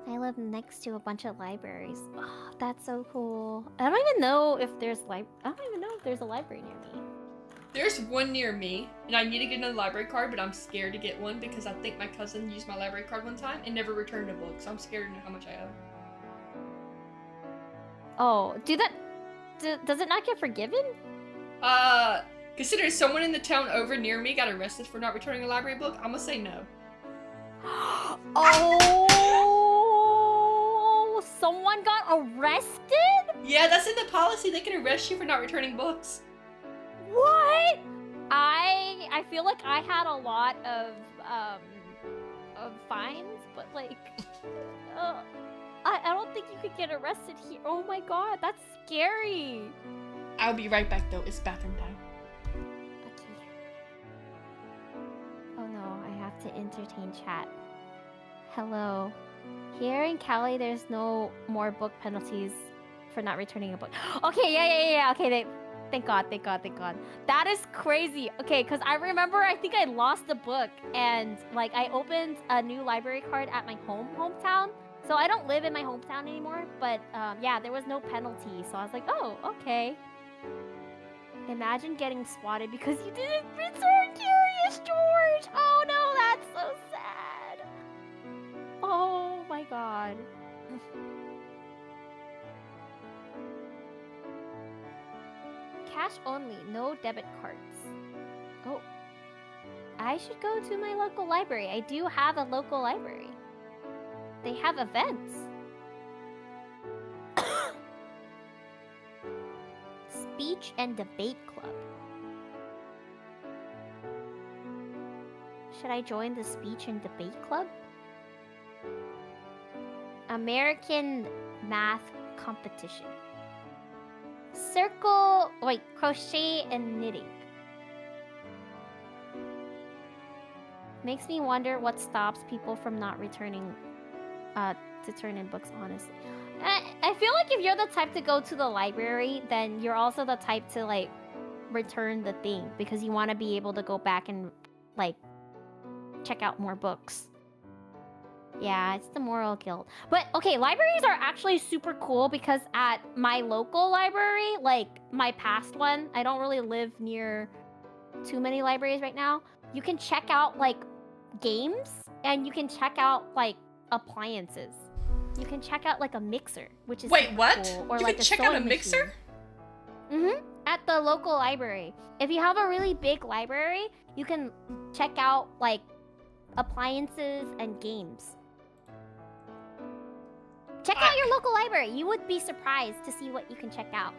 I live next to a bunch of libraries. Oh, that's so cool. I don't even know if there's a library near me. There's one near me, and I need to get another library card, but I'm scared to get one because I think my cousin used my library card one time and never returned a book, so I'm scared to know how much I owe. Oh, does it not get forgiven? Considering someone in the town over near me got arrested for not returning a library book, I'm gonna say no. Oh, someone got arrested? Yeah, that's in the policy. They can arrest you for not returning books. What? I feel like I had a lot of fines, but like, I don't think you could get arrested here. Oh my god, that's scary. I'll be right back though. It's bathroom time. Okay. Oh no, I have to entertain chat. Hello. Here in Cali, there's no more book penalties for not returning a book. Okay, yeah. Okay, thank God. That is crazy. Okay, because I remember I think I lost the book and like I opened a new library card at my hometown. So I don't live in my hometown anymore, but yeah, there was no penalty. So I was like, oh, okay. Imagine getting swatted because you didn't return Curious George. Oh no, that's so sad. Oh my god. Cash only, no debit cards. Oh. I should go to my local library. I do have a local library. They have events. Speech and debate club. Should I join the speech and debate club? American math competition. Crochet and knitting. Makes me wonder what stops people from not returning to turn in books, honestly. I feel like if you're the type to go to the library, then you're also the type to like return the thing because you want to be able to go back and like check out more books. Yeah, it's the moral guilt. But okay, libraries are actually super cool because at my local library, like my past one, I don't really live near too many libraries right now. You can check out like games and you can check out like appliances. You can check out like a mixer, which is Wait, what? Cool. Or you like can check out a mixer? At the local library. If you have a really big library, you can check out like appliances and games. Check out your local library. You would be surprised to see what you can check out.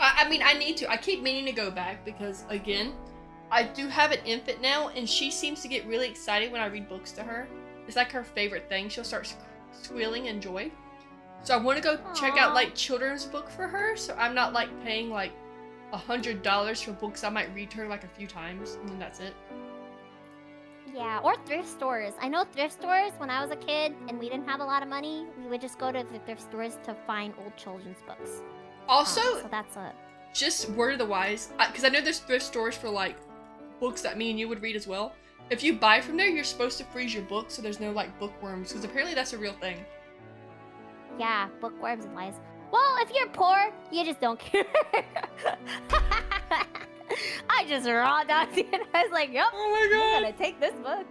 I mean, I need to. I keep meaning to go back because, again, I do have an infant now, and she seems to get really excited when I read books to her. It's like her favorite thing. She'll start squealing in joy. So I want to go check out Aw. like children's book for her, so I'm not like paying like $100 for books I might read to her like a few times, and then that's it. Yeah, or thrift stores. I know thrift stores, when I was a kid and we didn't have a lot of money, we would just go to the thrift stores to find old children's books. Also, So that's a... just word of the wise, because I know there's thrift stores for like books that me and you would read as well. If you buy from there, you're supposed to freeze your book so there's no like bookworms, because apparently that's a real thing. Yeah, bookworms and lies. Well, if you're poor, you just don't care. I just raw dogged it. I was like, yep, Oh my god! I'm gonna take this book.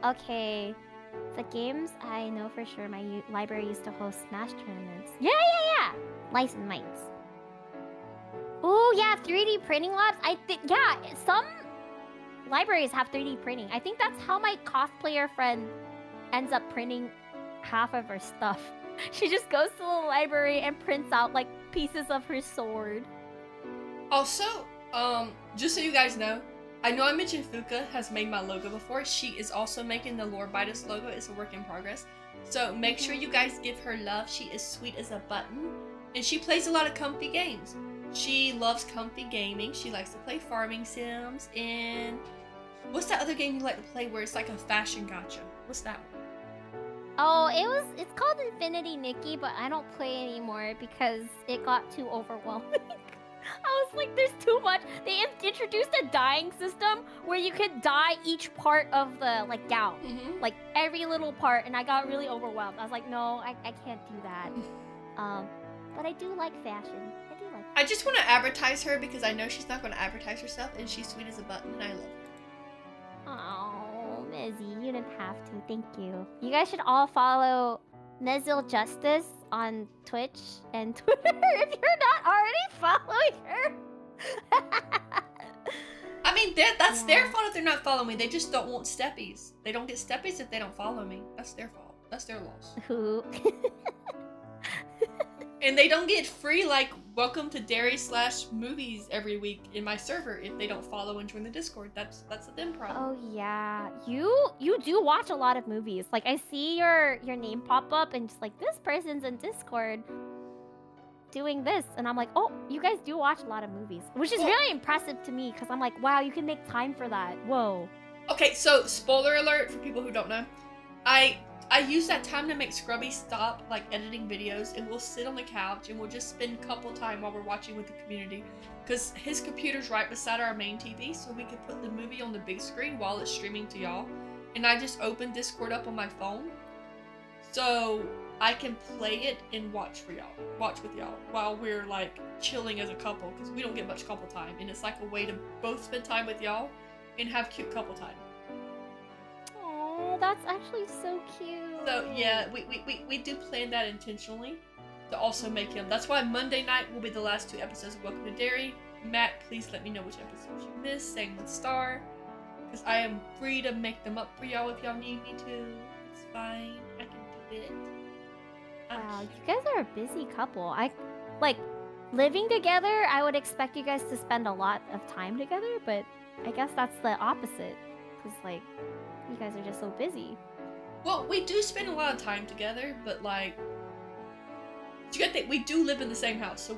Okay, the games I know for sure my library used to host Smash tournaments. Yeah. License mites. Oh yeah, 3D printing labs. I think, yeah, some libraries have 3D printing. I think that's how my cosplayer friend ends up printing half of her stuff. She just goes to the library and prints out like pieces of her sword. Also, just so you guys know I mentioned Fuka has made my logo before. She is also making the LoreBiters logo. It's a work in progress. So make sure you guys give her love. She is sweet as a button. And she plays a lot of comfy games. She loves comfy gaming. She likes to play farming sims. And what's that other game you like to play where it's like a fashion gacha? What's that one? Oh, it's called Infinity Nikki, but I don't play anymore because it got too overwhelming. I was like, there's too much. They introduced a dying system where you could dye each part of the like gown, like every little part, and I got really overwhelmed. I was like, no, I can't do that. But I do like fashion. I just want to advertise her because I know she's not going to advertise herself, and she's sweet as a button, and I love her. Oh, Mezzy, you didn't have to. Thank you. You guys should all follow Mezil Justice on Twitch and Twitter if you're not already following her. I mean, that's their fault if they're not following me. They just don't want steppies. They don't get steppies if they don't follow me. That's their fault. That's their loss. Who? And they don't get free, like, welcome to Dairy/movies every week in my server if they don't follow and join the Discord. That's a them problem. Oh yeah, you do watch a lot of movies. Like I see your name pop up and just like this person's in Discord doing this, and I'm like, oh, you guys do watch a lot of movies, which is really impressive to me because I'm like, wow, you can make time for that. Whoa. Okay, so spoiler alert for people who don't know, I use that time to make Scrubby stop like editing videos, and we'll sit on the couch and we'll just spend couple time while we're watching with the community, because his computer's right beside our main TV, so we can put the movie on the big screen while it's streaming to y'all. And I just open Discord up on my phone, so I can play it and watch with y'all while we're like chilling as a couple, because we don't get much couple time, and it's like a way to both spend time with y'all and have cute couple time. Oh, that's actually so cute. So yeah, we do plan that intentionally to also make him. That's why Monday night will be the last 2 episodes of Welcome to Dairy. Matt, please let me know which episodes you missed. Same with Star, because I am free to make them up for y'all if y'all need me to. It's fine. I can do it. Wow, you guys are a busy couple. I like living together. I would expect you guys to spend a lot of time together, but I guess that's the opposite, because like you guys are just so busy. Well, we do spend a lot of time together, but like, you gotta think, we do live in the same house, so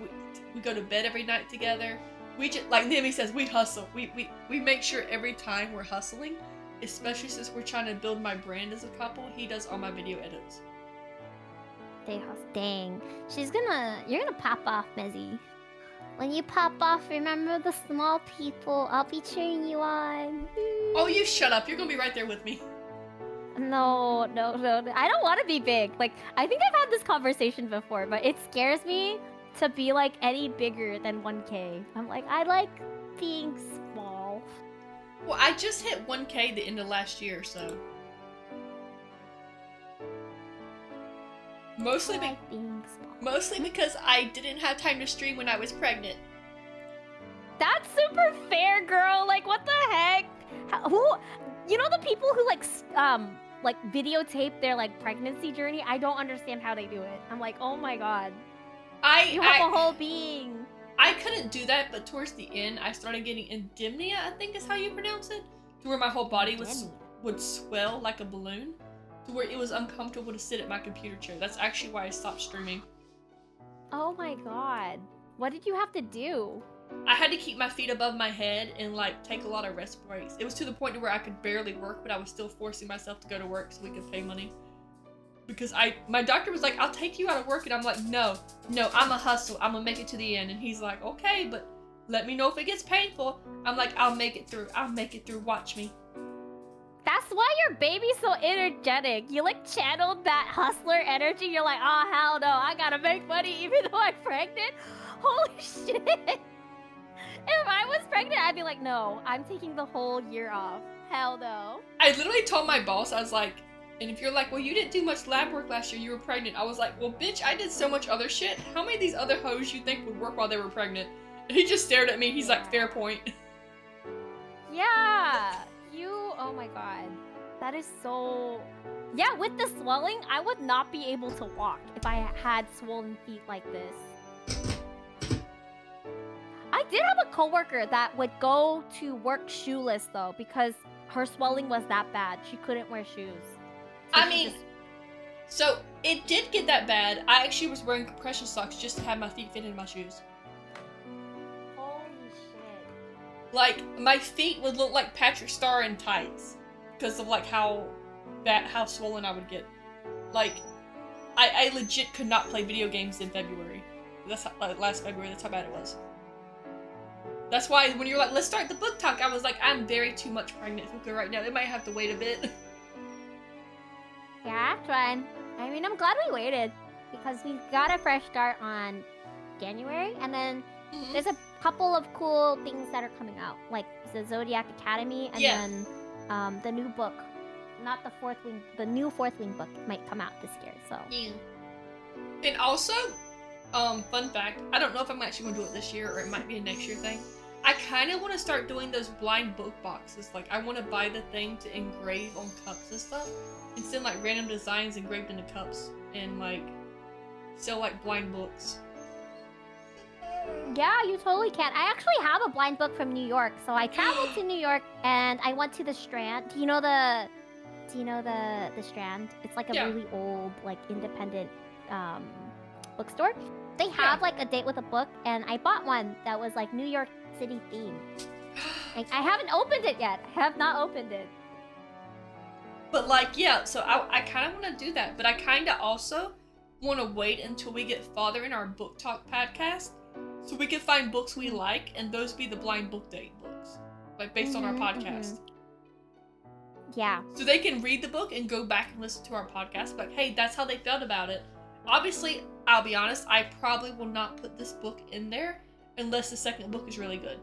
we go to bed every night together. We just, like Nimi says, we hustle. We make sure every time we're hustling, especially since we're trying to build my brand as a couple. He does all my video edits. They hustle. Dang, you're gonna pop off, Mezzy. When you pop off, remember the small people. I'll be cheering you on. Oh, you shut up. You're gonna be right there with me. No. I don't want to be big. Like, I think I've had this conversation before, but it scares me to be like any bigger than 1K. I'm like, I like being small. Well, I just hit 1K the end of last year, so. Mostly because I didn't have time to stream when I was pregnant. That's super fair, girl. Like, what the heck? Who? You know the people who like videotape their like pregnancy journey? I don't understand how they do it. I'm like, oh my god. You have a whole being. I couldn't do that, but towards the end, I started getting endemnia, I think is how you pronounce it, to where my whole body would swell like a balloon. to where it was uncomfortable to sit at my computer chair. That's actually why I stopped streaming. Oh my god. What did you have to do? I had to keep my feet above my head and like take a lot of rest breaks. It was to the point where I could barely work, but I was still forcing myself to go to work so we could pay money. Because my doctor was like, I'll take you out of work, and I'm like, no, I'm a hustle. I'm gonna make it to the end. And he's like, okay, but let me know if it gets painful. I'm like, I'll make it through. Watch me. That's why your baby's so energetic. You like channeled that hustler energy. You're like, oh hell no, I gotta make money even though I'm pregnant. Holy shit. If I was pregnant, I'd be like, no, I'm taking the whole year off. Hell no. I literally told my boss, I was like, and if you're like, well, you didn't do much lab work last year, you were pregnant. I was like, well, bitch, I did so much other shit. How many of these other hoes you think would work while they were pregnant? And he just stared at me. He's like, fair point. Yeah. Oh my god. That is so... Yeah, with the swelling, I would not be able to walk if I had swollen feet like this. I did have a coworker that would go to work shoeless though, because her swelling was that bad. She couldn't wear shoes. So it did get that bad. I actually was wearing compression socks just to have my feet fit in my shoes. Holy shit. Like, my feet would look like Patrick Star in tights because of like how swollen I would get. Like, I legit could not play video games in February. That's how, last February. That's how bad it was. That's why when you're like, let's start the book talk, I was like, I'm very too much pregnant for good right now. It might have to wait a bit. Yeah, that's fine. I mean, I'm glad we waited because we got a fresh start on January, and then there's a couple of cool things that are coming out, like the Zodiac Academy, and then the new book, not the Fourth Wing, the new Fourth Wing book might come out this year. So. Yeah. And also, fun fact, I don't know if I'm actually gonna do it this year or it might be a next year thing. I kind of want to start doing those blind book boxes. Like, I want to buy the thing to engrave on cups and stuff, and send like random designs engraved into cups, and like sell like blind books. Yeah, you totally can. I actually have a blind book from New York. So I traveled to New York and I went to the Strand. Do you know the Strand? It's like a really old, like independent bookstore. They have like a date with a book, and I bought one that was like New York City themed. I haven't opened it yet. I have not opened it. But like, yeah, so I kind of want to do that, but I kind of also want to wait until we get farther in our book talk podcast, so we can find books we like, and those be the blind book date books, like based on our podcast. Yeah. So they can read the book and go back and listen to our podcast, like, hey, that's how they felt about it. Obviously, I'll be honest, I probably will not put this book in there unless the second book is really good.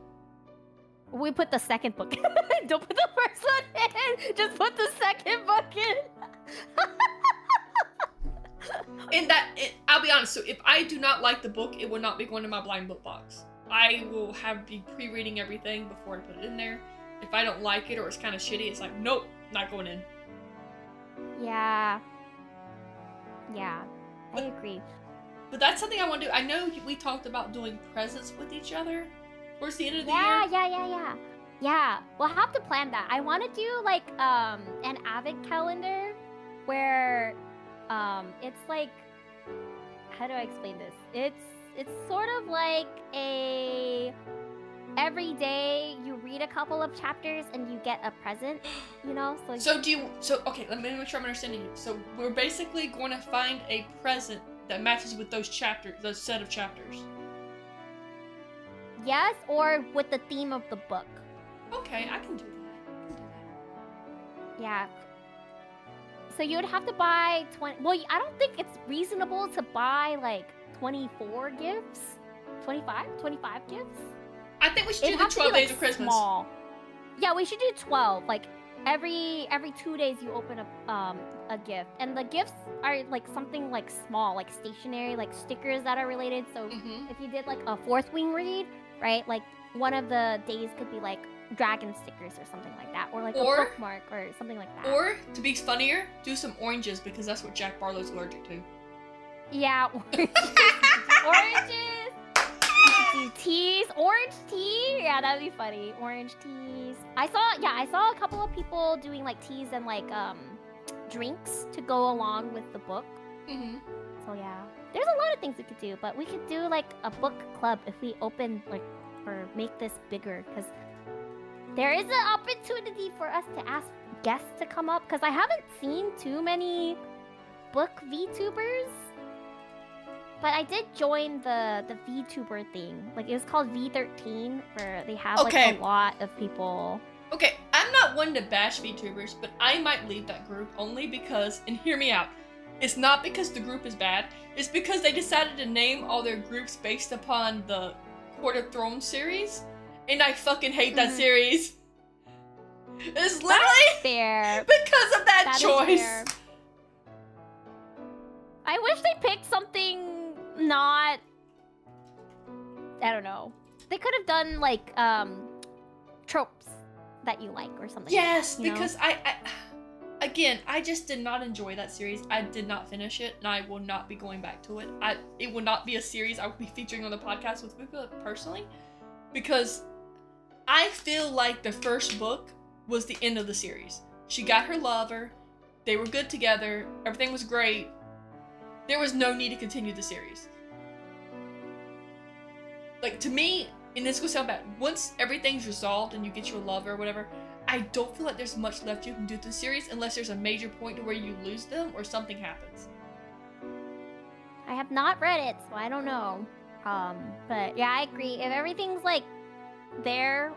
We put the second book in. Don't put the first one in. Just put the second book in. I'll be honest, so if I do not like the book, it will not be going to my blind book box. I will be pre-reading everything before I put it in there. If I don't like it or it's kind of shitty, it's like, nope, not going in. Yeah. Yeah, I agree. But that's something I want to do. I know we talked about doing presents with each other towards the end of the year. Yeah, we'll have to plan that. I want to do like an Avid calendar where it's like, how do I explain this? It's sort of like a every day you read a couple of chapters and you get a present, you know? Okay, let me make sure I'm understanding you. So we're basically going to find a present that matches with those chapters, those set of chapters. Yes, or with the theme of the book. Okay, I can do that. Yeah. So you would have to buy 20... Well, I don't think it's reasonable to buy, like, 24 gifts? 25 gifts? I think we should do the 12 days of Christmas. Small. Yeah, we should do 12. Like, every 2 days you open a gift. And the gifts are, like, something, like, small, like, stationery, like, stickers that are related. So if you did, like, a Fourth Wing read, right? Like, one of the days could be, like, dragon stickers or something like that, or like a bookmark or something like that. Or, to be funnier, do some oranges, because that's what Jack Barlow's allergic to. Yeah, oranges. Oranges! You could do teas. Orange tea? Yeah, that'd be funny. Orange teas. I saw a couple of people doing like teas and like drinks to go along with the book. Mm-hmm. So yeah, there's a lot of things we could do, but we could do like a book club if we open like or make this bigger, because there is an opportunity for us to ask guests to come up, because I haven't seen too many book VTubers. But I did join the VTuber thing. Like, it was called V13, where they have like a lot of people. Okay, I'm not one to bash VTubers, but I might leave that group only because, and hear me out, it's not because the group is bad, it's because they decided to name all their groups based upon the Court of Thrones series, and I fucking hate that series. It's literally fair. because of that choice. I wish they picked something not... I don't know. They could have done, like, tropes that you like or something. Yes, because I again, I just did not enjoy that series. I did not finish it, and I will not be going back to it. It will not be a series I will be featuring on the podcast with Luca personally, because I feel like the first book was the end of the series. She got her lover, they were good together, everything was great. There was no need to continue the series. Like, to me, and this will sound bad, once everything's resolved and you get your lover or whatever, I don't feel like there's much left you can do to the series unless there's a major point to where you lose them or something happens. I have not read it, so I don't know. But yeah, I agree. If everything's like there,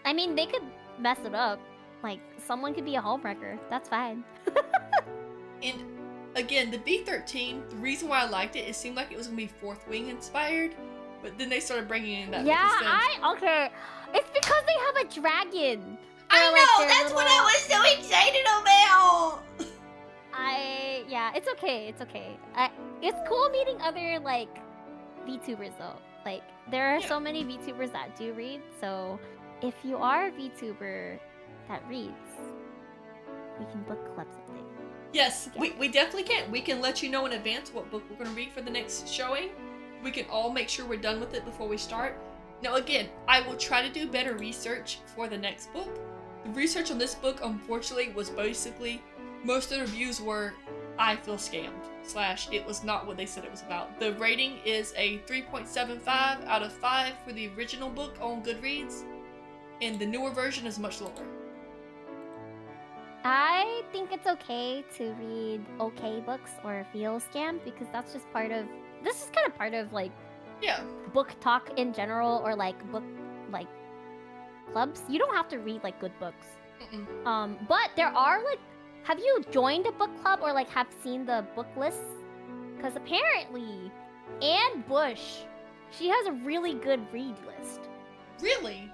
I mean, they could mess it up. Like, someone could be a homewrecker. That's fine. And again, the B13, the reason why I liked it seemed like it was gonna be Fourth Wing inspired, but then they started bringing in that. Yeah, okay. It's because they have a dragon. I know, that's what I was so excited about. Yeah, it's okay. It's okay. It's cool meeting other like VTubers though. Like, there are so many VTubers that do read. So if you are a VTuber that reads, we can book club something. Yes, we definitely can. We can let you know in advance what book we're going to read for the next showing. We can all make sure we're done with it before we start. Now again, I will try to do better research for the next book. The research on this book, unfortunately, was basically, most of the reviews were, I feel scammed, / it was not what they said it was about. The rating is a 3.75 out of 5 for the original book on Goodreads, and the newer version is much lower. I think it's okay to read okay books or feel scammed, because that's just part of, this is kind of part of like book talk in general, or like book like clubs. You don't have to read like good books. But there are like, have you joined a book club or like have seen the book lists? Because apparently Anne Bush, she has a really good read list. Really?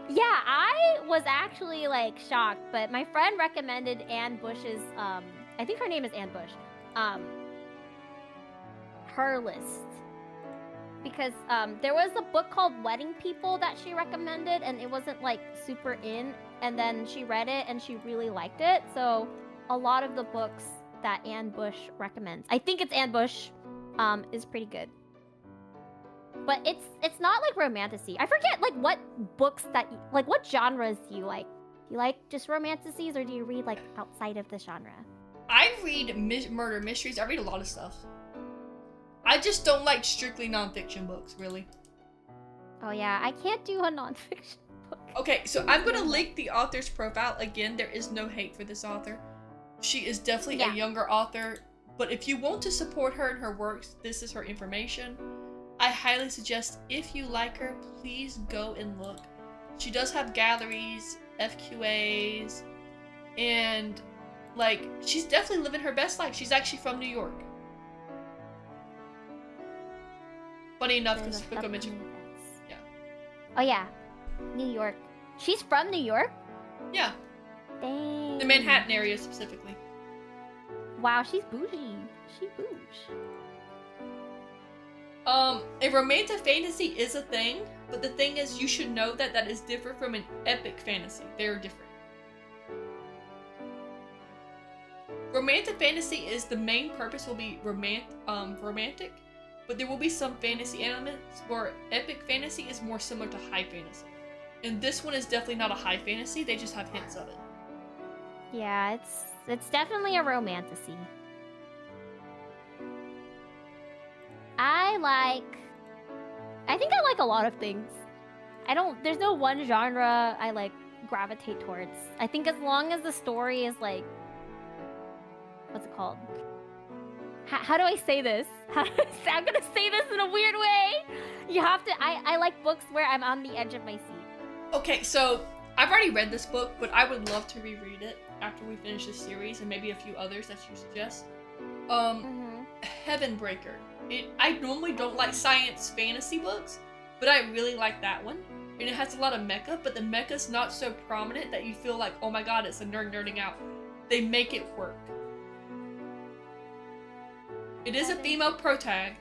Yeah, I was actually like shocked, but my friend recommended Anne Bush's I think her name is Anne Bush. Her list. Because there was a book called Wedding People that she recommended, and it wasn't like super in, and then she read it and she really liked it. So a lot of the books that Anne Bush recommends, I think it's Anne Bush, is pretty good. But it's not like romantasy. I forget like what books that like what genres do you like? Do you like just romantasies, or do you read like outside of the genre? I read murder mysteries. I read a lot of stuff. I just don't like strictly nonfiction books, really. Oh yeah, I can't do a nonfiction book. Okay, so I'm gonna link the author's profile. Again, there is no hate for this author. She is definitely a younger author, but if you want to support her and her works, this is her information. I highly suggest, if you like her, please go and look. She does have galleries, FQAs, and like, she's definitely living her best life. She's actually from New York. Funny enough, because Fuko mentioned. Yeah. Oh yeah, New York. She's from New York? Yeah. Dang. The Manhattan area specifically. Wow, she's bougie. She bouge. A romantic fantasy is a thing, but the thing is, you should know that that is different from an epic fantasy. They're different. Romantic fantasy is the main purpose will be romantic, but there will be some fantasy elements where epic fantasy is more similar to high fantasy. And this one is definitely not a high fantasy, they just have hints of it. Yeah, it's definitely a romantasy. I think I like a lot of things. There's no one genre I like gravitate towards. I think as long as the story is like, what's it called? How do I say this? I'm gonna say this in a weird way. You have to, I like books where I'm on the edge of my seat. Okay, so I've already read this book, but I would love to reread it after we finish this series and maybe a few others that you suggest. Heavenbreaker. I normally don't like science fantasy books, but I really like that one. And it has a lot of mecha, but the mecha's not so prominent that you feel like, oh my god, it's a nerd nerding out. They make it work. It is a female protag.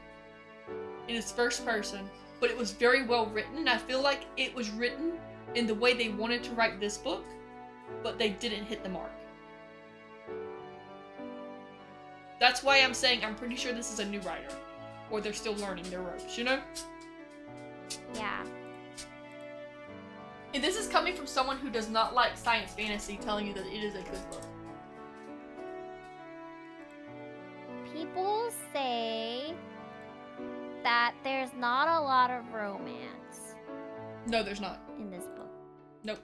It is first person, but it was very well written. I feel like it was written in the way they wanted to write this book, but they didn't hit the mark. That's why I'm saying I'm pretty sure this is a new writer. Or they're still learning their ropes, you know? Yeah. And this is coming from someone who does not like science fantasy telling you that it is a good book. People say that there's not a lot of romance. No, there's not. In this book. Nope.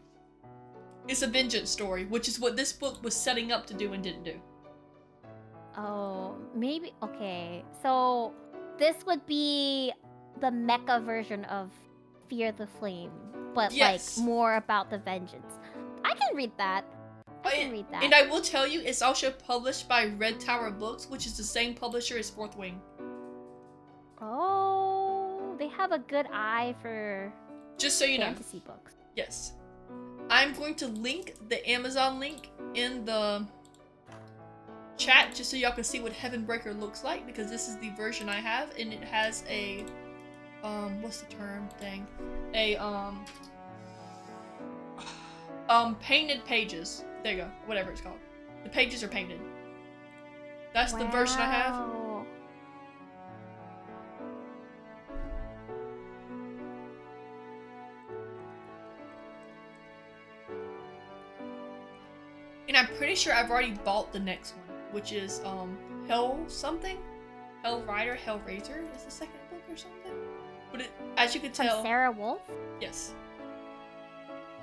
It's a vengeance story, which is what this book was setting up to do and didn't do. Oh, maybe. Okay. So, this would be the mecha version of Fear the Flame, but yes. like more about the vengeance. I can read that. I can read that. And I will tell you, it's also published by Red Tower Books, which is the same publisher as Fourth Wing. Oh, they have a good eye for just so you know. Fantasy books. Yes. I'm going to link the Amazon link in the chat just so y'all can see what Heavenbreaker looks like, because this is the version I have, and it has a what's the term thing? A painted pages. There you go. Whatever it's called. The pages are painted. That's the version I have. And I'm pretty sure I've already bought the next one, which is Hell something? Hell Rider, Hellraiser is the second book or something. But it, as you can tell, Sarah Wolf? Yes.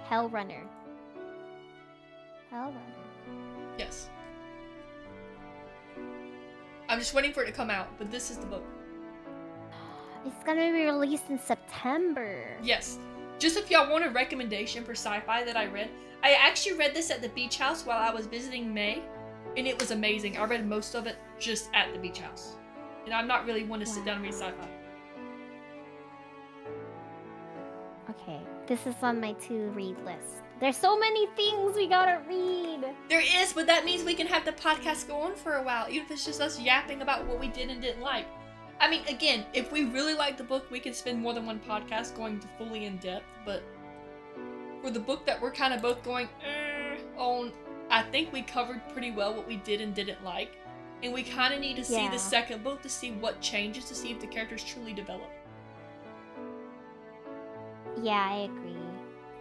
Hellrunner. Yes. I'm just waiting for it to come out, but this is the book. It's gonna be released in September. Yes. Just if y'all want a recommendation for sci-fi that I read, I actually read this at the beach house while I was visiting May, and it was amazing. I read most of it just at the beach house. And I'm not really one to sit down and read sci-fi. Okay, this is on my to-read list. There's so many things we gotta read. There is, but that means we can have the podcast go on for a while, even if it's just us yapping about what we did and didn't like. I mean, again, if we really like the book, we can spend more than one podcast going to fully in depth, but for the book that we're kind of both going on, I think we covered pretty well what we did and didn't like, and we kind of need to see the second book to see what changes, to see if the characters truly develop. Yeah, I agree.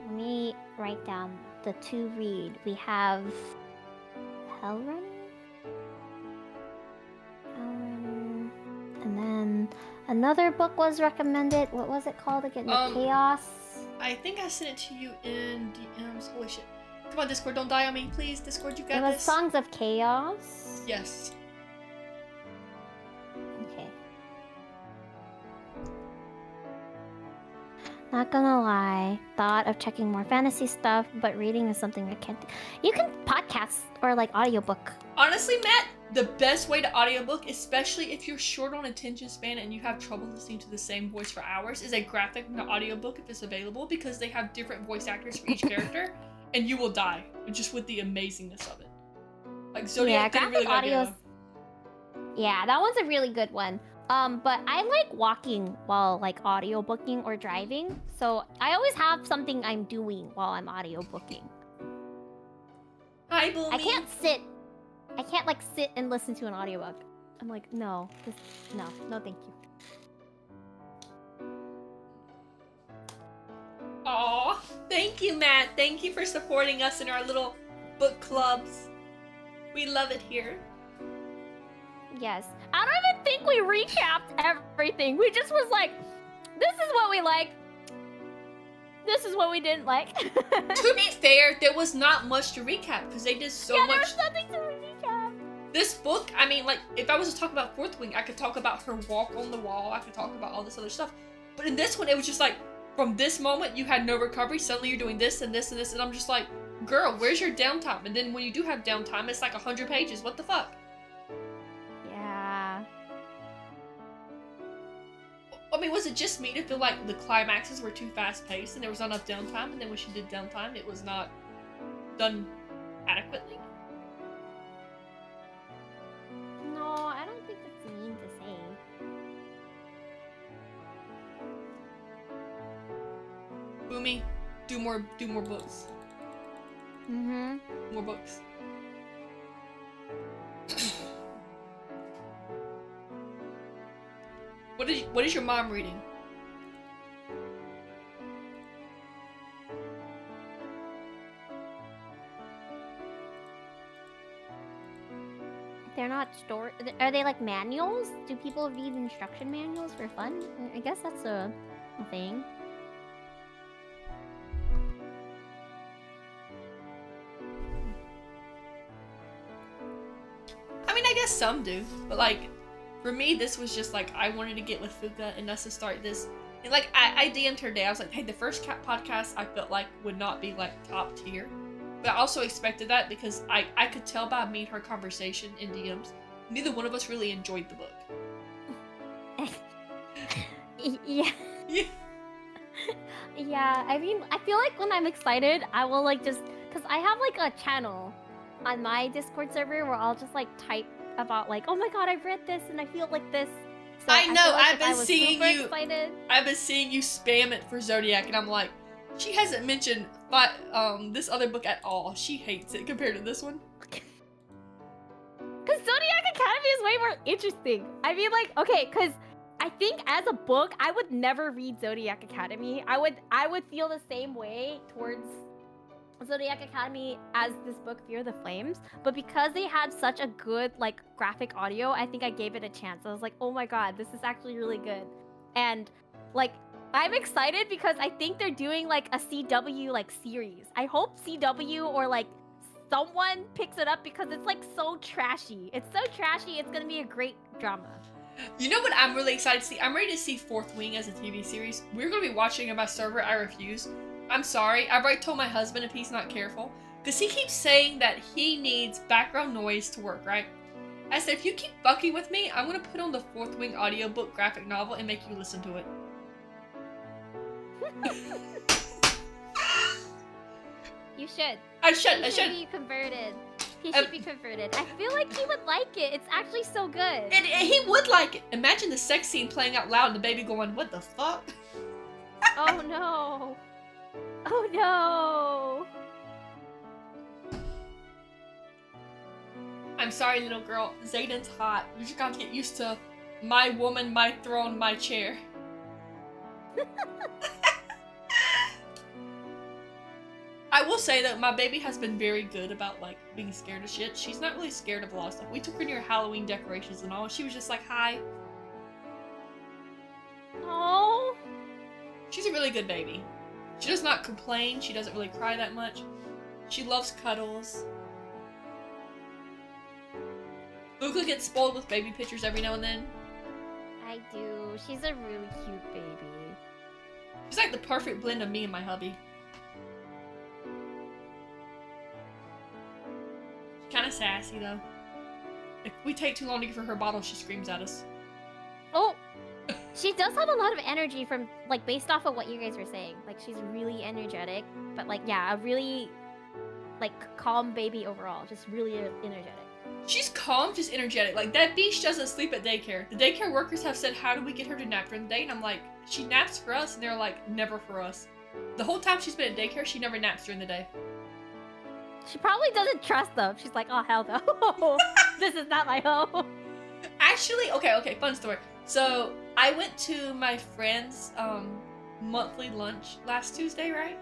Let me write down the to read. We have Hellrunner? And then another book was recommended. What was it called again? The Chaos? I think I sent it to you in DMs. Holy shit. Come on, Discord, don't die on me, please. Discord, you got it was this. Songs of Chaos? Yes. Okay. Not gonna lie, thought of checking more fantasy stuff, but reading is something I can't do. You can podcast or like audiobook. Honestly, Matt, the best way to audiobook, especially if you're short on attention span and you have trouble listening to the same voice for hours, is a graphic audiobook if it's available, because they have different voice actors for each character, and you will die just with the amazingness of it. Like Zodiac did a really good job. Yeah, that one's a really good one. But I like walking while like audiobooking or driving, so I always have something I'm doing while I'm audiobooking. Hi, Boomy. I can't like sit and listen to an audiobook. I'm like, no, no, thank you. Aw, thank you, Matt. Thank you for supporting us in our little book clubs. We love it here. Yes. I don't even think we recapped everything. We just was like, this is what we like. This is what we didn't like. To be fair, there was not much to recap because they did so much. Yeah, there was nothing to recap. This book, I mean, like, if I was to talk about Fourth Wing, I could talk about her walk on the wall. I could talk about all this other stuff. But in this one, it was just like, from this moment, you had no recovery. Suddenly, you're doing this and this and this, and I'm just like, girl, where's your downtime? And then when you do have downtime, it's like 100 pages. What the fuck? Yeah. I mean, was it just me to feel like the climaxes were too fast-paced and there was not enough downtime, and then when she did downtime, it was not done adequately? No, I don't think that's mean to say. Boomy, do more books. Mm-hmm. More books. What is your mom reading? They're not story. Are they like manuals? Do people read instruction manuals for fun? I guess that's a thing. I mean, I guess some do, but like, for me, this was just like, I wanted to get with Fuka and us to start this. And like, I DM'd her today. I was like, hey, the first cat podcast I felt like would not be like top tier. But I also expected that because I could tell by me and her conversation in DMs, neither one of us really enjoyed the book. Yeah. Yeah. Yeah, I mean, I feel like when I'm excited, I will like just... Because I have like a channel on my Discord server where I'll just like type about like, oh my god, I've read this and I feel like this. So I know, feel like I've if I been was seeing super you... excited... I've been seeing you spam it for Zodiac, and I'm like, she hasn't mentioned this other book at all. She hates it compared to this one. Because Zodiac Academy is way more interesting. I mean, like, okay, because I think as a book, I would never read Zodiac Academy. I would feel the same way towards Zodiac Academy as this book, Fear the Flames. But because they had such a good, like, graphic audio, I think I gave it a chance. I was like, oh my god, this is actually really good. And, like, I'm excited because I think they're doing, like, a CW, like, series. I hope CW or, like, someone picks it up because it's, like, so trashy. It's so trashy, it's gonna be a great drama. You know what I'm really excited to see? I'm ready to see Fourth Wing as a TV series. We're going to be watching it on my server. I refuse. I'm sorry. I've already told my husband if he's not careful. Because he keeps saying that he needs background noise to work, right? I said, if you keep fucking with me, I'm going to put on the Fourth Wing audiobook graphic novel and make you listen to it. You should. I should. He should be converted. He should be converted. I feel like he would like it. It's actually so good. And he would like it. Imagine the sex scene playing out loud and the baby going, what the fuck? Oh no. Oh no. I'm sorry, little girl. Zayden's hot. You just gotta get used to my woman, my throne, my chair. I will say that my baby has been very good about, like, being scared of shit. She's not really scared of a lot of stuff. We took her near Halloween decorations and all, and she was just like, hi. Oh. She's a really good baby. She does not complain. She doesn't really cry that much. She loves cuddles. Luca gets spoiled with baby pictures every now and then. I do. She's a really cute baby. She's like the perfect blend of me and my hubby. Kind of sassy though. If we take too long to give her her bottle, she screams at us. Oh, she does have a lot of energy from, like, based off of what you guys were saying. Like, she's really energetic, but, like, yeah, a really, like, calm baby overall. Just really energetic. She's calm, just energetic. Like, that beast doesn't sleep at daycare. The daycare workers have said, how do we get her to nap during the day? And I'm like, she naps for us, and they're like, never for us. The whole time she's been at daycare, she never naps during the day. She probably doesn't trust them. She's like, oh, hell no. This is not my home. Actually, okay, fun story. So, I went to my friend's monthly lunch last Tuesday, right?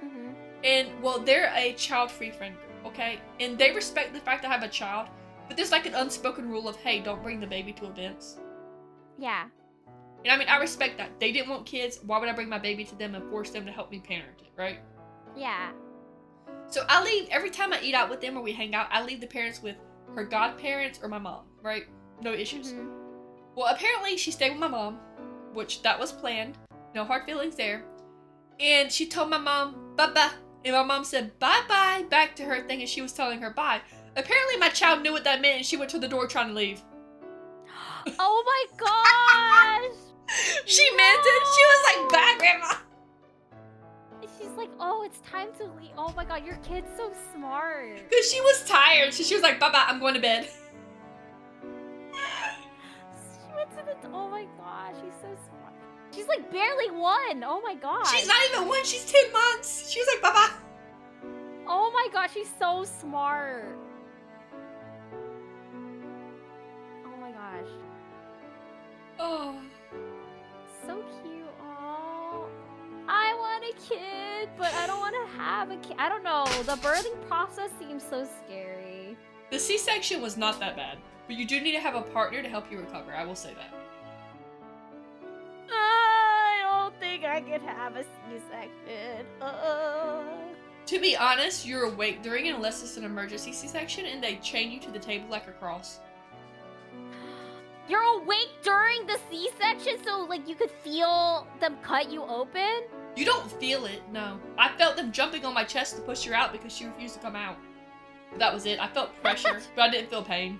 Mm-hmm. And, well, they're a child-free friend group. okay? And they respect the fact that I have a child, but there's like an unspoken rule of, hey, don't bring the baby to events. Yeah. And I mean, I respect that. They didn't want kids. Why would I bring my baby to them and force them to help me parent it, right? Yeah. So I leave, every time I eat out with them or we hang out, I leave the parents with her godparents or my mom, right? No issues. Mm-hmm. Well, apparently she stayed with my mom, which that was planned. No hard feelings there. And she told my mom, bye-bye. And my mom said, bye-bye, back to her thing as she was telling her bye. Apparently my child knew what that meant and she went to the door trying to leave. Oh my gosh! She meant it. She was like, bye, Grandma. She's like, oh, it's time to leave. Oh my god, your kid's so smart. Because she was tired. So she was like, bye-bye, I'm going to bed. She went to the... Oh my gosh, she's so smart. She's like barely one. Oh my god. She's not even one. She's 10 months. She was like, bye-bye. Oh my god, she's so smart. Oh my gosh. Oh. So cute. Oh, I want a kid, but I don't want to have a kid. I don't know. The birthing process seems so scary. The C-section was not that bad, but you do need to have a partner to help you recover. I will say that. I don't think I could have a C-section. To be honest, you're awake during it unless it's an emergency C-section, and they chain you to the table like a cross. You're awake during the C-section, so like you could feel them cut you open? You don't feel it, no. I felt them jumping on my chest to push her out because she refused to come out. That was it. I felt pressure, but I didn't feel pain.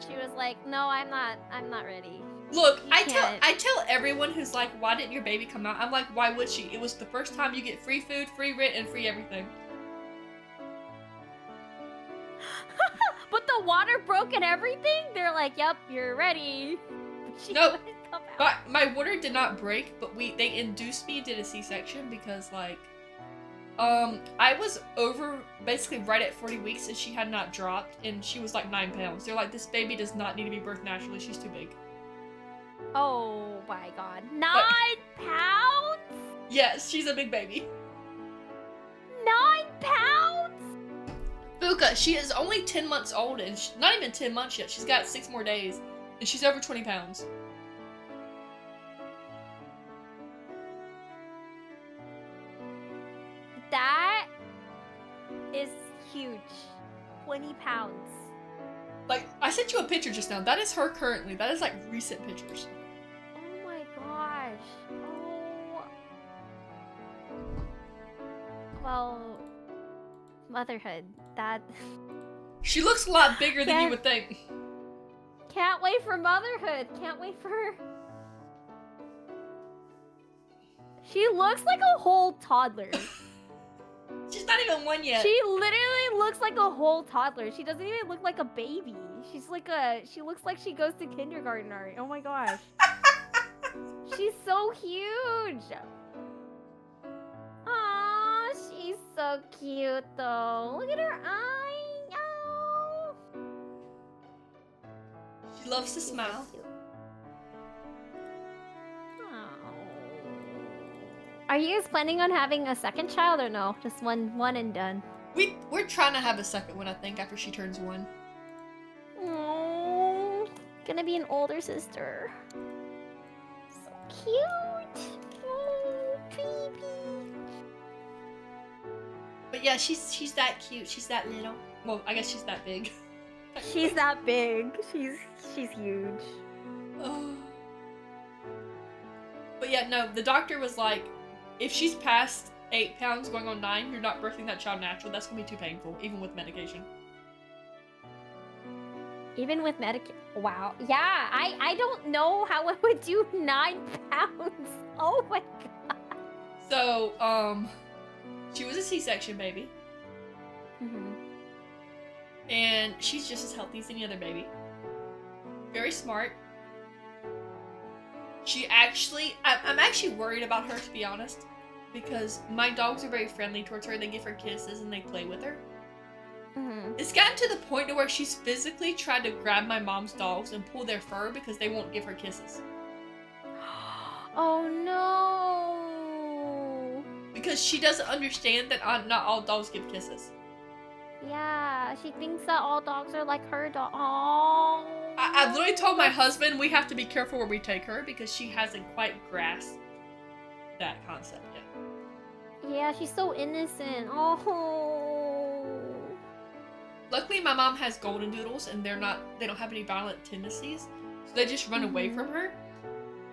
She was like, "No, I'm not ready." Look, You I can't. tell everyone who's like, "Why didn't your baby come out?" I'm like, "Why would she? It was the first time you get free food, free rent, and free everything." But the water broke and everything? They're like, "Yep, you're ready." She Nope. wouldn't come out. But my water did not break, but they induced me and did a C-section because like, I was over basically right at 40 weeks and she had not dropped and she was like 9 pounds. They're like, this baby does not need to be birthed naturally. She's too big. Oh my god. 9 pounds? Yes, she's a big baby. 9 pounds? Buka, she is only 10 months old and not even 10 months yet. She's got 6 more days and she's over 20 pounds. That is huge. 20 pounds. Like, I sent you a picture just now. That is her currently. That is like recent pictures. Oh my gosh. Oh. Well, motherhood. That. She looks a lot bigger than you would think. Can't wait for motherhood. Can't wait for her. She looks like a whole toddler. She's not even 1 yet. She literally looks like a whole toddler. She doesn't even look like a baby. She looks like she goes to kindergarten already. Oh my gosh. She's so huge. Aw, she's so cute though. Look at her eye. Oh. She loves to She's so smile. cute. Are you guys planning on having a second child or no? Just one and done. We're trying to have a second one, I think, after she turns 1. Oh, gonna be an older sister. So cute. Oh, baby. But yeah, she's that cute. She's that little. Well, I guess she's that big. She's that big. She's huge. Oh. But yeah, no, the doctor was like, if she's past 8 pounds going on 9, you're not birthing that child natural. That's gonna be too painful, even with medication. Even with medication. Wow. Yeah, I don't know how I would do 9 pounds. Oh my god. So, she was a C-section baby. Mm-hmm. And she's just as healthy as any other baby. Very smart. I'm actually worried about her, to be honest. Because my dogs are very friendly towards her. They give her kisses and they play with her. Mm-hmm. It's gotten to the point to where she's physically tried to grab my mom's dogs and pull their fur because they won't give her kisses. Oh no. Because she doesn't understand that not all dogs give kisses. Yeah, she thinks that all dogs are like her dog. Oh. I've literally told my husband we have to be careful where we take her because she hasn't quite grasped that concept yet. Yeah, she's so innocent. Oh. Luckily, my mom has golden doodles, and they don't have any violent tendencies, so they just run away from her.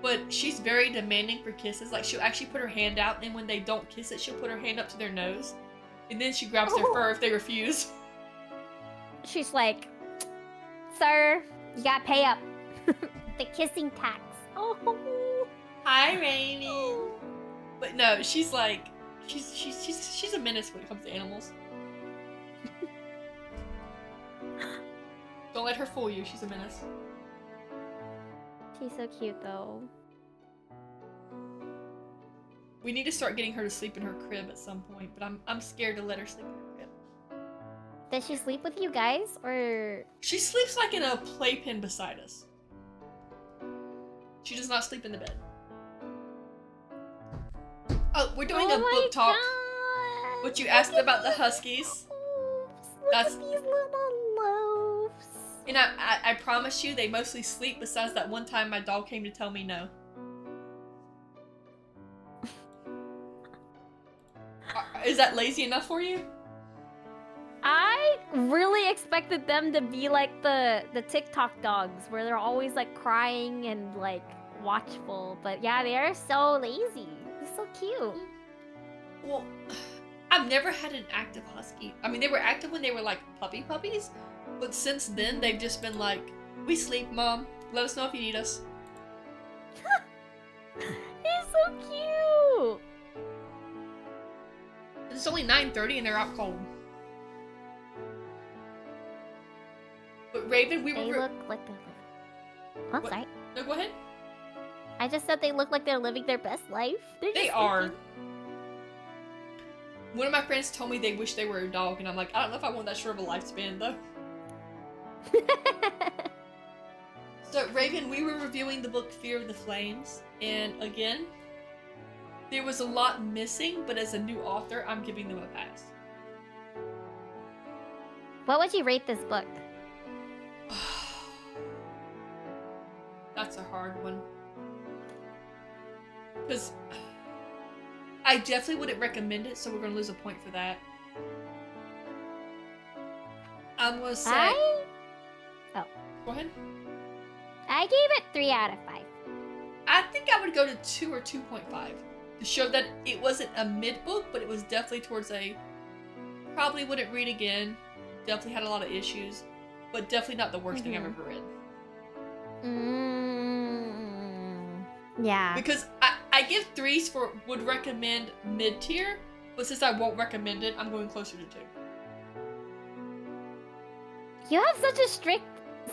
But she's very demanding for kisses. Like, she'll actually put her hand out, and when they don't kiss it, she'll put her hand up to their nose, and then she grabs their fur if they refuse. She's like, "Sir, you gotta pay up." The kissing tax. Oh. Hi, Raven. But no, she's like, she's a menace when it comes to animals. Don't let her fool you. She's a menace. She's so cute, though. We need to start getting her to sleep in her crib at some point, but I'm scared to let her sleep in her crib. Does she sleep with you guys, or...? She sleeps like in a playpen beside us. She does not sleep in the bed. Oh, we're doing a book talk. God. What you asked about the Huskies. That's these little loaves. And I promise you, they mostly sleep besides that one time my dog came to tell me no. Is that lazy enough for you? I really expected them to be like the TikTok dogs, where they're always like crying and like watchful. But yeah, they are so lazy. They're so cute. Well, I've never had an active husky. I mean, they were active when they were like puppies, but since then they've just been like, "We sleep, Mom. Let us know if you need us." He's so cute. It's only 9:30 and they're out cold. But Raven, They look like they're living. Oh, sorry. No, go ahead. I just said they look like they're living their best life. They are. One of my friends told me they wish they were a dog, and I'm like, I don't know if I want that short of a lifespan, though. So, Raven, we were reviewing the book Fear of the Flames, and again, there was a lot missing, but as a new author, I'm giving them a pass. What would you rate this book? That's a hard one. Because I definitely wouldn't recommend it, so we're going to lose a point for that. I'm going to say... Oh. Go ahead. I gave it 3 out of 5. I think I would go to 2 or 2.5 to show that it wasn't a mid book, but it was definitely towards a probably wouldn't read again. Definitely had a lot of issues, but definitely not the worst thing I've ever read. Yeah. Because I give 3s for would recommend mid tier, but since I won't recommend it, I'm going closer to 2. You have such a strict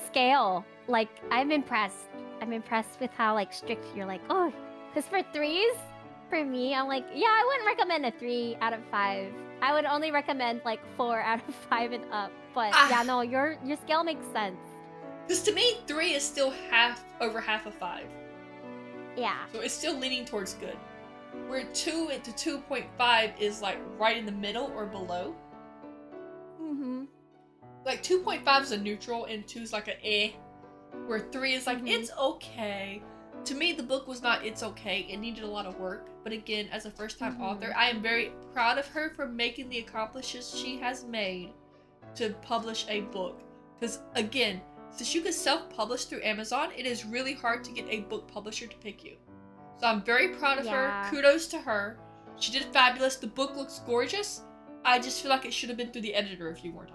scale. Like, I'm impressed. I'm impressed with how, like, strict you're like, oh. Because for 3s, for me, I'm like, yeah, I wouldn't recommend a 3 out of 5. I would only recommend, like, 4 out of 5 and up. But, yeah, no, your scale makes sense. Because to me, 3 is still over half of 5. Yeah. So it's still leaning towards good. Where 2 to 2.5 is, like, right in the middle or below. Like, 2.5 is a neutral, and 2 is like a eh. Where 3 is like, it's okay. To me, the book was not it's okay. It needed a lot of work. But again, as a first-time author, I am very proud of her for making the accomplishments she has made to publish a book. Because, again, since you can self-publish through Amazon, it is really hard to get a book publisher to pick you. So I'm very proud of her. Kudos to her. She did fabulous. The book looks gorgeous. I just feel like it should have been through the editor a few more times.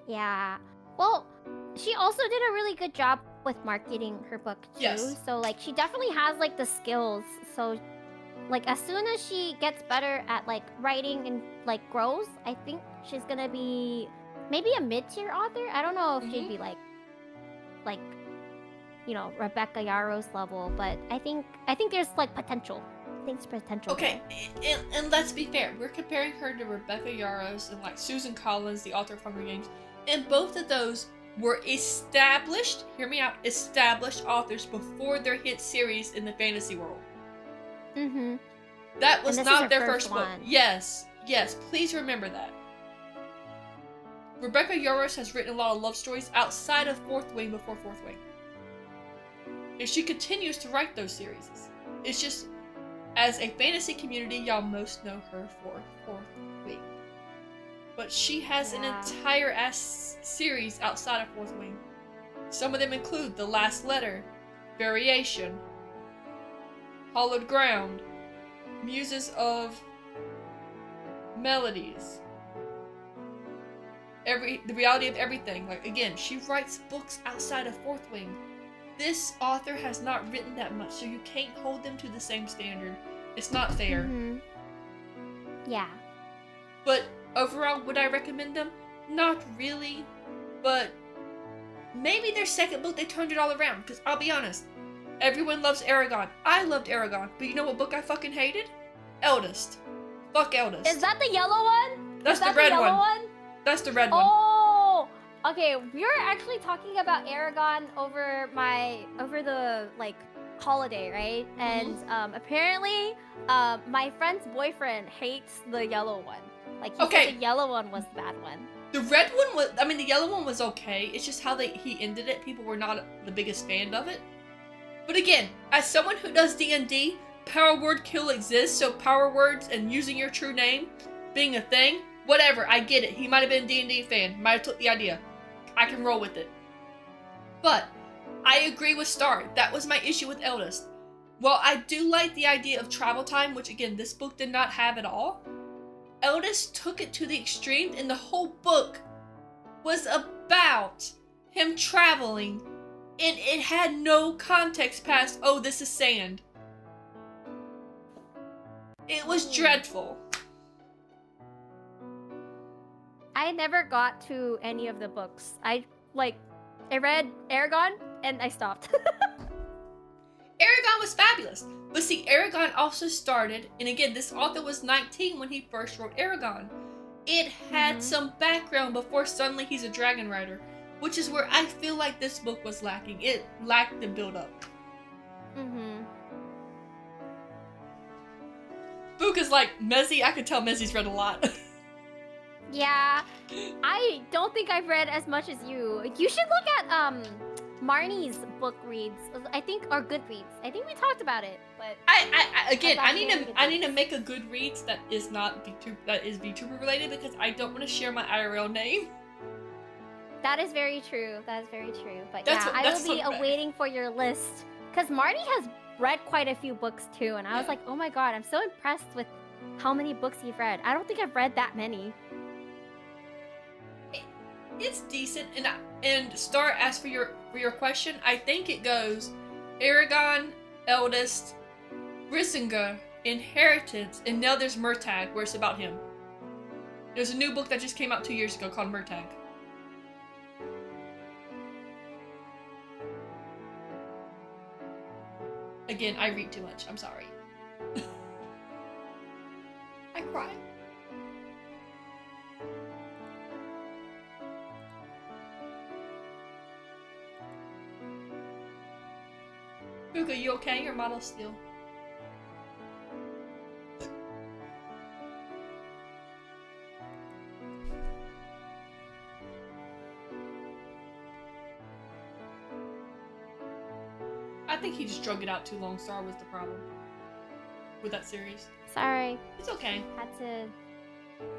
Yeah. Well, she also did a really good job with marketing her book too. Yes. So like she definitely has like the skills. So like as soon as she gets better at like writing and like grows, I think she's gonna be maybe a mid-tier author. I don't know if she'd be like you know, Rebecca Yarrow's level, but I think there's like potential. I think there's potential. Okay, and let's be fair. We're comparing her to Rebecca Yarros and like Susan Collins, the author of Hunger Games, and both of those were established, hear me out, established authors before their hit series in the fantasy world. That was not their first book. Yes, please remember that. Rebecca Yarros has written a lot of love stories outside of Fourth Wing before Fourth Wing. And she continues to write those series. It's just, as a fantasy community, y'all most know her for Fourth Wing. But she has an entire ass series outside of Fourth Wing. Some of them include The Last Letter, Variation, Hollowed Ground, Muses of Melodies, The Reality of Everything. Like, again, she writes books outside of Fourth Wing. This author has not written that much, so you can't hold them to the same standard. It's not fair. Mm-hmm. Yeah. But overall, would I recommend them? Not really. But maybe their second book, they turned it all around. Because I'll be honest, everyone loves Aragon. I loved Aragon. But you know what book I fucking hated? Eldest. Fuck Eldest. Is that the yellow one? That's the red one. That's the red one. Oh! Okay, we were actually talking about Aragon over the, like, holiday, right? And apparently, my friend's boyfriend hates the yellow one. Like, he said the yellow one was the bad one. The red one was, I mean, the yellow one was okay. It's just how he ended it. People were not the biggest fan of it. But again, as someone who does D&D, power word kill exists, so power words and using your true name being a thing, whatever, I get it. He might have been a D&D fan. Might have took the idea. I can roll with it. But I agree with Star. That was my issue with Eldest. While I do like the idea of travel time, which again, this book did not have at all, Eldest took it to the extreme, and the whole book was about him traveling, and it had no context past, oh, this is sand. It was dreadful. I never got to any of the books. I read Aragon, and I stopped. Aragon was fabulous. But see, Aragon also started, and again, this author was 19 when he first wrote Aragon. It had some background before suddenly he's a dragon rider, which is where I feel like this book was lacking. It lacked the build-up. Book is like, Mezzy, I could tell Mezzy's read a lot. Yeah, I don't think I've read as much as you. You should look at Marnie's book reads. I think, or Goodreads. I think we talked about it, but I need to make a Goodreads that is not VTuber related, because I don't want to share my IRL name. That is very true. But I will be awaiting for your list, because Marnie has read quite a few books too, and I was like, oh my god, I'm so impressed with how many books you've read. I don't think I've read that many. It's decent, and Star asked for your question. I think it goes Aragon, Eldest, Rissinger, Inheritance, and now there's Murtagh, where it's about him. There's a new book that just came out 2 years ago called Murtagh. Again, I read too much. I'm sorry. I cry. Puka, you okay? Your model's still. I think he just drug it out too long. Star was the problem with that series. Sorry. It's okay.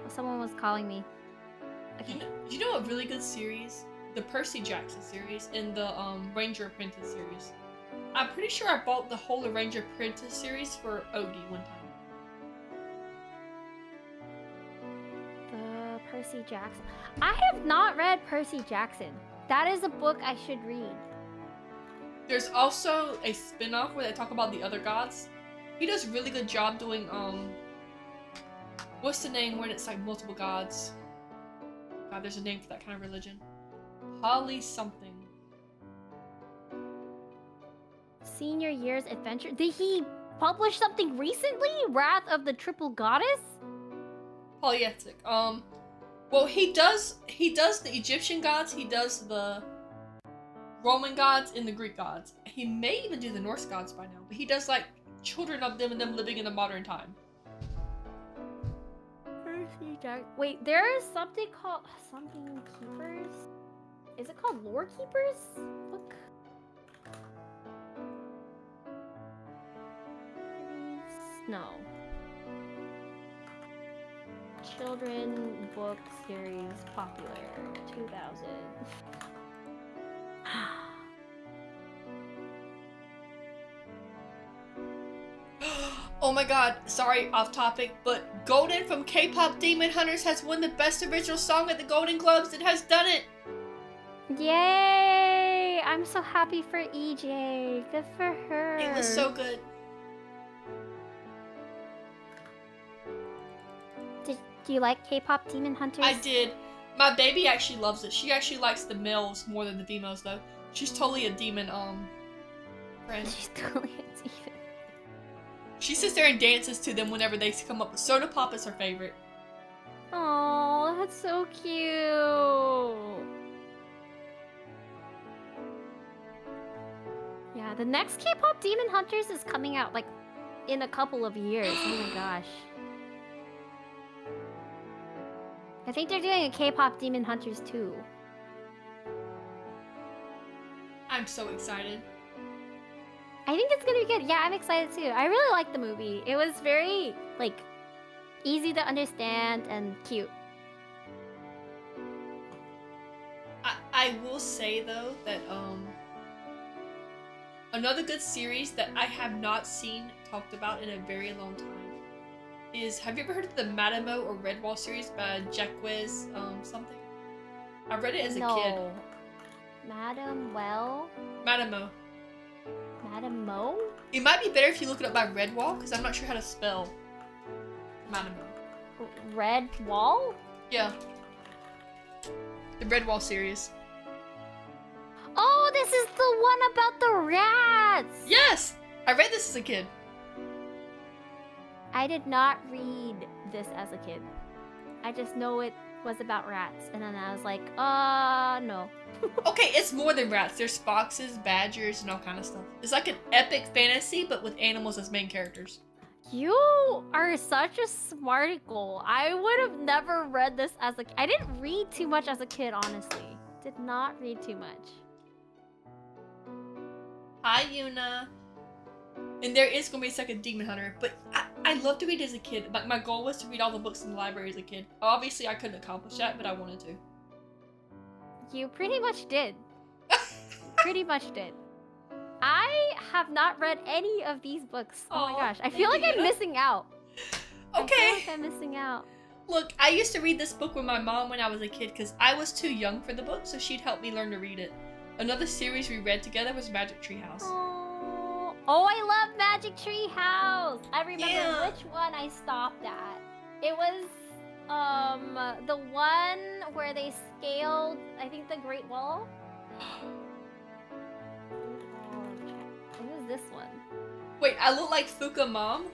Someone was calling me. Okay. You know a really good series? The Percy Jackson series and the Ranger Apprentice series. I'm pretty sure I bought the whole Ranger Apprentice series for OD one time. The Percy Jackson. I have not read Percy Jackson. That is a book I should read. There's also a spin-off where they talk about the other gods. He does a really good job doing, what's the name when it's like multiple gods? God, there's a name for that kind of religion. Holly something. Senior Year's Adventure. Did he publish something recently? Wrath of the Triple Goddess? Polyethic. Well, he does the Egyptian gods, he does the Roman gods, and the Greek gods. He may even do the Norse gods by now, but he does like children of them and them living in a modern time. Percy Wait, there is something called something keepers. Is it called Lore Keepers? Book. No. Children book series popular 2000. Oh my god, sorry, off topic, but Golden from K-pop Demon Hunters has won the Best Original Song at the Golden Globes. It has done it! Yay! I'm so happy for EJ. Good for her. It was so good. Do you like K-pop Demon Hunters? I did. My baby actually loves it. She actually likes the males more than the females, though. She's totally a demon, friend. She's totally a demon. She sits there and dances to them whenever they come up. Soda Pop is her favorite. Oh, that's so cute. Yeah, the next K-pop Demon Hunters is coming out like in a couple of years. Oh my gosh. I think they're doing a K-pop Demon Hunters too. I'm so excited. I think it's gonna be good. Yeah, I'm excited too. I really liked the movie. It was very, like, easy to understand and cute. I will say, though, that, another good series that I have not seen talked about in a very long time is, have you ever heard of the Madamo or Redwall series by Jacques, something? I read it as a kid. Madam Well? Madamo. Madam Mo? It might be better if you look it up by Redwall, because I'm not sure how to spell Madamo. Red Wall? Yeah. The Redwall series. Oh, this is the one about the rats! Yes! I read this as a kid. I did not read this as a kid. I just know it was about rats, and then I was like, no. Okay, it's more than rats. There's foxes, badgers, and all kind of stuff. It's like an epic fantasy, but with animals as main characters. You are such a smarticle. I would have never read this as a... I didn't read too much as a kid, honestly. Did not read too much. Hi, Yuna. And there is going to be a second Demon Hunter, but I loved to read as a kid. Like, my goal was to read all the books in the library as a kid. Obviously, I couldn't accomplish that, but I wanted to. You pretty much did. Pretty much did. I have not read any of these books. Oh my gosh. I feel like I'm missing out. Okay. I feel like I'm missing out. Look, I used to read this book with my mom when I was a kid because I was too young for the book, so she'd help me learn to read it. Another series we read together was Magic Tree House. Oh, I love Magic Tree House. I remember which one I stopped at. It was the one where they scaled, I think, the Great Wall. It was this one. Wait, I look like Fuka Mom?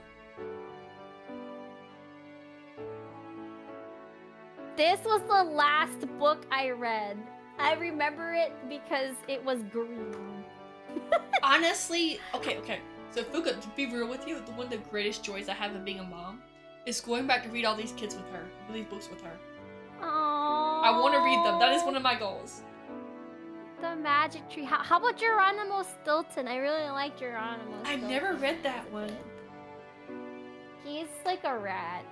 This was the last book I read. I remember it because it was green. Honestly, okay. So Fuka, to be real with you, one of the greatest joys I have of being a mom is going back to read all these kids with her, these books with her. Aww. I want to read them. That is one of my goals. The Magic Tree. How about Geronimo Stilton? I really like Geronimo Stilton. I've never read that one. He's like a rat.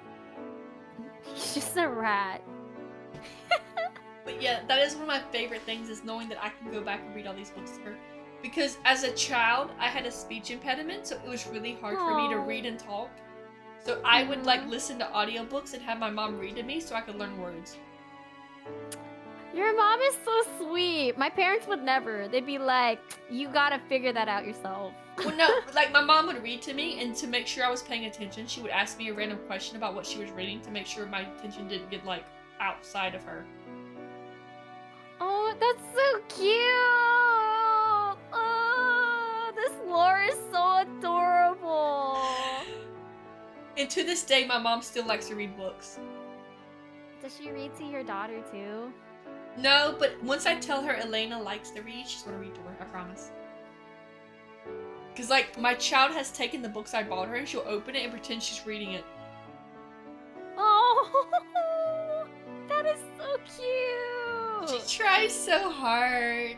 He's just a rat. But yeah, that is one of my favorite things, is knowing that I can go back and read all these books to her. Because as a child, I had a speech impediment, so it was really hard for me to read and talk. So I would like listen to audiobooks and have my mom read to me so I could learn words. Your mom is so sweet. My parents would never. They'd be like, you gotta figure that out yourself. Well, no, like my mom would read to me, and to make sure I was paying attention, she would ask me a random question about what she was reading to make sure my attention didn't get like outside of her. Oh, that's so cute! Oh, this lore is so adorable. And to this day, my mom still likes to read books. Does she read to your daughter too? No, but once I tell her Elena likes to read, she's gonna read to her, I promise. Because, like, my child has taken the books I bought her and she'll open it and pretend she's reading it. Oh! tries so hard.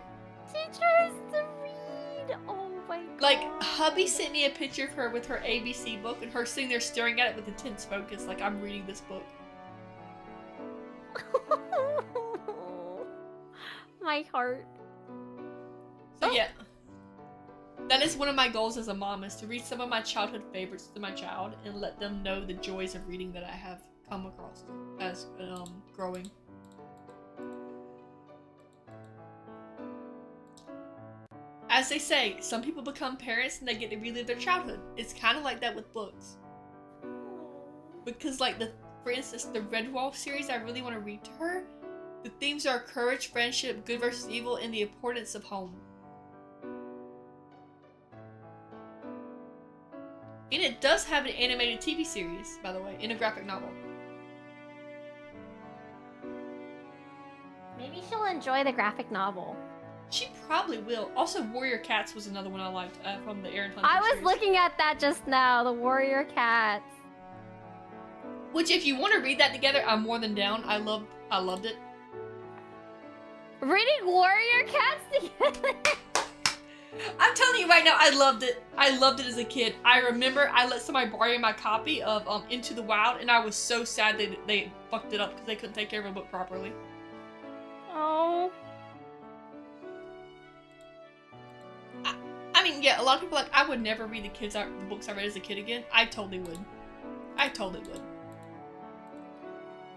She tries to read. Oh my god. Like, hubby sent me a picture of her with her ABC book and her sitting there staring at it with intense focus, like I'm reading this book. My heart. So yeah, that is one of my goals as a mom, is to read some of my childhood favorites to my child and let them know the joys of reading that I have come across as growing. As they say, some people become parents and they get to relive their childhood. It's kind of like that with books. Because like for instance, the Redwall series, I really want to read to her. The themes are courage, friendship, good versus evil, and the importance of home. And it does have an animated TV series, by the way, in a graphic novel. Maybe she'll enjoy the graphic novel. She probably will. Also, Warrior Cats was another one I liked from the Aaron Hunter I was series. looking at that just now, the Warrior Cats. Which, if you want to read that together, I'm more than down. I loved it. Reading Warrior Cats together? I'm telling you right now, I loved it. I loved it as a kid. I remember I let somebody borrow my copy of Into the Wild, and I was so sad they fucked it up because they couldn't take care of a book properly. Oh. I mean, yeah, a lot of people are like, I would never read the books I read as a kid again. I totally would. I totally would.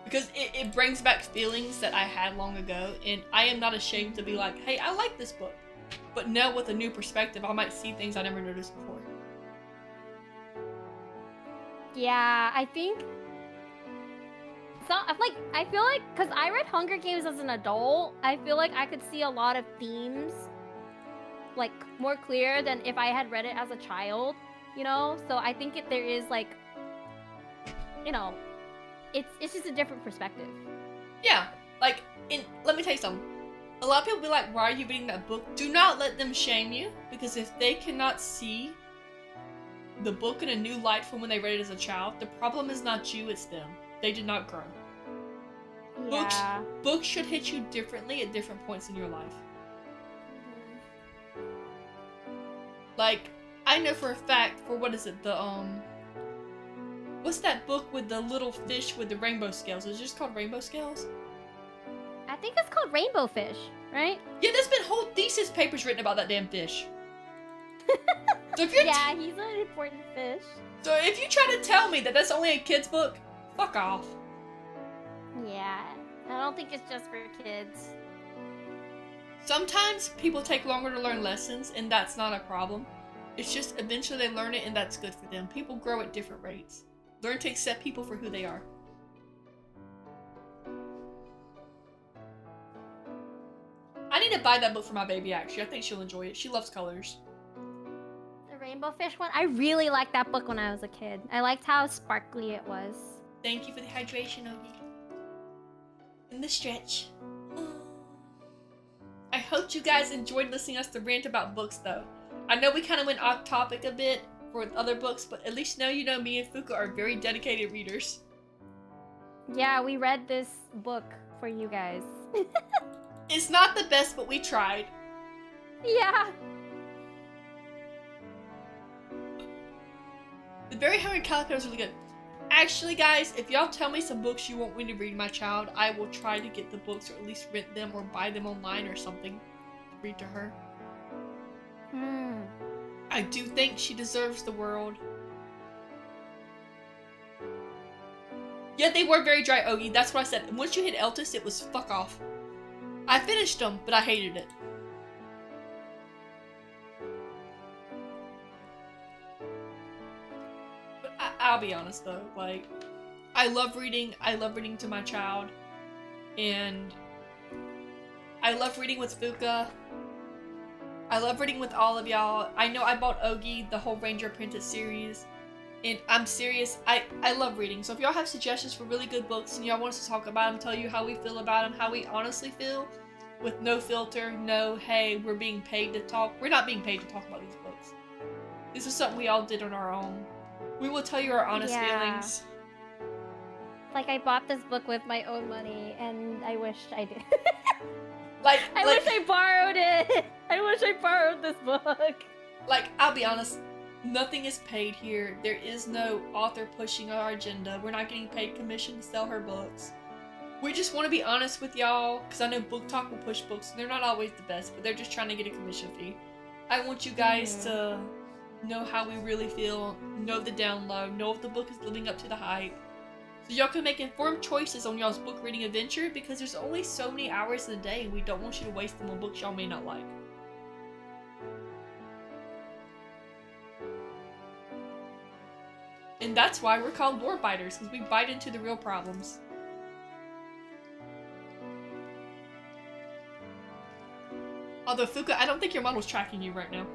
Because it brings back feelings that I had long ago, and I am not ashamed to be like, hey, I like this book. But now with a new perspective, I might see things I never noticed before. Yeah, I think... I feel like, because I read Hunger Games as an adult, I feel like I could see a lot of themes, like, more clear than if I had read it as a child, you know? So I think there is, like, you know, it's just a different perspective. Yeah, like, let me tell you something. A lot of people be like, why are you reading that book? Do not let them shame you, because if they cannot see the book in a new light from when they read it as a child, the problem is not you, it's them. They did not grow. Yeah. Books should hit you differently at different points in your life. Like, I know for a fact, for what is it, what's that book with the little fish with the rainbow scales? Is it just called Rainbow Scales? I think it's called Rainbow Fish, right? Yeah, there's been whole thesis papers written about that damn fish. So if you're yeah, he's an important fish. So if you try to tell me that that's only a kid's book, fuck off. Yeah, I don't think it's just for kids. Sometimes people take longer to learn lessons, and that's not a problem. It's just eventually they learn it, and that's good for them. People grow at different rates. Learn to accept people for who they are. I need to buy that book for my baby, actually. I think she'll enjoy it. She loves colors. The Rainbow Fish one? I really liked that book when I was a kid. I liked how sparkly it was. Thank you for the hydration, Ogie. And the stretch. I hope you guys enjoyed listening to us to rant about books, though. I know we kind of went off topic a bit for other books, but at least now you know me and Fuka are very dedicated readers. Yeah, we read this book for you guys. It's not the best, but we tried. Yeah. The Very Hungry Caterpillar is really good. Actually, guys, if y'all tell me some books you want me to read my child, I will try to get the books, or at least rent them or buy them online or something to read to her. I do think she deserves the world. Yeah, they were very dry, Ogie. That's what I said. And once you hit Eltis, it was fuck off. I finished them, but I hated it. But I'll be honest though, like, I love reading to my child, and I love reading with Fuka. I love reading with all of y'all. I know I bought Ogie the whole Ranger Apprentice series, and I'm serious, I love reading. So if y'all have suggestions for really good books and y'all want us to talk about them, tell you how we feel about them, how we honestly feel, with no filter, no, hey, we're being paid to talk. We're not being paid to talk about these books. This is something we all did on our own. We will tell you our honest feelings. Like, I bought this book with my own money, and I wished I did. I wish I borrowed it. I wish I borrowed this book. Like, I'll be honest, nothing is paid here. There is no author pushing our agenda. We're not getting paid commission to sell her books. We just want to be honest with y'all, because I know Book Talk will push books. They're not always the best, but they're just trying to get a commission fee. I want you guys to know how we really feel, know the download, know if the book is living up to the hype. So y'all can make informed choices on y'all's book reading adventure, because there's only so many hours in a day and we don't want you to waste them on books y'all may not like. And that's why we're called LoreBiters, because we bite into the real problems. Although, Fuka, I don't think your model's tracking you right now.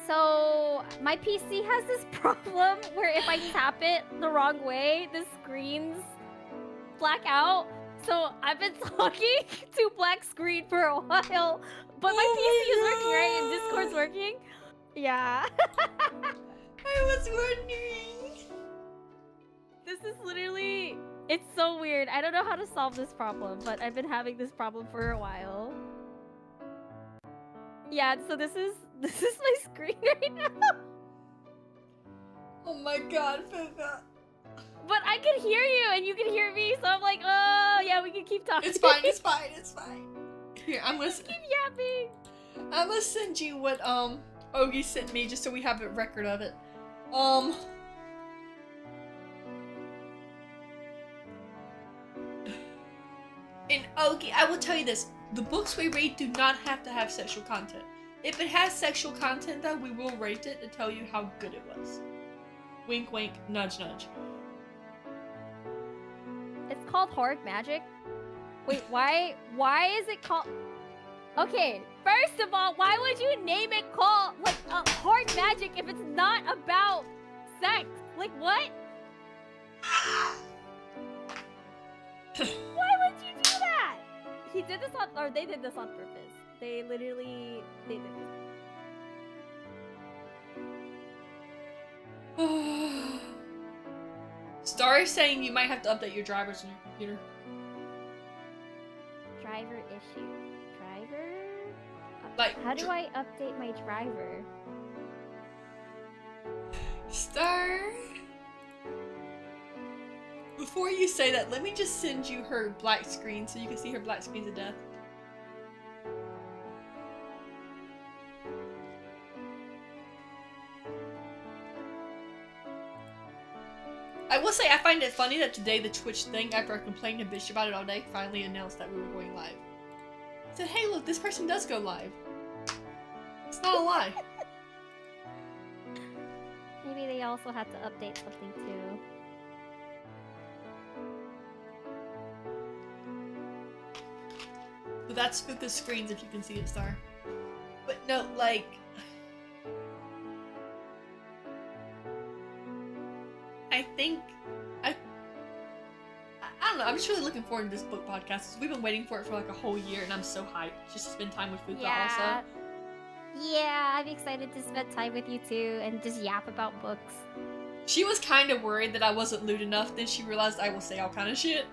So my PC has this problem where if I tap it the wrong way, the screens black out. So I've been talking to black screen for a while, but my PC is working, right? And Discord's working. Yeah. I was wondering. This is literally... It's so weird. I don't know how to solve this problem, but I've been having this problem for a while. Yeah, so this is my screen right now. Oh my god, Fuka. But I can hear you and you can hear me, so I'm like, oh yeah, we can keep talking. It's fine, it's fine, it's fine. Here, I'm gonna keep yapping. I'm gonna send you what Ogie sent me just so we have a record of it. And Ogie, I will tell you this. The books we read do not have to have sexual content. If it has sexual content though, we will rate it and tell you how good it was. Wink wink, nudge nudge. It's called Hard Magic? Wait, why is it called... Okay, first of all, why would you name it called, like, Hard Magic if it's not about sex? Like, what? Why would you do that? He did this on, or they did this on purpose. They literally, they did this. Star is saying you might have to update your drivers on your computer. Driver issue. Driver? Like, how do I update my driver? Star? Before you say that, let me just send you her black screen so you can see her black screens of death. I will say I find it funny that today the Twitch thing, after I complained and bitched about it all day, finally announced that we were going live. I said, hey look, this person does go live. It's not a lie. Maybe they also had to update something too. But that's Fuka's screens if you can see it, Star. But no, like... I think... I don't know, I'm just really looking forward to this book podcast. We've been waiting for it for like a whole year and I'm so hyped just to spend time with Fuka also. Yeah, I'm excited to spend time with you too and just yap about books. She was kind of worried that I wasn't lewd enough, then she realized I will say all kind of shit.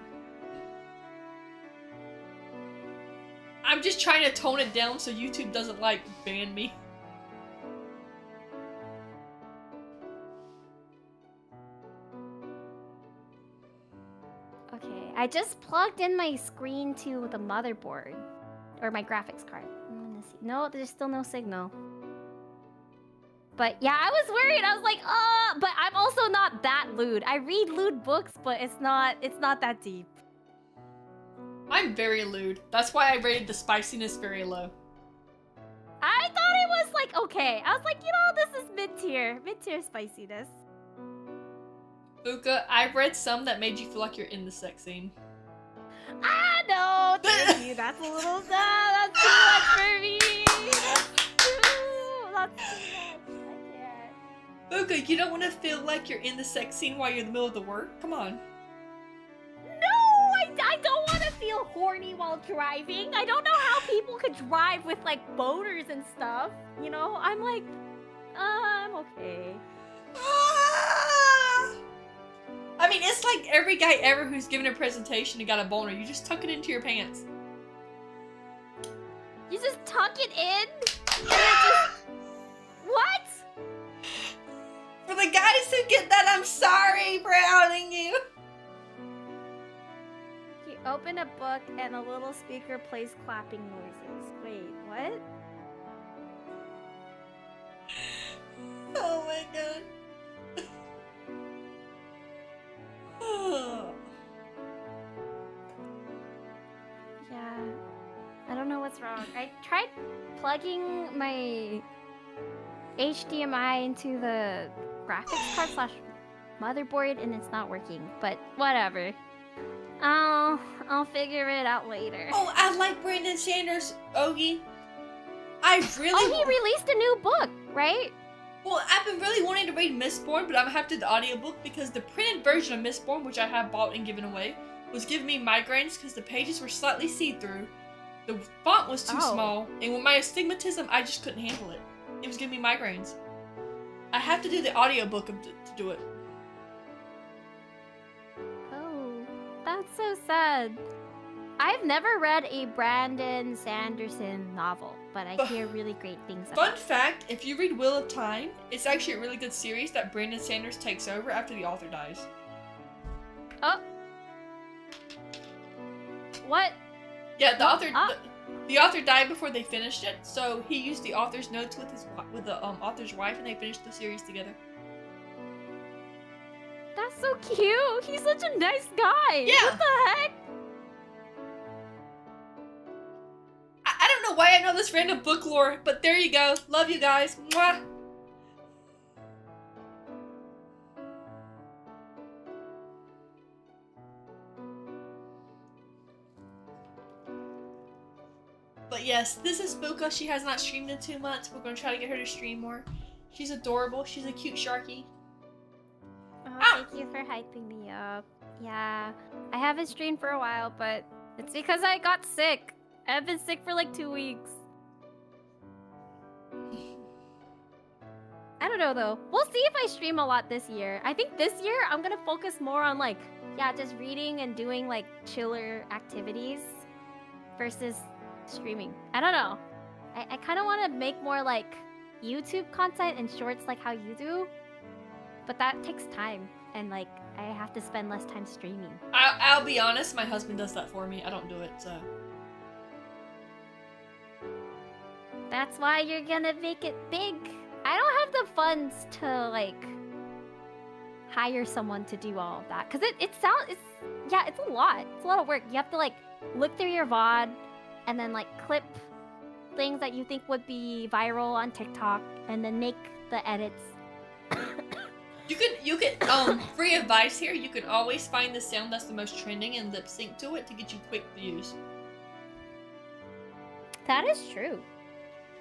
I'm just trying to tone it down so YouTube doesn't, like, ban me. Okay, I just plugged in my screen to the motherboard. Or my graphics card. I'm gonna see. No, there's still no signal. But yeah, I was worried. I was like, oh, but I'm also not that lewd. I read lewd books, but it's not that deep. I'm very lewd. That's why I rated the spiciness very low. I thought it was like, okay. I was like, you know, this is mid-tier spiciness. Fuka, I've read some that made you feel like you're in the sex scene. Ah, no, thank you. That's a little, that's too much for me. That's too much. I can't. Fuka, you don't want to feel like you're in the sex scene while you're in the middle of the work? Come on. I don't want to feel horny while driving. I don't know how people could drive with like boners and stuff. You know, I'm like, I'm okay. I mean, it's like every guy ever who's given a presentation and got a boner. You just tuck it into your pants. You just tuck it in? And just... What? For the guys who get that, I'm sorry for outing you. You open a book and a little speaker plays clapping noises. Wait, what? Oh my god. Yeah, I don't know what's wrong. I tried plugging my HDMI into the graphics card slash motherboard and it's not working, but whatever. I'll figure it out later. Oh, I like Brandon Sanders, Ogie. I really... Oh, he released a new book, right? Well, I've been really wanting to read Mistborn, but I'm gonna have to do the audiobook because the printed version of Mistborn, which I have bought and given away, was giving me migraines because the pages were slightly see-through, the font was too small, and with my astigmatism, I just couldn't handle it. It was giving me migraines. I have to do the audiobook to do it. Oh, that's so sad. I've never read a Brandon Sanderson novel, but I hear really great things about it. Fun fact, if you read Wheel of Time, it's actually a really good series that Brandon Sanders takes over after the author dies. Oh. What? Yeah, the author died before they finished it, so he used the author's notes with the author's wife, and they finished the series together. That's so cute. He's such a nice guy. Yeah. What the heck? I don't know why I know this random book lore, but there you go. Love you guys. Mwah. But yes, this is Buka. She has not streamed in 2 months. We're going to try to get her to stream more. She's adorable. She's a cute sharky. Oh, thank you for hyping me up. Yeah, I haven't streamed for a while, but it's because I got sick. I've been sick for like 2 weeks. I don't know though. We'll see if I stream a lot this year. I think this year I'm gonna focus more on like, yeah, just reading and doing like chiller activities versus streaming. I don't know. I kind of want to make more like YouTube content and shorts like how you do. But that takes time and like I have to spend less time streaming. I'll be honest, my husband does that for me. I don't do it, so. That's why you're gonna make it big. I don't have the funds to like hire someone to do all of that because it's a lot. It's a lot of work. You have to like look through your VOD and then like clip things that you think would be viral on TikTok and then make the edits. You can free advice here. You can always find the sound that's the most trending and lip sync to it to get you quick views. That is true.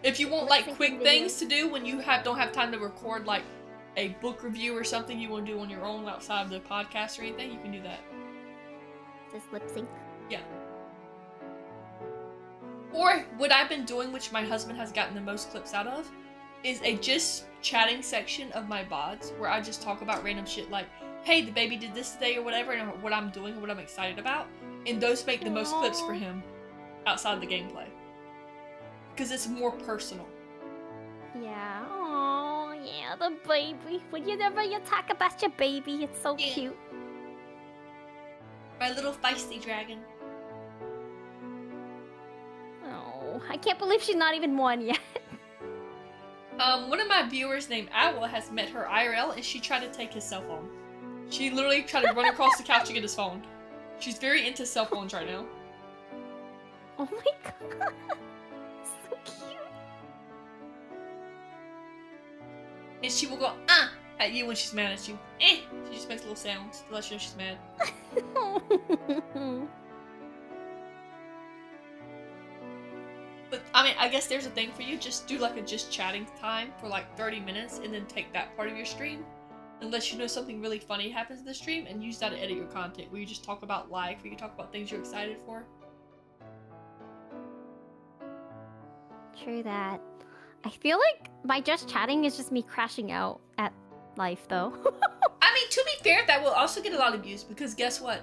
If you want like quick things to do when you don't have time to record like a book review or something you want to do on your own outside of the podcast or anything, you can do that. Just lip sync? Yeah. Or what I've been doing, which my husband has gotten the most clips out of, is a just chatting section of my VODs where I just talk about random shit like, hey, the baby did this today or whatever, and what I'm doing or what I'm excited about. And those make the most clips for him outside of the gameplay. Because it's more personal. Yeah. Oh, yeah, the baby. Whenever you talk about your baby, it's so cute. My little feisty dragon. Oh, I can't believe she's not even 1 yet. One of my viewers named Owl has met her IRL and she tried to take his cell phone. She literally tried to run across the couch to get his phone. She's very into cell phones right now. Oh my god. So cute. And she will go, at you when she's mad at you. She just makes little sounds to let you know she's mad. But, I mean, I guess there's a thing for you. Just do like a just chatting time for like 30 minutes and then take that part of your stream. Unless you know something really funny happens in the stream and use that to edit your content. Where you just talk about life, where you talk about things you're excited for. True that. I feel like my just chatting is just me crashing out at life though. I mean, to be fair, that will also get a lot of views because guess what?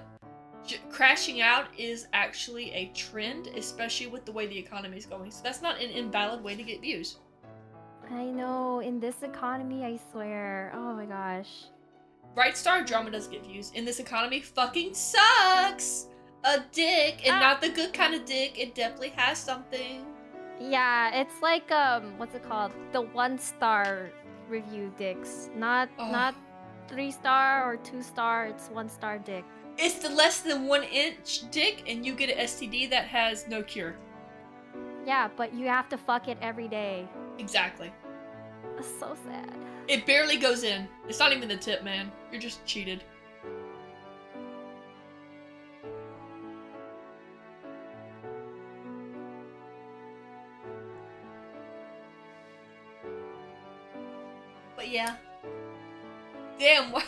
Crashing out is actually a trend, especially with the way the economy is going. So that's not an invalid way to get views. I know, in this economy, I swear. Oh my gosh. Bright Star drama does get views. In this economy, fucking sucks. A dick, and not the good kind of dick. It definitely has something. Yeah, it's like what's it called? The 1-star review dicks, not 3-star or 2-star. It's 1-star dick. It's the less than 1 inch dick, and you get an STD that has no cure. Yeah, but you have to fuck it every day. Exactly. That's so sad. It barely goes in. It's not even the tip, man. You're just cheated. But yeah. Damn, what?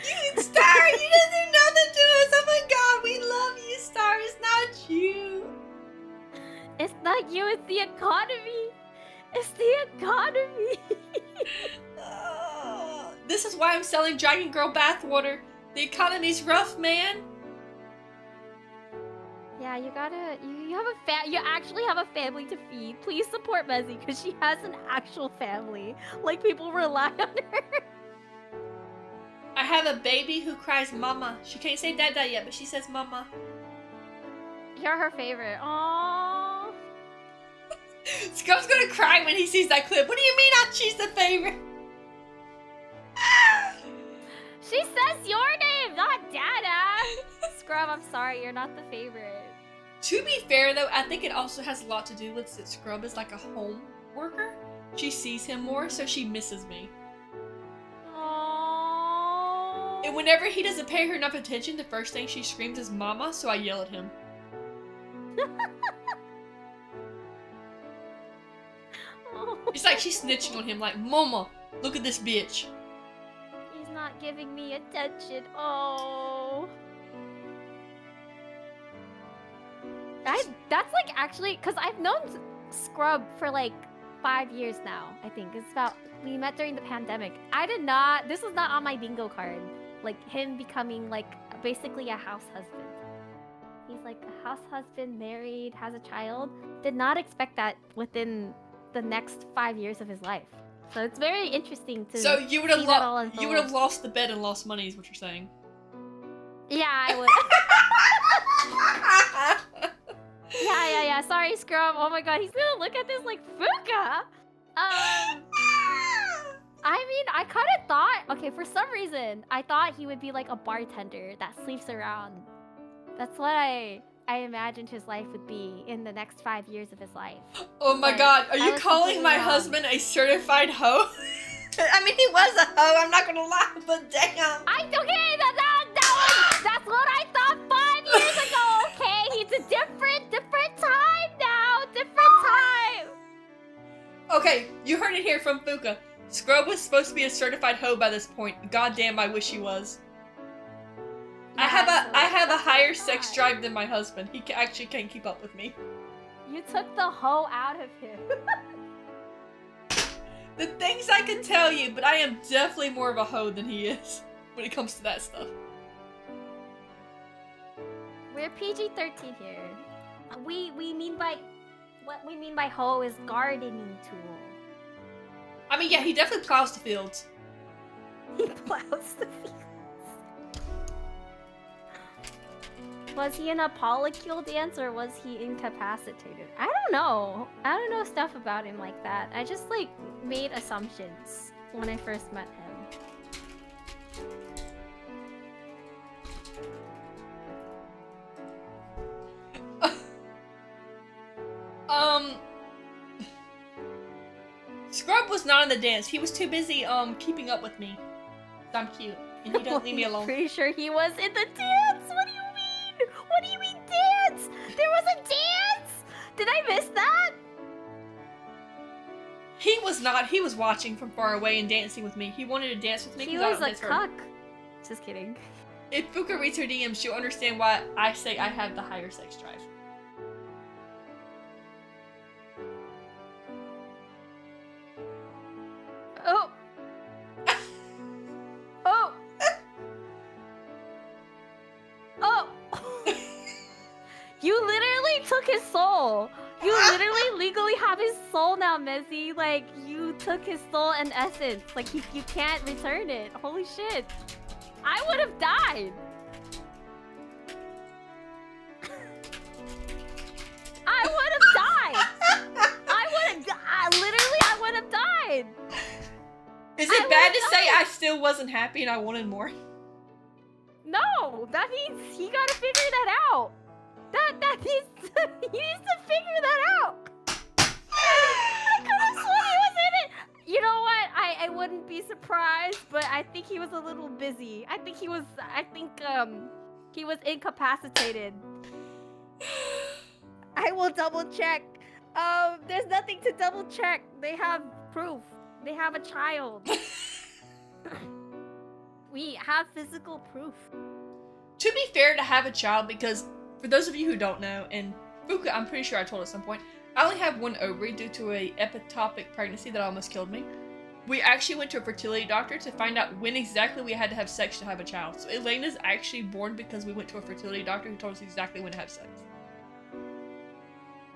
You, Star, you didn't do nothing to us. Oh my god, we love you, Star. It's not you. It's not you, it's the economy. It's the economy. This is why I'm selling Dragon Girl bathwater. The economy's rough, man. Yeah, you gotta. You have a You actually have a family to feed. Please support Mezzy because she has an actual family. Like people rely on her. I have a baby who cries mama. She can't say dada yet, but she says mama. You're her favorite. Aww. Scrub's gonna cry when he sees that clip. What do you mean she's the favorite? She says your name, not Dada. Scrub, I'm sorry, you're not the favorite. To be fair though, I think it also has a lot to do with that Scrub is like a home worker. She sees him more, so she misses me. Aww. And whenever he doesn't pay her enough attention, the first thing she screams is mama, so I yell at him. It's like she's snitching on him, like, mama, look at this bitch. He's not giving me attention. Oh. That's like actually, because I've known Scrub for like 5 years now, I think. It's about, we met during the pandemic. This was not on my bingo card. Like him becoming like basically a house husband. He's like a house husband, married, has a child. Did not expect that within the next 5 years of his life. So it's very interesting to So you would have lost the bet and lost money is what you're saying. Yeah, I would. Yeah. Sorry, Scrub. Oh my god, he's gonna look at this like Fuka. I mean, I kind of thought, okay, for some reason, I thought he would be like a bartender that sleeps around. That's what I imagined his life would be in the next 5 years of his life. Oh my god, are you calling my husband a certified hoe? I mean, he was a hoe, I'm not gonna lie, but damn. That's what I thought 5 years ago, okay? He's a different time now, different time. Okay, you heard it here from Fuka. Scrub was supposed to be a certified hoe by this point. Goddamn, I wish he was. Yeah, I have a higher sex drive than my husband. He actually can't keep up with me. You took the hoe out of him. The things I can tell you, but I am definitely more of a hoe than he is when it comes to that stuff. We're PG-13 here. What we mean by hoe is gardening tool. I mean, yeah, he definitely plows the fields. He plows the fields. Was he in a polycule dance or was he incapacitated? I don't know. I don't know stuff about him like that. I just like made assumptions when I first met him. Scrub was not in the dance. He was too busy keeping up with me. I'm cute, and he doesn't leave me alone. Pretty sure he was in the dance. What do you mean? What do you mean dance? There was a dance. Did I miss that? He was not. He was watching from far away and dancing with me. He wanted to dance with me. He was a cuck. Just kidding. If Fuka reads her DM, she'll understand why I say I have the higher sex drive. Oh. took his soul. You literally legally have his soul now, Messi. Like, you took his soul in essence. Like, you can't return it. Holy shit. I would have died. I would have died. I would have died. Is it bad to say I still wasn't happy and I wanted more? No, that means he gotta figure that out. That needs he needs to figure that out. I could have sworn he was in it. You know what? I wouldn't be surprised, but I think he was a little busy. I think he was incapacitated. I will double check. There's nothing to double check. They have proof. They have a child. We have physical proof. To be fair to have a child, because for those of you who don't know, and Fuka, I'm pretty sure I told at some point, I only have one ovary due to a ectopic pregnancy that almost killed me. We actually went to a fertility doctor to find out when exactly we had to have sex to have a child. So Elena's actually born because we went to a fertility doctor who told us exactly when to have sex.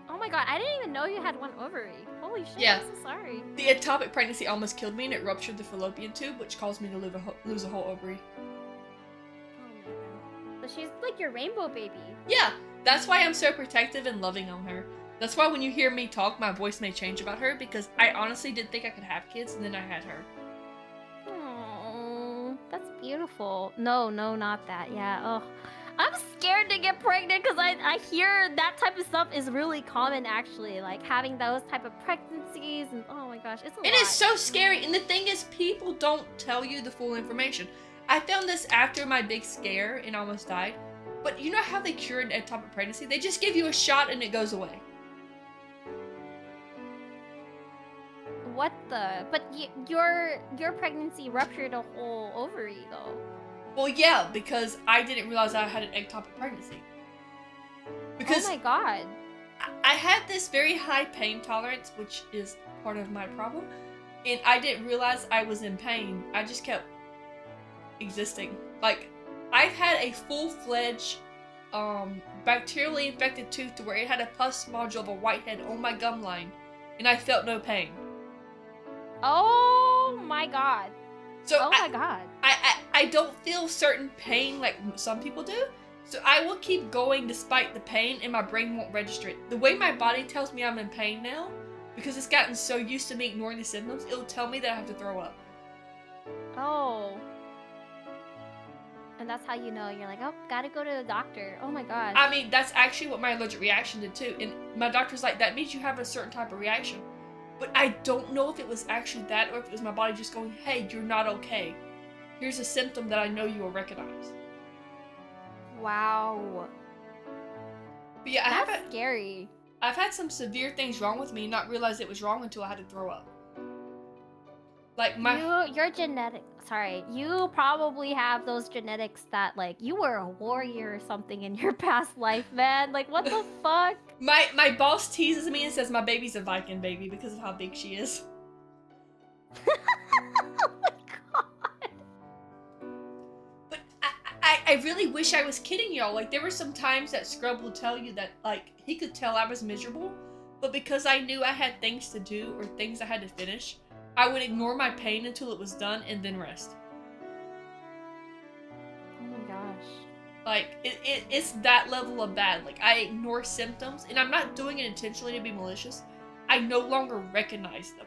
Oh my god, I didn't even know you had one ovary. Holy shit, yeah. I'm so sorry. The ectopic pregnancy almost killed me and it ruptured the fallopian tube, which caused me to lose a whole ovary. Oh my god. So she's like your rainbow baby. Yeah, that's why I'm so protective and loving on her. That's why when you hear me talk, my voice may change about her, because I honestly didn't think I could have kids, and then I had her. Oh, that's beautiful. No, not that. Yeah, oh. I'm scared to get pregnant because I hear that type of stuff is really common, actually. Like, having those type of pregnancies, and oh my gosh, it's a lot. It is so scary, and the thing is, people don't tell you the full information. I found this after my big scare and almost died. But you know how they cure an ectopic pregnancy? They just give you a shot and it goes away. What the? But your pregnancy ruptured a whole ovary, though. Well, yeah, because I didn't realize I had an ectopic pregnancy. Because oh my god. I had this very high pain tolerance, which is part of my problem, and I didn't realize I was in pain. I just kept existing. Like, I've had a full-fledged bacterially infected tooth to where it had a pus nodule of a whitehead on my gum line, and I felt no pain. Oh my god. So oh my god. I don't feel certain pain like some people do, so I will keep going despite the pain, and my brain won't register it. The way my body tells me I'm in pain now, because it's gotten so used to me ignoring the symptoms, it'll tell me that I have to throw up. Oh. And that's how you know. You're like, oh, gotta go to the doctor. Oh my god. I mean, that's actually what my allergic reaction did too, and my doctor's like, that means you have a certain type of reaction. But I don't know if it was actually that, or if it was my body just going, hey, you're not okay. Here's a symptom that I know you will recognize. Wow. But yeah, that's scary. I've had some severe things wrong with me and not realize it was wrong until I had to throw up. Like your genetic. Sorry, you probably have those genetics that, like, you were a warrior or something in your past life, man. Like, what the fuck? My boss teases me and says my baby's a Viking baby because of how big she is. Oh my god. But I really wish I was kidding y'all. Like, there were some times that Scrub will tell you that, like, he could tell I was miserable, but because I knew I had things to do or things I had to finish, I would ignore my pain until it was done and then rest. Oh my gosh. Like, it's that level of bad. Like, I ignore symptoms, and I'm not doing it intentionally to be malicious. I no longer recognize them.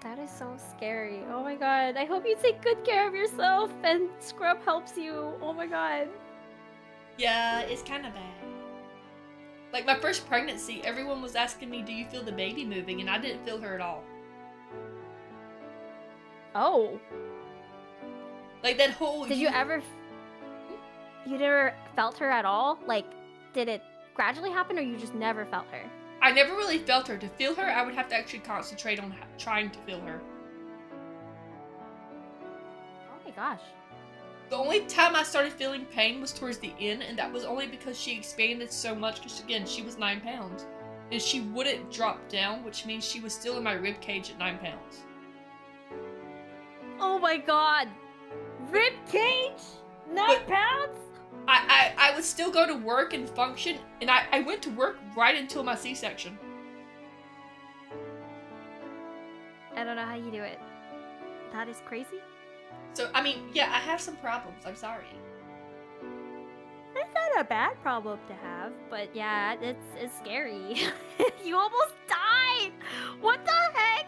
That is so scary. Oh my god. I hope you take good care of yourself and Scrub helps you. Oh my god. Yeah, it's kind of bad. Like, my first pregnancy, everyone was asking me, do you feel the baby moving? And I didn't feel her at all. Oh. Like, that whole... Did you never felt her at all? Like, did it gradually happen, or you just never felt her? I never really felt her. To feel her, I would have to actually concentrate on trying to feel her. Oh my gosh. The only time I started feeling pain was towards the end, and that was only because she expanded so much, because, again, she was 9 pounds. And she wouldn't drop down, which means she was still in my rib cage at 9 pounds. Oh my god! Rib cage? 9 pounds? I would still go to work and function, and I went to work right until my C-section. I don't know how you do it. That is crazy. So, I mean, yeah, I have some problems. I'm sorry. That's not a bad problem to have, but yeah, it's scary. You almost died! What the heck?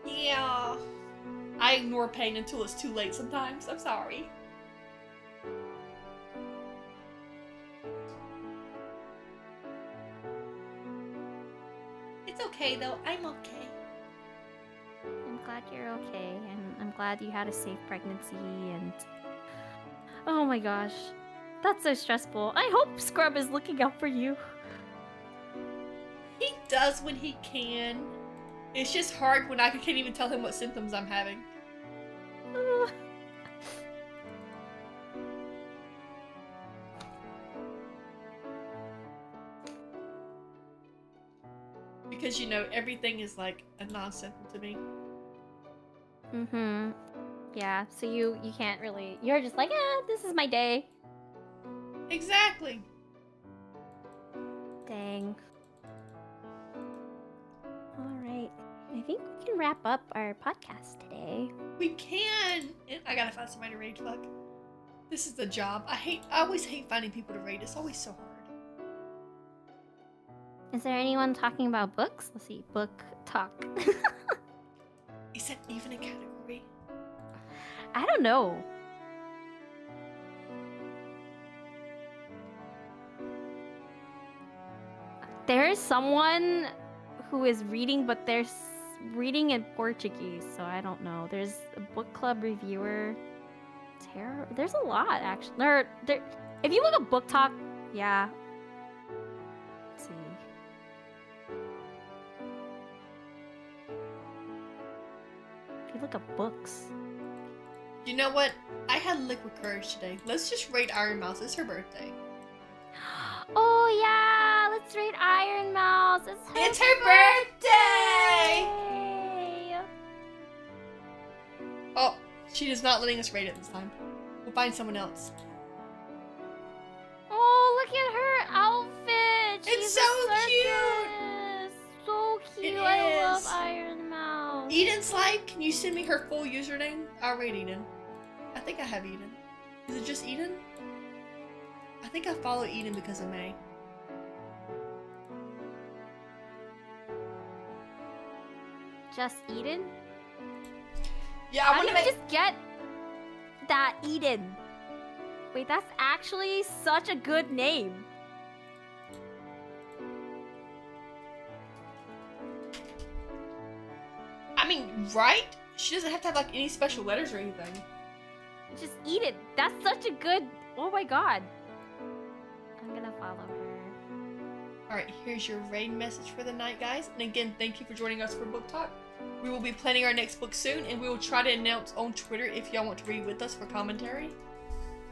Yeah. I ignore pain until it's too late sometimes. I'm sorry. It's okay though. I'm okay. I'm glad you're okay, and I'm glad you had a safe pregnancy, and... Oh my gosh. That's so stressful. I hope Scrub is looking out for you. He does when he can. It's just hard when I can't even tell him what symptoms I'm having. Because, you know, everything is like a non-symptom to me. Mm-hmm. Yeah, so you can't really... You're just like, this is my day. Exactly. Dang. Alright. I think we can wrap up our podcast today. We can! And I gotta find somebody to rage fuck. This is the job. I always hate finding people to rate. It's always so hard. Is there anyone talking about books? Let's see. Book talk. Is that even a category? I don't know. There is someone who is reading, but they're reading in Portuguese, so I don't know. There's a book club reviewer. Tarot. There's a lot, actually. There. If you look at book talk, yeah. Let's see. If you look at books. You know what? I had liquid courage today. Let's just rate Iron Mouse. It's her birthday. Oh yeah, let's rate Iron Mouse. It's her birthday! Oh, she is not letting us rate it this time. We'll find someone else. Oh, look at her outfit. It's She's so cute. So cute. It I love is. Iron Mouse. Eden's life, can you send me her full username? I'll rate Eden. I think I have Eden. Is it just Eden? I think I follow Eden because of May. Just Eden? Yeah, How did you just get that Eden? Wait, that's actually such a good name. I mean, right? She doesn't have to have like any special letters or anything. Just Eden. That's such a good... Oh my god. I'm gonna follow her. Alright, here's your raid message for the night, guys. And again, thank you for joining us for Book Talk. We will be planning our next book soon, and we will try to announce on Twitter if y'all want to read with us for commentary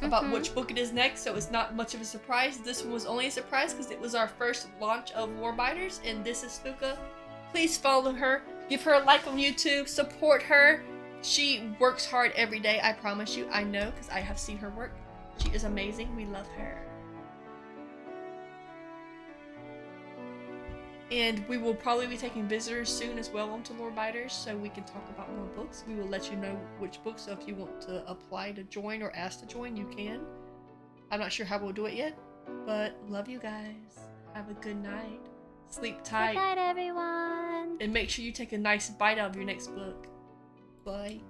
about which book it is next, so it's not much of a surprise. This one was only a surprise because it was our first launch of LoreBiters, and this is Stuka. Please follow her, give her a like on YouTube, support her. She works hard every day, I promise you. I know, because I have seen her work. She is amazing. We love her. And we will probably be taking visitors soon as well onto LoreBiters, so we can talk about more books. We will let you know which books, so if you want to apply to join or ask to join, you can. I'm not sure how we'll do it yet, but love you guys. Have a good night. Sleep tight. Good night, everyone. And make sure you take a nice bite out of your next book. Bye.